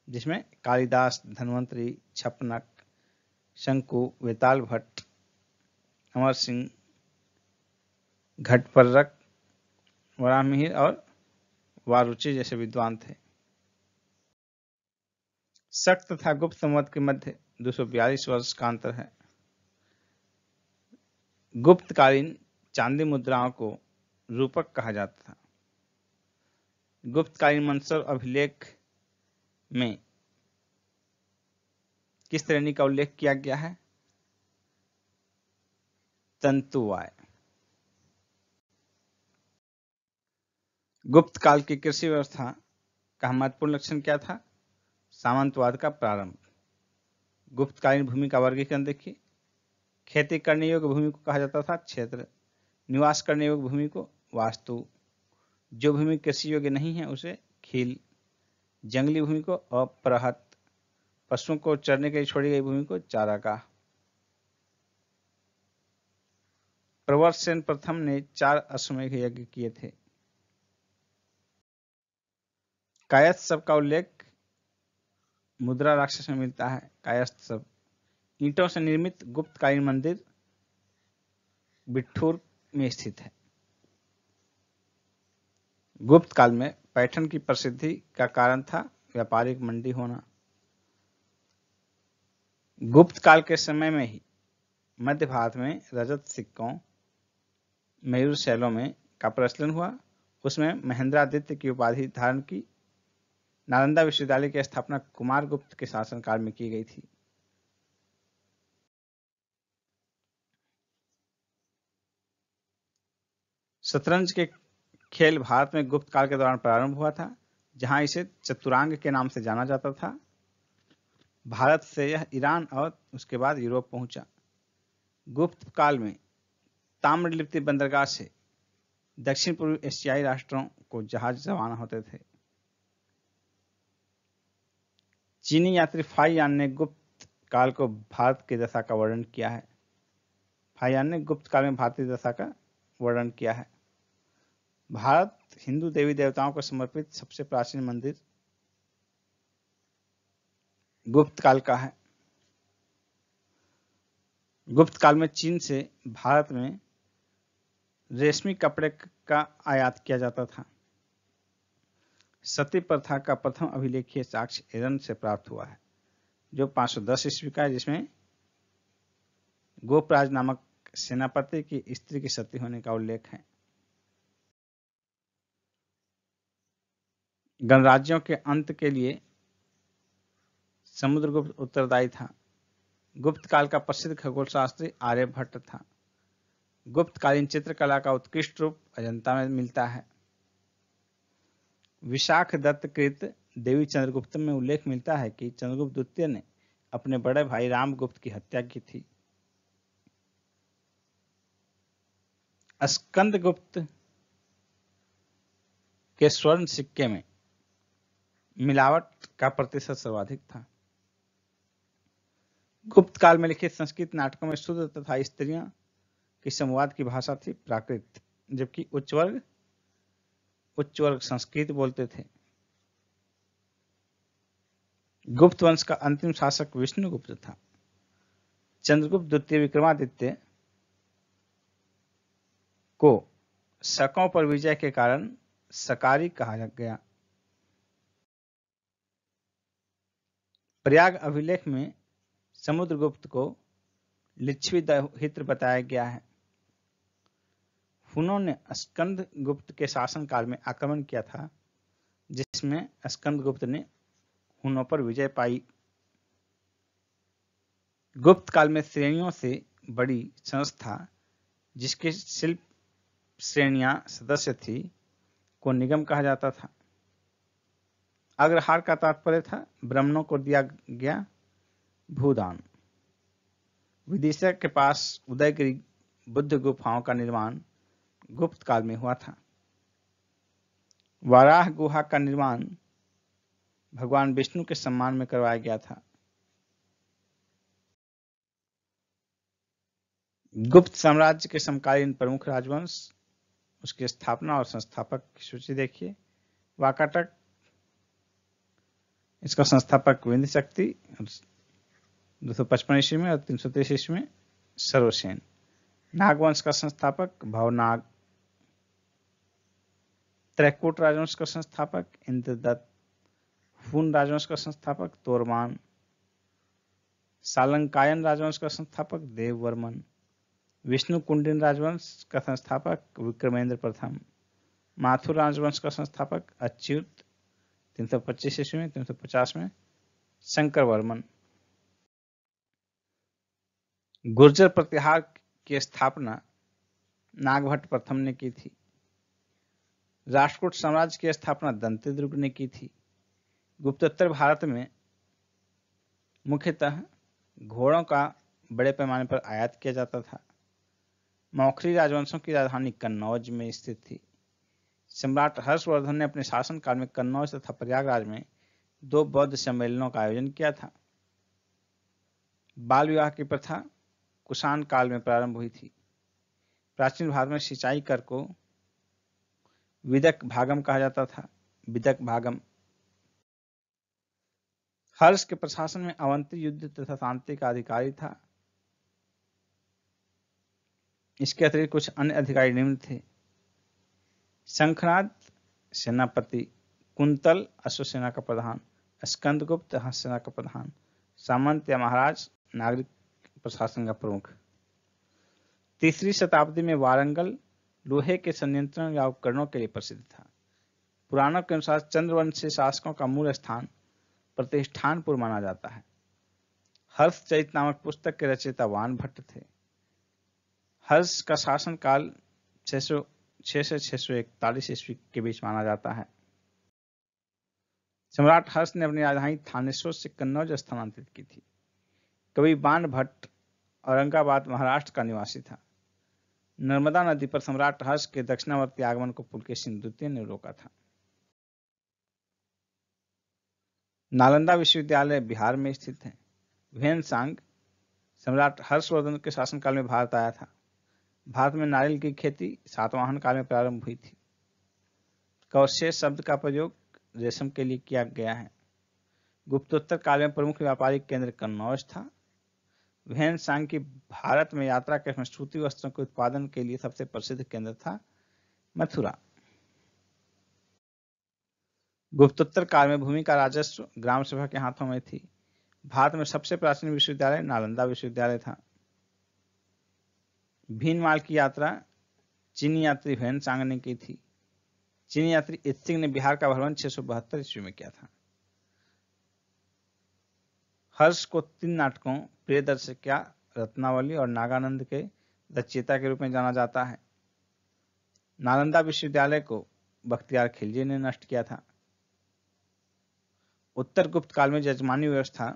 जिसमें कालिदास, धन्वंतरी, छपनक, शंकु, वेताल भट्ट, अमर सिंह, घटपर्रक, वराहमिहिर और वारुची जैसे विद्वान थे। शक तथा गुप्त संवत के मध्य 242 वर्ष का अंतर है। गुप्तकालीन चांदी मुद्राओं को रूपक कहा जाता था। गुप्तकालीन मंत्सर अभिलेख में किस श्रेणी का उल्लेख किया गया है? तंतुवाय। गुप्त काल की कृषि व्यवस्था का महत्वपूर्ण लक्षण क्या था? सामंतवाद का प्रारंभ। गुप्तकालीन भूमि का वर्गीकरण देखिए। खेती करने योग्य भूमि को कहा जाता था क्षेत्र। निवास करने योग्य भूमि को वास्तु। जो भूमि कृषि योग्य नहीं है उसे खील। जंगली भूमि को अपरहत। पशुओं को चरने के लिए छोड़ी गई भूमि को चारागाह। प्रवर सेन प्रथम ने 4 अश्वमेध यज्ञ किए थे। कायस्थव का उल्लेख मुद्रा राक्षस में मिलता है। कायस्थव ईंटों से निर्मित गुप्तकालीन मंदिर बिठूर में स्थित है। गुप्त काल में पैठन की प्रसिद्धि का कारण था व्यापारिक मंडी होना। गुप्त काल के समय में ही मध्य भारत में रजत सिक्कों मयूर शैलों में का प्रचलन हुआ। उसमें महेंद्रादित्य की उपाधि धारण की। नालंदा विश्वविद्यालय की स्थापना कुमार गुप्त के शासनकाल में की गई थी। शतरंज के खेल भारत में गुप्त काल के दौरान प्रारंभ हुआ था, जहां इसे चतुरांग के नाम से जाना जाता था। भारत से यह ईरान और उसके बाद यूरोप पहुंचा। गुप्त काल में ताम्रलिप्ति बंदरगाह से दक्षिण पूर्व एशियाई राष्ट्रों को जहाज रवाना होते थे। चीनी यात्री फाइयान ने गुप्त काल को भारत की दशा का वर्णन किया है। फाइयान ने गुप्त काल में भारतीय दशा का वर्णन किया है। भारत हिंदू देवी देवताओं को समर्पित सबसे प्राचीन मंदिर गुप्त काल का है। गुप्त काल में चीन से भारत में रेशमी कपड़े का आयात किया जाता था। सती प्रथा का प्रथम अभिलेखीय साक्ष्य ईरान से प्राप्त हुआ है, जो 510 ईस्वी का है, जिसमें गोपराज नामक सेनापति की स्त्री की सती होने का उल्लेख है। गणराज्यों के अंत के लिए समुद्रगुप्त उत्तरदायी था। गुप्त काल का प्रसिद्ध खगोल शास्त्री आर्यभट्ट था। गुप्तकालीन चित्रकला का उत्कृष्ट रूप अजंता में मिलता है। विशाख दत्त कृत देवी चंद्रगुप्त में उल्लेख मिलता है कि चंद्रगुप्त द्वितीय ने अपने बड़े भाई रामगुप्त की हत्या की थी। स्कंदगुप्त के स्वर्ण सिक्के में मिलावट का प्रतिशत सर्वाधिक था। गुप्त काल में लिखित संस्कृत नाटकों में शुद्ध तथा स्त्रियों की संवाद की भाषा थी प्राकृत, जबकि उच्च वर्ग संस्कृत बोलते थे। गुप्त वंश का अंतिम शासक विष्णुगुप्त था। चंद्रगुप्त द्वितीय विक्रमादित्य को शकों पर विजय के कारण सकारी कहा गया। प्रयाग अभिलेख में समुद्रगुप्त को लिच्छवी दहित्र बताया गया है। हुनों ने स्कंदगुप्त के शासनकाल में आक्रमण किया था, जिसमें स्कंदगुप्त ने हुनों पर विजय पाई। गुप्त काल में श्रेणियों से बड़ी संस्था, जिसके शिल्प श्रेणियां सदस्य थी, को निगम कहा जाता था। अग्रहार का तात्पर्य था ब्राह्मणों को दिया गया भूदान। विदिशा के पास उदयगिरी बुद्ध गुफाओं का निर्माण गुप्त काल में हुआ था। वाराह गुहा का निर्माण भगवान विष्णु के सम्मान में करवाया गया था। गुप्त साम्राज्य के समकालीन प्रमुख राजवंश, उसकी स्थापना और संस्थापक की सूची देखिए। वाकाटक, इसका संस्थापक विंध्य शक्ति 255 ईस्वी में और 330 ईस्वी में सर्वसेन। नागवंश का संस्थापक भवनाग। त्रैकूट राजवंश का संस्थापक इंद्रदत्त। हून राजवंश का संस्थापक तोरमान। सालंकायन राजवंश का संस्थापक देववर्मन। विष्णु कुंडिन राजवंश का संस्थापक विक्रमेंद्र प्रथम। माथुर राजवंश का संस्थापक अच्युत 325 ईस्वी में, 350 में शंकर वर्मन। गुर्जर प्रतिहार की स्थापना नागभट्ट प्रथम ने की थी। राष्ट्रकूट साम्राज्य की स्थापना दंतेद्रुप ने की थी। गुप्तोत्तर भारत में मुख्यतः घोड़ों का बड़े पैमाने पर आयात किया जाता था। मौखरी राजवंशों की राजधानी कन्नौज में स्थित थी। सम्राट हर्षवर्धन ने अपने शासनकाल में कन्नौज तथा प्रयागराज में 2 बौद्ध सम्मेलनों का आयोजन किया था। बाल विवाह की प्रथा कुषाण काल में प्रारंभ हुई थी। प्राचीन भारत में सिंचाई कर को विदक भागम कहा जाता था। विदक भागम हर्ष के प्रशासन में अवंती युद्ध तथा शांति का अधिकारी था। इसके अतिरिक्त कुछ अन्य अधिकारी निम्न थे: शंखनाद सेनापति, कुंतल अश्वसेना का प्रधान, स्कंदगुप्त हस्तसेना का प्रधान, सामंत या महाराज नागरिक प्रशासन का प्रमुख। तीसरी शताब्दी में वारंगल लोहे के संयंत्रण या उपकरणों के लिए प्रसिद्ध था। पुराणों के अनुसार चंद्रवंशी शासकों का मूल स्थान प्रतिष्ठानपुर माना जाता है। हर्षचरित नामक पुस्तक के रचयिता वान भट्ट थे। हर्ष का शासन काल 600 से 641 ईस्वी के बीच माना जाता है। सम्राट हर्ष ने अपनी राजधानी थानेश्वर से कन्नौज स्थानांतरित की थी। कवि बाण भट्ट औरंगाबाद महाराष्ट्र का निवासी था। नर्मदा नदी पर सम्राट हर्ष के दक्षिणावर्ती आगमन को पुलकेशिन द्वितीय ने रोका था। नालंदा विश्वविद्यालय बिहार में स्थित है। व्हेनसांग सम्राट हर्षवर्धन के शासनकाल में भारत आया था। भारत में नारियल की खेती सातवाहन काल में प्रारंभ हुई थी। कौशेय शब्द का प्रयोग रेशम के लिए किया गया है। गुप्तोत्तर काल में प्रमुख व्यापारिक केंद्र कन्नौज था। व्हेनसांग की भारत में यात्रा के समय सूती वस्त्रों के उत्पादन के लिए सबसे प्रसिद्ध केंद्र था मथुरा। गुप्तोत्तर काल में भूमि का राजस्व ग्राम सभा के हाथों में थी। भारत में सबसे प्राचीन विश्वविद्यालय नालंदा विश्वविद्यालय था। भीनमाल की यात्रा चीनी यात्री व्हेनसांग ने की थी। चीनी यात्री इत्सिंग ने बिहार का भ्रमण 672 ईस्वी में किया था। हर्ष को 3 नाटकों प्रियदर्शिका, रत्नावली और नागानंद के रचयिता के रूप में जाना जाता है। नालंदा विश्वविद्यालय को बख्तियार खिलजी ने नष्ट किया था। उत्तर गुप्त काल में जजमानी व्यवस्था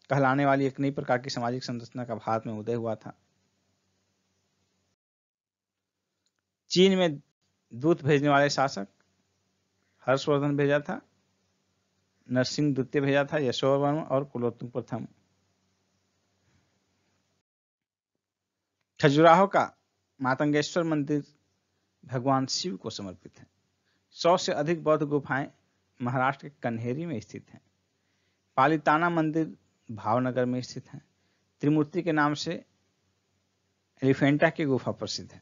कहलाने वाली एक नई प्रकार की सामाजिक संरचना का भारत में उदय हुआ था। चीन में दूत भेजने वाले शासक हर्षवर्धन भेजा था, नरसिंह द्वितीय भेजा था, यशोवर्मन और कुलोत्तुंग प्रथम। खजुराहो का मातंगेश्वर मंदिर भगवान शिव को समर्पित है। 100 से अधिक बौद्ध गुफाएं महाराष्ट्र के कन्हेरी में स्थित हैं। पालिताना मंदिर भावनगर में स्थित है। त्रिमूर्ति के नाम से एलिफेंटा की गुफा प्रसिद्ध है।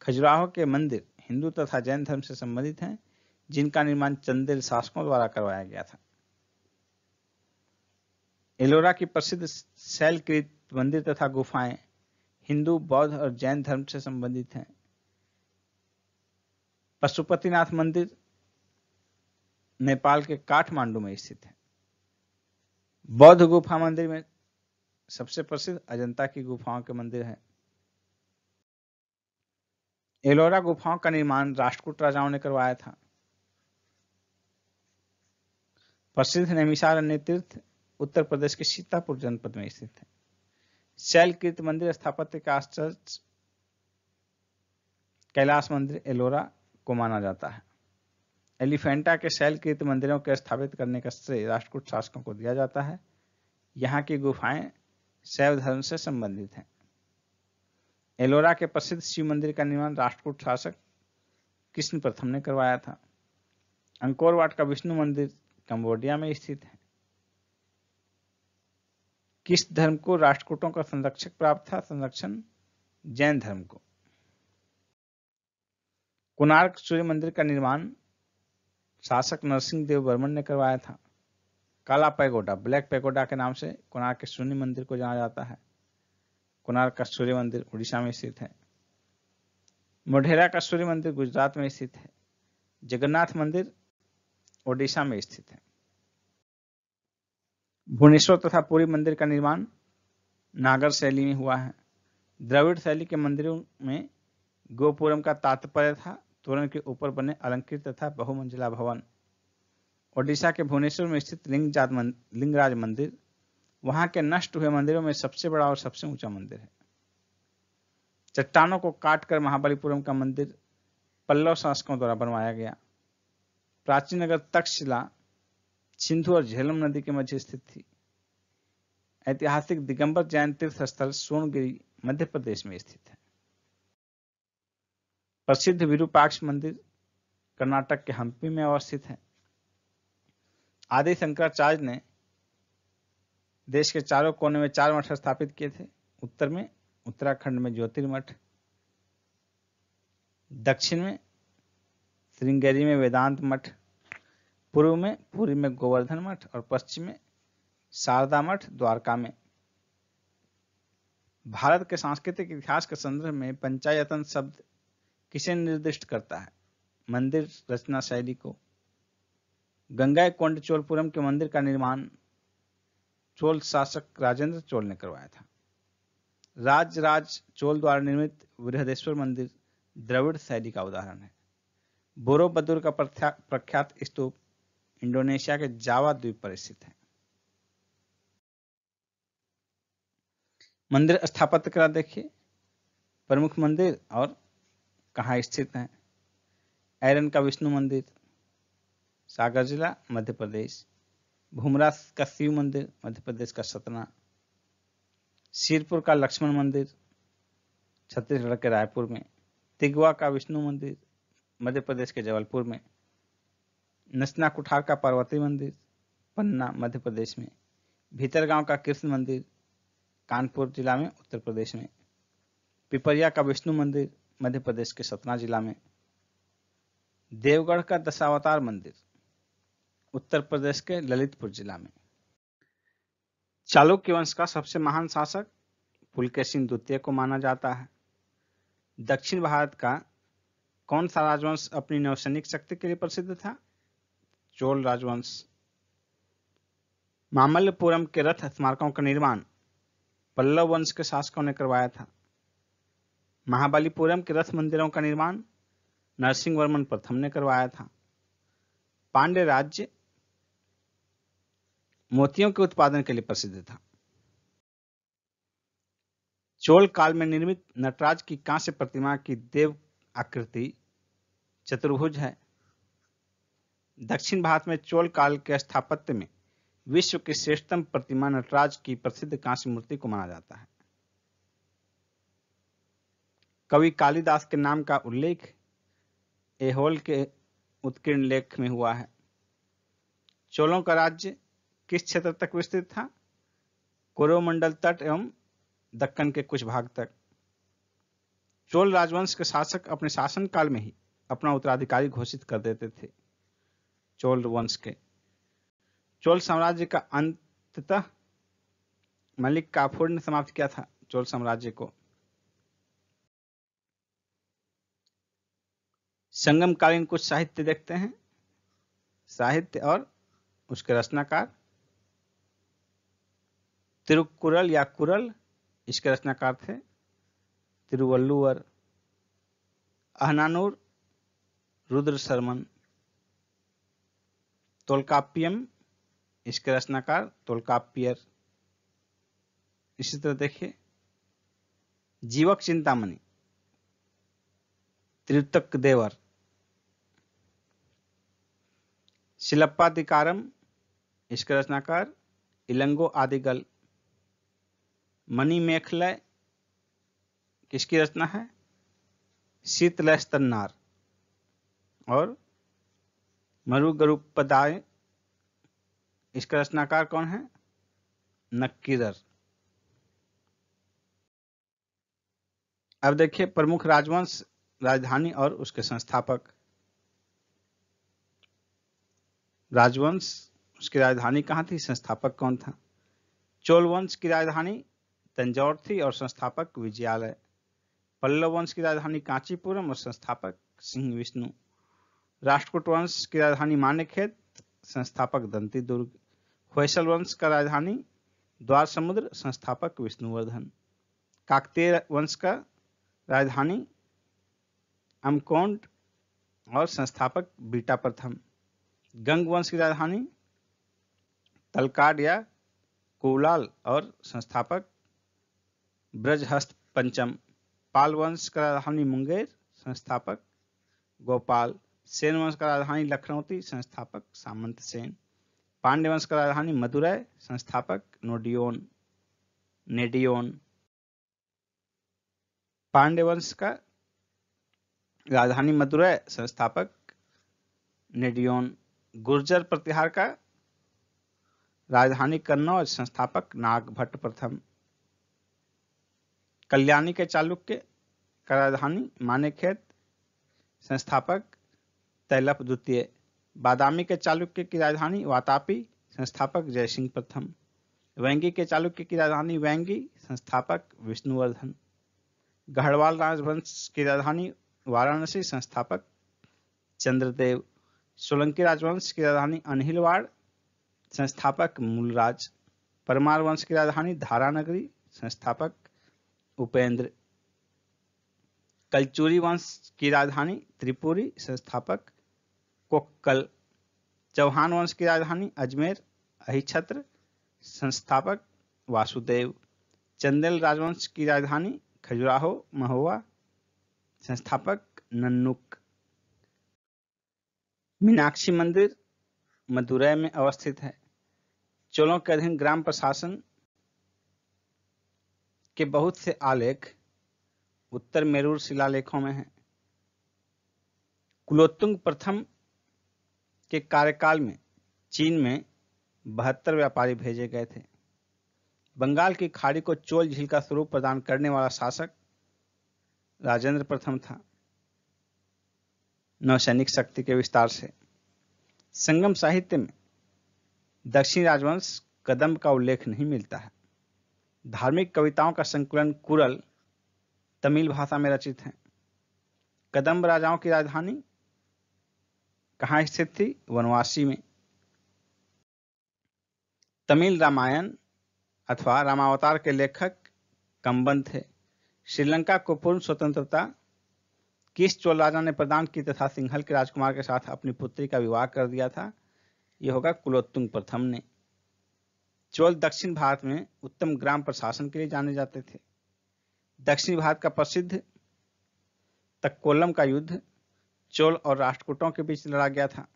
खजुराहो के मंदिर हिंदू तथा जैन धर्म से संबंधित हैं, जिनका निर्माण चंदेल शासकों द्वारा करवाया गया था। एलोरा की प्रसिद्ध शैलकृत मंदिर तथा गुफाएं हिंदू, बौद्ध और जैन धर्म से संबंधित हैं। पशुपतिनाथ मंदिर नेपाल के काठमांडू में स्थित है। बौद्ध गुफा मंदिर में सबसे प्रसिद्ध अजंता की गुफाओं के मंदिर है। एलोरा गुफाओं का निर्माण राष्ट्रकूट राजाओं ने करवाया था। प्रसिद्ध नैमिषारण्य तीर्थ उत्तर प्रदेश के सीतापुर जनपद में स्थित है। शैलकृत मंदिर स्थापत्य का आश्चर्य कैलाश मंदिर एलोरा को माना जाता है। एलिफेंटा के शैलकृत मंदिरों के स्थापित करने का श्रेय राष्ट्रकूट शासकों को दिया जाता है। यहाँ की गुफाएं शैव धर्म से संबंधित हैं। एलोरा के प्रसिद्ध शिव मंदिर का निर्माण राष्ट्रकूट शासक कृष्ण प्रथम ने करवाया था। अंकोर वाट का विष्णु मंदिर कंबोडिया में स्थित है। किस धर्म को राष्ट्रकूटों का संरक्षक प्राप्त था? संरक्षण जैन धर्म को। कोणार्क सूर्य मंदिर का निर्माण शासक नरसिंह देव बर्मन ने करवाया था। काला पैगोडा, ब्लैक पैगोडा के नाम से कोणार्क के सूर्य मंदिर को जाना जाता है। कोणार्क का सूर्य मंदिर उड़ीसा में स्थित है। मोढेरा का सूर्य मंदिर गुजरात में स्थित है। जगन्नाथ मंदिर ओडिशा में स्थित है। भुवनेश्वर तथा पुरी मंदिर का निर्माण नागर शैली में हुआ है। द्रविड़ शैली के मंदिरों में गोपुरम का तात्पर्य था तोरण के ऊपर बने अलंकृत तथा बहुमंजिला भवन। ओडिशा के भुवनेश्वर में स्थित लिंगराज मंदिर वहां के नष्ट हुए मंदिरों में सबसे बड़ा और सबसे ऊंचा मंदिर है। चट्टानों को काटकर महाबलीपुरम का मंदिर पल्लव शासकों द्वारा बनवाया गया। प्राचीन नगर तक्षशिला सिंधु और झेलम नदी के मध्य स्थित थी। ऐतिहासिक दिगंबर जैन तीर्थ स्थल सोनगिरी मध्य प्रदेश में स्थित है। प्रसिद्ध विरूपाक्ष मंदिर कर्नाटक के हम्पी में अवस्थित है। आदि शंकराचार्य ने देश के चारों कोने में 4 मठ स्थापित किए थे। उत्तर में उत्तराखंड में ज्योतिर्मठ, दक्षिण में श्रृंगेरी में वेदांत मठ, पूर्व में पुरी में गोवर्धन मठ और पश्चिम में शारदा मठ द्वारका में। भारत के सांस्कृतिक इतिहास के संदर्भ में पंचायतन शब्द किसे निर्दिष्ट करता है? मंदिर रचना शैली को। गंगाईकोंड चोलपुरम के मंदिर का निर्माण चोल शासक राजेंद्र चोल ने करवाया था। राज चोल द्वारा निर्मित बृहदेश्वर मंदिर द्रविड़ शैली का उदाहरण है। बोरोबुदुर का प्रख्यात स्तूप इंडोनेशिया के जावा द्वीप पर स्थित है। मंदिर स्थापत्य कला देखिए, प्रमुख मंदिर और कहाँ स्थित है। ऐरन का विष्णु मंदिर, सागर जिला मध्य प्रदेश। भूमरा का शिव मंदिर, मध्य प्रदेश का सतना। सिरपुर का लक्ष्मण मंदिर, छत्तीसगढ़ के रायपुर में। तिगवा का विष्णु मंदिर, मध्य प्रदेश के जबलपुर में। नसना कुठार का पार्वती मंदिर, पन्ना मध्य प्रदेश में। भीतरगांव का कृष्ण मंदिर, कानपुर जिला में उत्तर प्रदेश में। पिपरिया का विष्णु मंदिर, मध्य प्रदेश के सतना जिला में। देवगढ़ का दशावतार मंदिर, उत्तर प्रदेश के ललितपुर जिला में। चालुक्य वंश का सबसे महान शासक पुलकेशिन द्वितीय को माना जाता है। दक्षिण भारत का कौन सा राजवंश अपनी नौसैनिक शक्ति के लिए प्रसिद्ध था? चोल राजवंश। मामल्लपुरम के रथ स्मारकों का निर्माण पल्लव वंश के शासकों ने करवाया था। महाबलीपुरम के रथ मंदिरों का निर्माण नरसिंह वर्मन प्रथम ने करवाया था। पांड्य राज्य मोतियों के उत्पादन के लिए प्रसिद्ध था। चोल काल में निर्मित नटराज की कांस्य प्रतिमा की देव आकृति चतुर्भुज है। दक्षिण भारत में चोल काल के स्थापत्य में विश्व की श्रेष्ठतम प्रतिमा नटराज की प्रसिद्ध कांस्य मूर्ति को माना जाता है। कवि कालिदास के नाम का उल्लेख ऐहोल के उत्कीर्ण लेख में हुआ है। चोलों का राज्य किस क्षेत्र तक विस्तृत था? कोरोमंडल तट एवं दक्कन के कुछ भाग तक। चोल राजवंश के शासक अपने शासन काल में ही अपना उत्तराधिकारी घोषित कर देते थे। चोल वंश के चोल साम्राज्य का अंततः मलिक काफूर ने समाप्त किया था चोल साम्राज्य को। संगमकालीन कुछ साहित्य देखते हैं। साहित्य और उसके रचनाकार। तिरुकुरल या कुरल, इसके रचनाकार थे तिरुवल्लुवर। अहनानूर, रुद्र शर्मन। तोलकाप्पियम, इसके रचनाकार तोलकाप्पियर। इसी तरह देखिए जीवक चिंतामणि, त्रितक देवर। शिलप्पाधिकारम, इसके रचनाकार इलंगो आदिगल। मणिमेखलय, किसकी रचना है? शीतलस्तन्नार। और मरुगरुपदाय, इसका रचनाकार कौन है? नक्कीरर। अब देखिए प्रमुख राजवंश, राजधानी और उसके संस्थापक। राजवंश, उसकी राजधानी कहाँ थी? संस्थापक कौन था? चोल वंश की राजधानी तंजौर थी और संस्थापक विजयालय। पल्लव वंश की राजधानी कांचीपुरम और संस्थापक सिंह विष्णु। राष्ट्रकूट वंश की राजधानी मानेखेत, संस्थापक दंती दुर्ग। होयसल वंश का राजधानी द्वार समुद्र, संस्थापक विष्णुवर्धन। काकतीय वंश का राजधानी अमकोंड और संस्थापक बीटा प्रथम। गंग वंश की राजधानी तलकाड या कुलाल और संस्थापक ब्रजहस्त पंचम। पाल वंश का राजधानी मुंगेर, संस्थापक गोपाल। सेन वंश का राजधानी लखनौती, संस्थापक सामंत सेन। पांड्य वंश का राजधानी मदुरै, संस्थापक नेडियोन। पांड्य वंश का राजधानी मदुरै, संस्थापक नेडियोन। गुर्जर प्रतिहार का राजधानी कन्नौज, संस्थापक नागभट्ट प्रथम। कल्याणी के चालुक्य का राजधानी मानेखेत, संस्थापक तैलप द्वितीय। बादामी के चालुक्य की राजधानी वातापी, संस्थापक जयसिंह प्रथम। वेंगी के चालुक्य की राजधानी वेंगी, संस्थापक विष्णुवर्धन। गढ़वाल राजवंश की राजधानी वाराणसी, संस्थापक चंद्रदेव। सोलंकी राजवंश की राजधानी अनहिलवाड़, संस्थापक मूलराज। परमार वंश की राजधानी धारानगरी, संस्थापक उपेंद्र। कलचुरी वंश की राजधानी त्रिपुरी, संस्थापक कोक्कल। चौहान वंश की राजधानी अजमेर, अहिछत्र, संस्थापक वासुदेव। चंदेल राजवंश की राजधानी खजुराहो, महुआ, संस्थापक नन्नुक। मीनाक्षी मंदिर मदुरै में अवस्थित है। चोलों के अधीन ग्राम प्रशासन के बहुत से आलेख उत्तर मेरूर शिलालेखों में हैं। कुलोत्तुंग प्रथम के कार्यकाल में चीन में 72 व्यापारी भेजे गए थे। बंगाल की खाड़ी को चोल झील का स्वरूप प्रदान करने वाला शासक राजेंद्र प्रथम था। नौसैनिक शक्ति के विस्तार से संगम साहित्य में दक्षिण राजवंश कदम्ब का उल्लेख नहीं मिलता है। धार्मिक कविताओं का संकलन कुरल तमिल भाषा में रचित है। कदम्ब राजाओं की राजधानी कहाँ स्थित थी? वनवासी में। तमिल रामायण अथवा रामावतार के लेखक कंबन थे। श्रीलंका को पूर्ण स्वतंत्रता किस चोल राजा ने प्रदान की तथा सिंहल के राजकुमार के साथ अपनी पुत्री का विवाह कर दिया था? यह होगा कुलोत्तुंग प्रथम ने। चोल दक्षिण भारत में उत्तम ग्राम प्रशासन के लिए जाने जाते थे। दक्षिण भारत का प्रसिद्ध तक्कोलम का युद्ध चोल और राष्ट्रकूटों के बीच लड़ा गया था।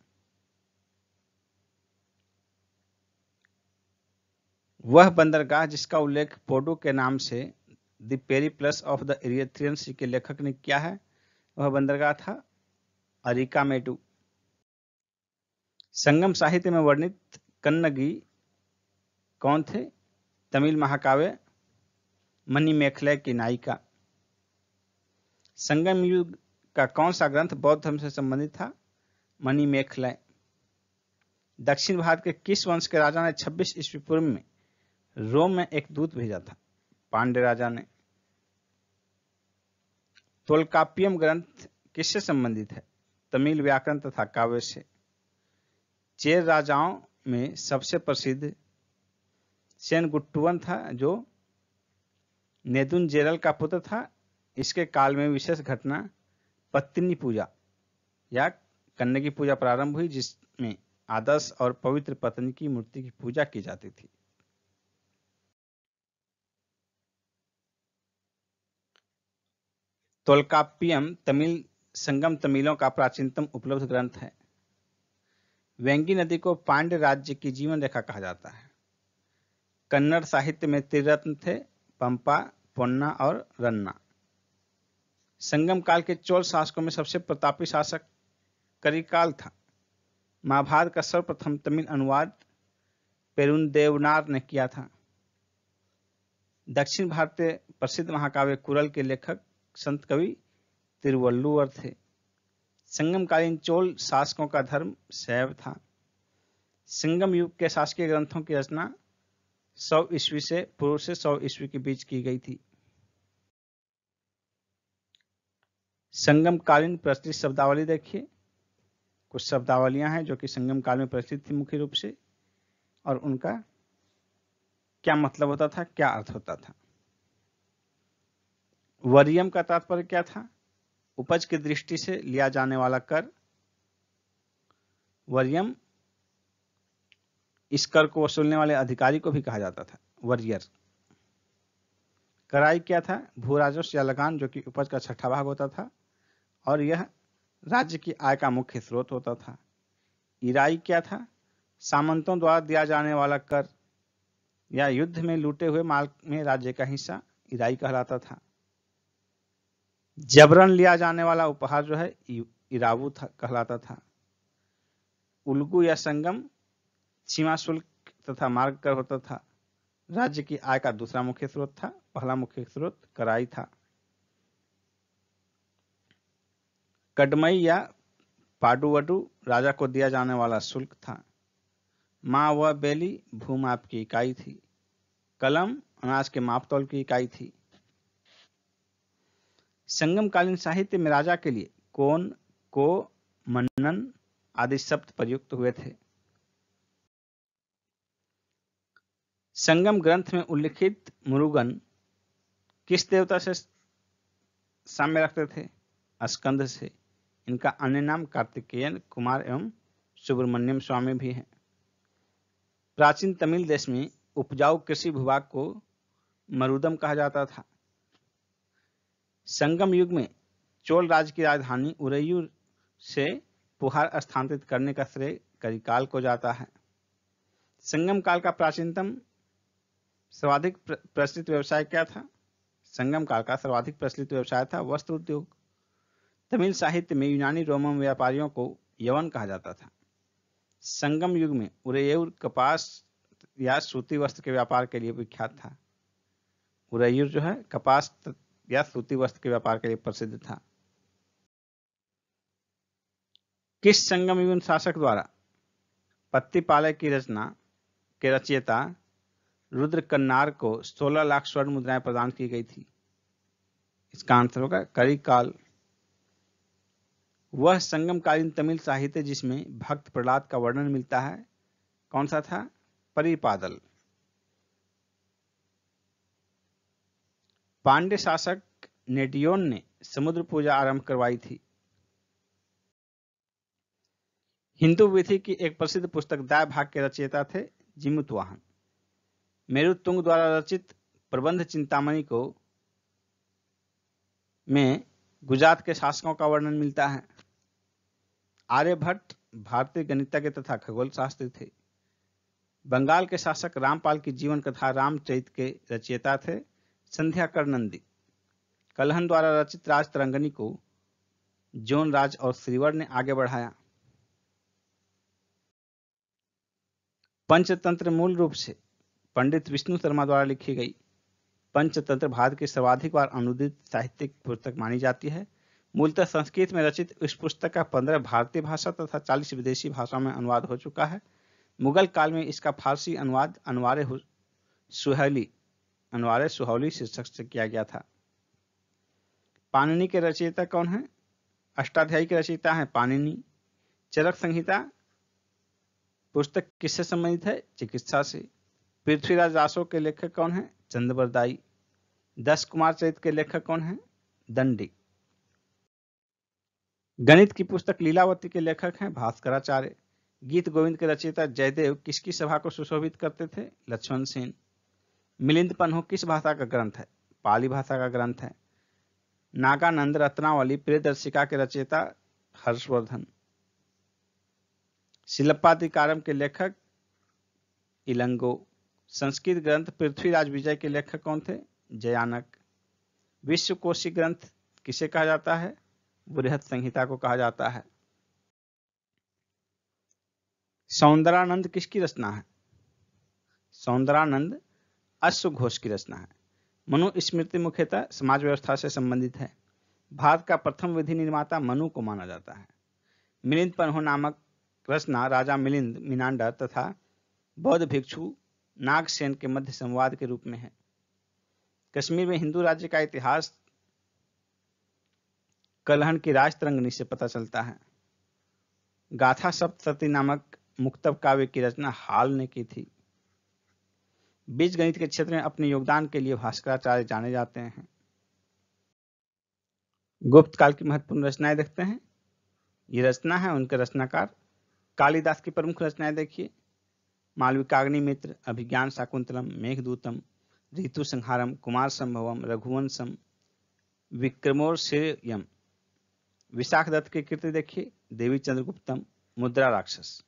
वह बंदरगाह जिसका उल्लेख पोडू के नाम से the Periplus of the Erythraean Sea के लेखक ने किया है, वह बंदरगाह था अरिकामेडू। संगम साहित्य में वर्णित कन्नगी कौन थे? तमिल महाकाव्य मणिमेखले की नायिका। संगम युग का कौन सा ग्रंथ बौद्ध धर्म से संबंधित था? मणिमेखले। दक्षिण भारत के किस वंश के राजा ने 26 ईस्वी पूर्व में रोम में एक दूत भेजा था? पांड्य राजा ने। तोलकाप्पियम ग्रंथ किससे संबंधित है? तमिल व्याकरण तथा काव्य से। चेर राजाओं में सबसे प्रसिद्ध सेनगुट्टुवन था, जो नेदुनजेरल का पुत्र था। इसके काल में विशेष घटना पत्नी पूजा या कन्नगी पूजा प्रारंभ हुई, जिसमें आदर्श और पवित्र पत्नी की मूर्ति की पूजा की जाती थी। तोलकाप्पियम तमिल संगम तमिलों का प्राचीनतम उपलब्ध ग्रंथ है। वेंगी नदी को पांड्य राज्य की जीवन रेखा कहा जाता है। कन्नड़ साहित्य में त्रिरत्न थे, पंपा, पोन्ना और रन्ना। संगम काल के चोल शासकों में सबसे प्रतापी शासक करिकाल था। महाभारत का सर्वप्रथम तमिल अनुवाद पेरुंदेवनार ने किया था। दक्षिण भारतीय प्रसिद्ध महाकाव्य कुरल के लेखक संत कवि तिरुवल्लुवर थे। संगमकालीन चोल शासकों का धर्म शैव था। संगम युग के शासकीय ग्रंथों की रचना 100 ईस्वी से पूर्व से 100 ईस्वी के बीच की गई थी। संगम कालीन प्रचलित शब्दावली देखिए। कुछ शब्दावलियां हैं जो कि संगम काल में प्रचलित थी मुख्य रूप से, और उनका क्या मतलब होता था, क्या अर्थ होता था। वरियम का तात्पर्य क्या था? उपज की दृष्टि से लिया जाने वाला कर। वरियम इस कर को वसूलने वाले अधिकारी को भी कहा जाता था, वरियर। कराई क्या था? भू राजस्व या लगान, जो कि उपज का 6ठा भाग होता था और यह राज्य की आय का मुख्य स्रोत होता था। इराई क्या था? सामंतों द्वारा दिया जाने वाला कर या युद्ध में लूटे हुए माल में राज्य का हिस्सा इराई कहलाता था। जबरन लिया जाने वाला उपहार जो है कहलाता था। उल्गू या संगम सीमा शुल्क तथा मार्ग कर होता था। राज्य की आय का दूसरा मुख्य स्रोत था। पहला मुख्य स्रोत कराई था। कडमई या पाडुवडु राजा को दिया जाने वाला शुल्क था। माँ व बेली भूमाप की इकाई थी। कलम अनाज के मापतौल की इकाई थी। संगमकालीन साहित्य में राजा के लिए कोन, को, मन्नन आदि शब्द प्रयुक्त हुए थे। संगम ग्रंथ में उल्लिखित मुरुगन किस देवता से साम्य रखते थे? स्कंद से। इनका अन्य नाम कार्तिकेयन, कुमार एवं सुब्रमण्यम स्वामी भी है। प्राचीन तमिल देश में उपजाऊ कृषि भूभाग को मरुदम कहा जाता था। संगम युग में चोल राज्य की राजधानी उरैयूर से पुहार स्थानांतरित करने का श्रेय करिकाल को जाता है। संगम काल का प्राचीनतम सर्वाधिक प्रचलित व्यवसाय क्या था? संगम काल का सर्वाधिक प्रचलित व्यवसाय था वस्त्र उद्योग। तमिल साहित्य में यूनानी रोमन व्यापारियों को यवन कहा जाता था। संगम युग में उरैयूर कपास या सूती वस्त्र के व्यापार के लिए विख्यात था। उरैयूर जो है कपास या सूती वस्त्र के व्यापार के लिए प्रसिद्ध था। किस संगम युग शासक द्वारा पत्तीपाले की रचना के रचयिता रुद्र कन्नार को 16 लाख स्वर्ण मुद्राएं प्रदान की गई थी? इसका आंसर होगा करिकाल। वह संगमकालीन तमिल साहित्य जिसमें भक्त प्रहलाद का वर्णन मिलता है कौन सा था? परिपादल। पांड्य शासक नेडियोन ने समुद्र पूजा आरंभ करवाई थी। हिंदू विधि की एक प्रसिद्ध पुस्तक दाय भाग के रचयिता थे जिमुतवाहन। मेरुतुंग द्वारा रचित प्रबंध चिंतामणि को में गुजरात के शासकों का वर्णन मिलता है। आर्यभट्ट भारतीय गणितज्ञ तथा खगोल शास्त्री थे। बंगाल के शासक रामपाल की जीवन कथा रामचरित के रचयिता थे संध्याकर नंदी। कलहन द्वारा रचित राज तरंगनी को जोन राज और श्रीवर ने आगे बढ़ाया। पंचतंत्र मूल रूप से पंडित विष्णु शर्मा द्वारा लिखी गई पंचतंत्र भारत की सर्वाधिक बार अनुदित साहित्यिक पुस्तक मानी जाती है। मूलतः संस्कृत में रचित इस पुस्तक का 15 भारतीय भाषा तथा 40 विदेशी भाषाओं में अनुवाद हो चुका है। मुगल काल में इसका फारसी अनुवाद अनवारे सुहौली शीर्षक से किया गया था। पाणिनि के रचयिता कौन है? अष्टाध्यायी के रचयिता हैं पाणिनि। चरक संहिता पुस्तक किससे संबंधित है? चिकित्सा से। पृथ्वीराज रासो के लेखक कौन है? चंद्रबरदाई। 10 कुमार चरित्र के लेखक कौन है? दंडी। गणित की पुस्तक लीलावती के लेखक हैं भास्कराचार्य। गीत गोविंद के रचयिता जयदेव किसकी सभा को सुशोभित करते थे? लक्ष्मण सेन। मिलिंद पन्हो किस भाषा का ग्रंथ है? पाली भाषा का ग्रंथ है। नागानंद रत्नावली प्रियदर्शिका के रचयिता हर्षवर्धन। शिल्पाधिकारम के लेखक इलंगो। संस्कृत ग्रंथ पृथ्वीराज विजय के लेखक कौन थे? जयानक। विश्वकोशी ग्रंथ किसे कहा जाता है? बृहत संहिता को कहा जाता है। सौंदरानंद किसकी रचना है? सौंदरानंद अश्वघोष की रचना है। मनुस्मृति मुख्यतः समाज व्यवस्था से संबंधित है। भारत का प्रथम विधि निर्माता मनु को माना जाता है। मिलिंद पन्हो नामक रचना राजा मिलिंद मिनांडर तथा बौद्ध भिक्षु नागसेन के मध्य संवाद के रूप में है। कश्मीर में हिंदू राज्य का इतिहास कलहन की राज तरंगनी से पता चलता है। गाथा सप्तशती नामक मुक्तब काव्य की रचना हाल ने की थी। बीज गणित के क्षेत्र में अपने योगदान के लिए भास्कराचार्य जाने जाते हैं। गुप्त काल की महत्वपूर्ण रचनाएं देखते हैं। ये रचना है उनके रचनाकार। कालिदास की प्रमुख रचनाएं देखिए। मालविकाग्नि मित्र, अभिज्ञान शाकुंतलम, मेघदूतम, ऋतु संहारम, कुमार संभवम, रघुवंशम, विक्रमोर्वशीयम। विशाख दत्त की कृति देखिए। देवी चंद्रगुप्तम, मुद्रा राक्षस।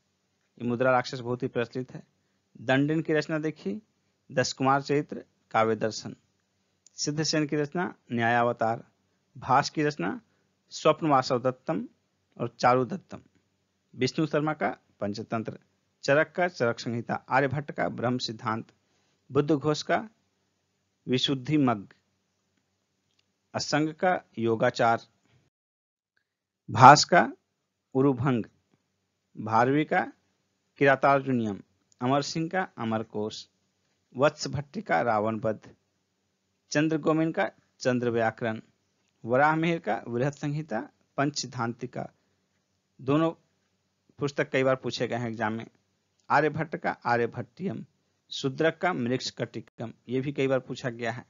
ये मुद्रा राक्षस बहुत ही प्रचलित है। दंडिन की रचना देखिए। 10 कुमार चरित्र, काव्य दर्शन। सिद्धसेन की रचना न्यायावतार। भास की रचना स्वप्न वासव दत्तम और चारु दत्तम। विष्णु शर्मा का पंचतंत्र। चरक का चरक संहिता, आर्यभट्ट का ब्रह्म सिद्धांत, बुद्ध घोष का विशुद्धि मग्ग, असंग का योगाचार, भास का उरुभंग, भारवी का किरातार्जुनियम, अमर सिंह का अमरकोश, वत्स भट्टी का रावण वध, चंद्र गोमिन का चंद्र व्याकरण, वराहमिहिर का वृहत संहिता, पंच सिद्धांतिका। दोनों पुस्तक कई बार पूछे गए हैं एग्जाम में। आर्यभट्ट का आर्यभट्टियम, शूद्रक का मृक्ष कटिकम, ये भी कई बार पूछा गया है।